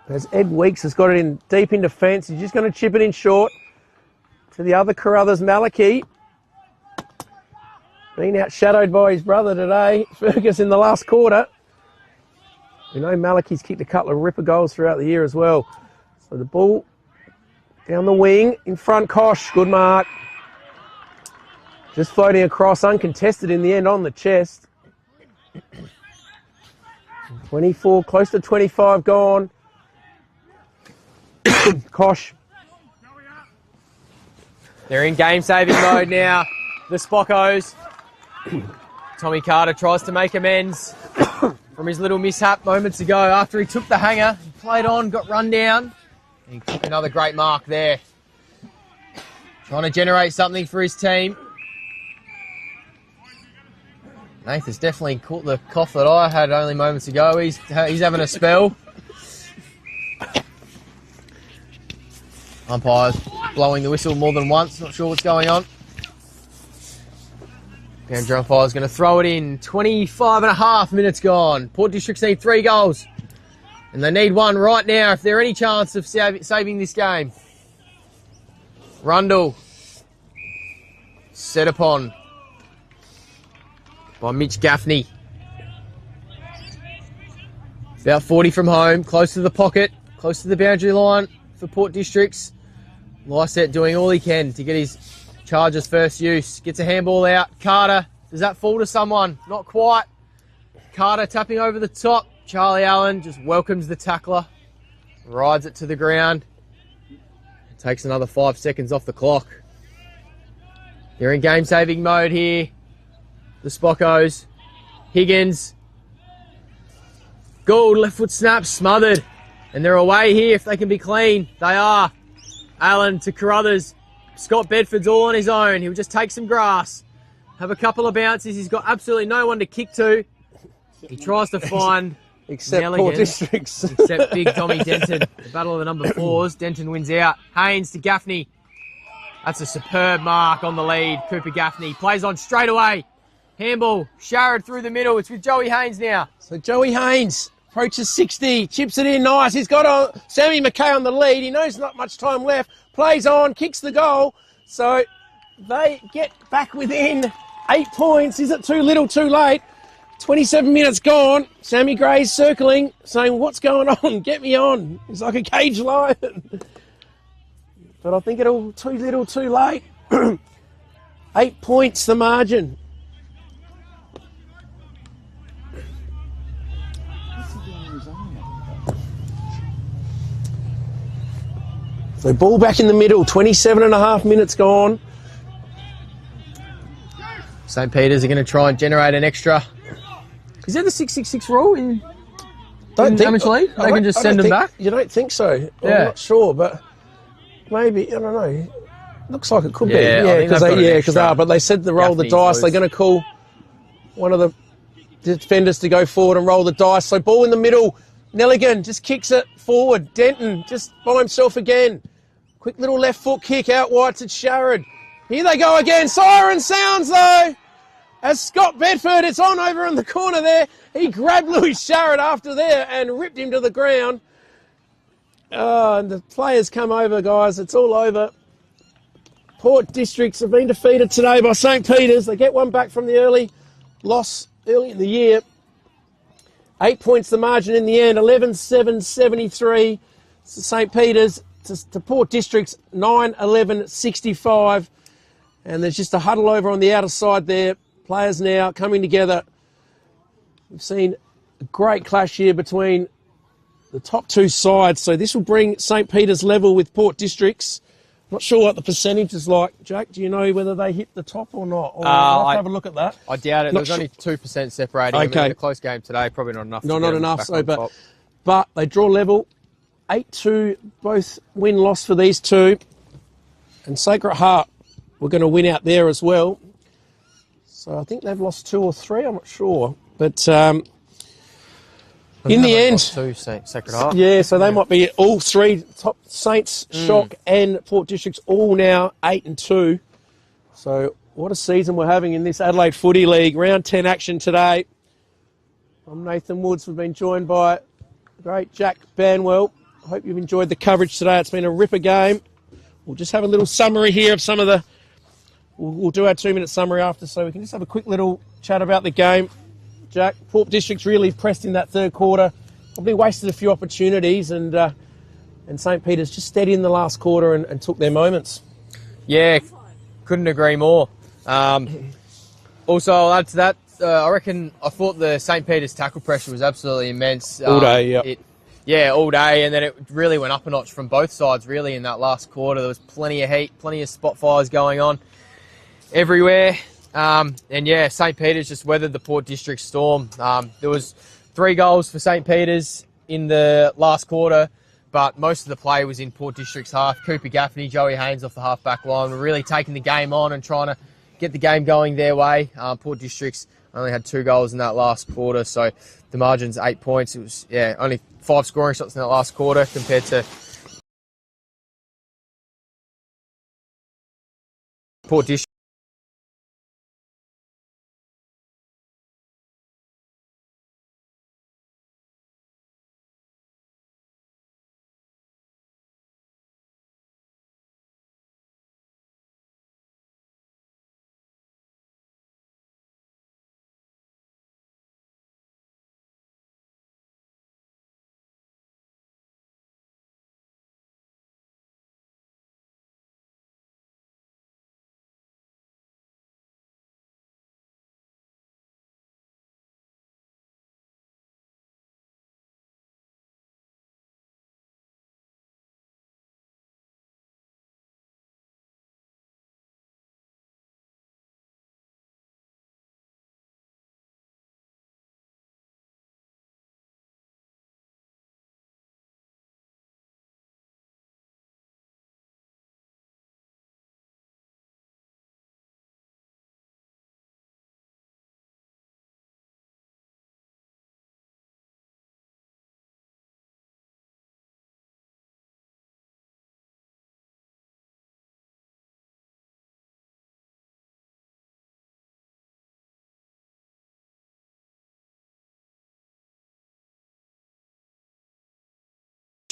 As Ed Weeks has got it in deep in defence, he's just going to chip it in short to the other Carruthers, Malachy. Being outshadowed by his brother today, Fergus, in the last quarter. We know Malachy's kicked a couple of ripper goals throughout the year as well. So the ball Down the wing, in front, Kosh. Good mark. Just floating across, uncontested in the end on the chest. 24, close to 25 gone. Kosh. They're in game-saving mode now. The Spockos. Tommy Carter tries to make amends from his little mishap moments ago after he took the hanger. He played on, got run down. And he took another great mark there. Trying to generate something for his team. Nath has definitely caught the cough that I had only moments ago. He's having a spell. Umpire's blowing the whistle more than once. Not sure what's going on. Boundary umpire's going to throw it in. 25 and a half minutes gone. Port Districts need 3 goals. And they need 1 right now if they're any chance of saving this game. Rundle. Set upon by Mitch Gaffney. About 40 from home. Close to the pocket. Close to the boundary line for Port Districts. Lyset doing all he can to get his charges first use. Gets a handball out. Carter. Does that fall to someone? Not quite. Carter tapping over the top. Charlie Allen just welcomes the tackler. Rides it to the ground. Takes another 5 seconds off the clock. They're in game-saving mode here. The Spockos. Higgins. Gould, left foot snap, smothered. And they're away here if they can be clean. They are. Allen to Carruthers. Scott Bedford's all on his own. He'll just take some grass. Have a couple of bounces. He's got absolutely no one to kick to. He tries to find Except Nelligan, Port Districts. except big Tommy Denton. The battle of the number 4s. Denton wins out. Haynes to Gaffney. That's a superb mark on the lead. Cooper Gaffney plays on straight away. Handball. Sharrod through the middle. It's with Joey Haynes now. So Joey Haynes approaches 60, chips it in nice. He's got Sammy McKay on the lead. He knows not much time left. Plays on, kicks the goal. So they get back within 8 points. Is it too little, too late? 27 minutes gone. Sammy Gray's circling, saying, what's going on? Get me on. He's like a caged lion. But I think it'll too little, too late. 8 points the margin. So ball back in the middle, 27 and a half minutes gone. St. Peter's are going to try and generate an extra. Is there the 666 rule in amateur league? They can just send them back? You don't think so? Yeah. I'm not sure, but maybe, I don't know. Looks like it could be. Yeah, I think because they've got an they extra. are. But they said to roll the Gaffney's dice. loose. They're going to call one of the defenders to go forward and roll the dice. So ball in the middle. Nelligan just kicks it forward. Denton just by himself again. Quick little left foot kick out wide to Sharrod. Here they go again. Siren sounds though. As Scott Bedford, it's on over in the corner there. He grabbed Louis Sharrod after there and ripped him to the ground. And the players come over, guys. It's all over. Port Districts have been defeated today by St. Peter's. They get one back from the early loss early in the year. 8 points the margin in the end. 11-7-73 to St. Peter's. To Port Districts, 9-11-65. And there's just a huddle over on the outer side there. Players now coming together. We've seen a great clash here between the top 2 sides. So this will bring St. Peter's level with Port Districts. Not sure what the percentage is like. Jack, do you know whether they hit the top or not? Or I'll have to have a look at that. I doubt it. There's only 2% separating. Okay. I mean, a close game today, probably not enough. Not enough. So, but they draw level. 8-2, both win-loss for these two. And Sacred Heart, we're going to win out there as well. So I think they've lost 2 or 3, I'm not sure. But in the end... Two, Sacred Heart. Yeah, so they might be all 3, top Saints, Shock and Port Districts, all now 8-2. So what a season we're having in this Adelaide Footy League. Round 10 action today. I'm Nathan Woods. We've been joined by the great Jack Banwell. I hope you've enjoyed the coverage today. It's been a ripper game. We'll just have a little summary here of some of the... We'll do our 2-minute summary after, so we can just have a quick little chat about the game. Jack, Port Districts really pressed in that third quarter. Probably wasted a few opportunities and and St. Peter's just steady in the last quarter and took their moments. Yeah, couldn't agree more. Also, I'll add to that, I thought the St. Peter's tackle pressure was absolutely immense. All day, yeah. All day, and then it really went up a notch from both sides, really, in that last quarter. There was plenty of heat, plenty of spot fires going on everywhere. And yeah, St. Peter's just weathered the Port District storm. There was 3 goals for St. Peter's in the last quarter, but most of the play was in Port District's half. Cooper Gaffney, Joey Haynes off the half-back line were really taking the game on and trying to get the game going their way. Port District's only had 2 goals in that last quarter, so the margin's 8 points. It was, only 5 scoring shots in that last quarter compared to Port District.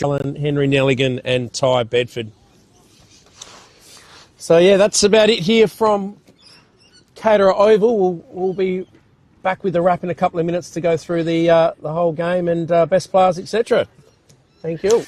Henry Nelligan and Ty Bedford. So yeah, that's about it here from Caterer Oval. We'll be back with the wrap in a couple of minutes to go through the whole game and best players, etc. Thank you.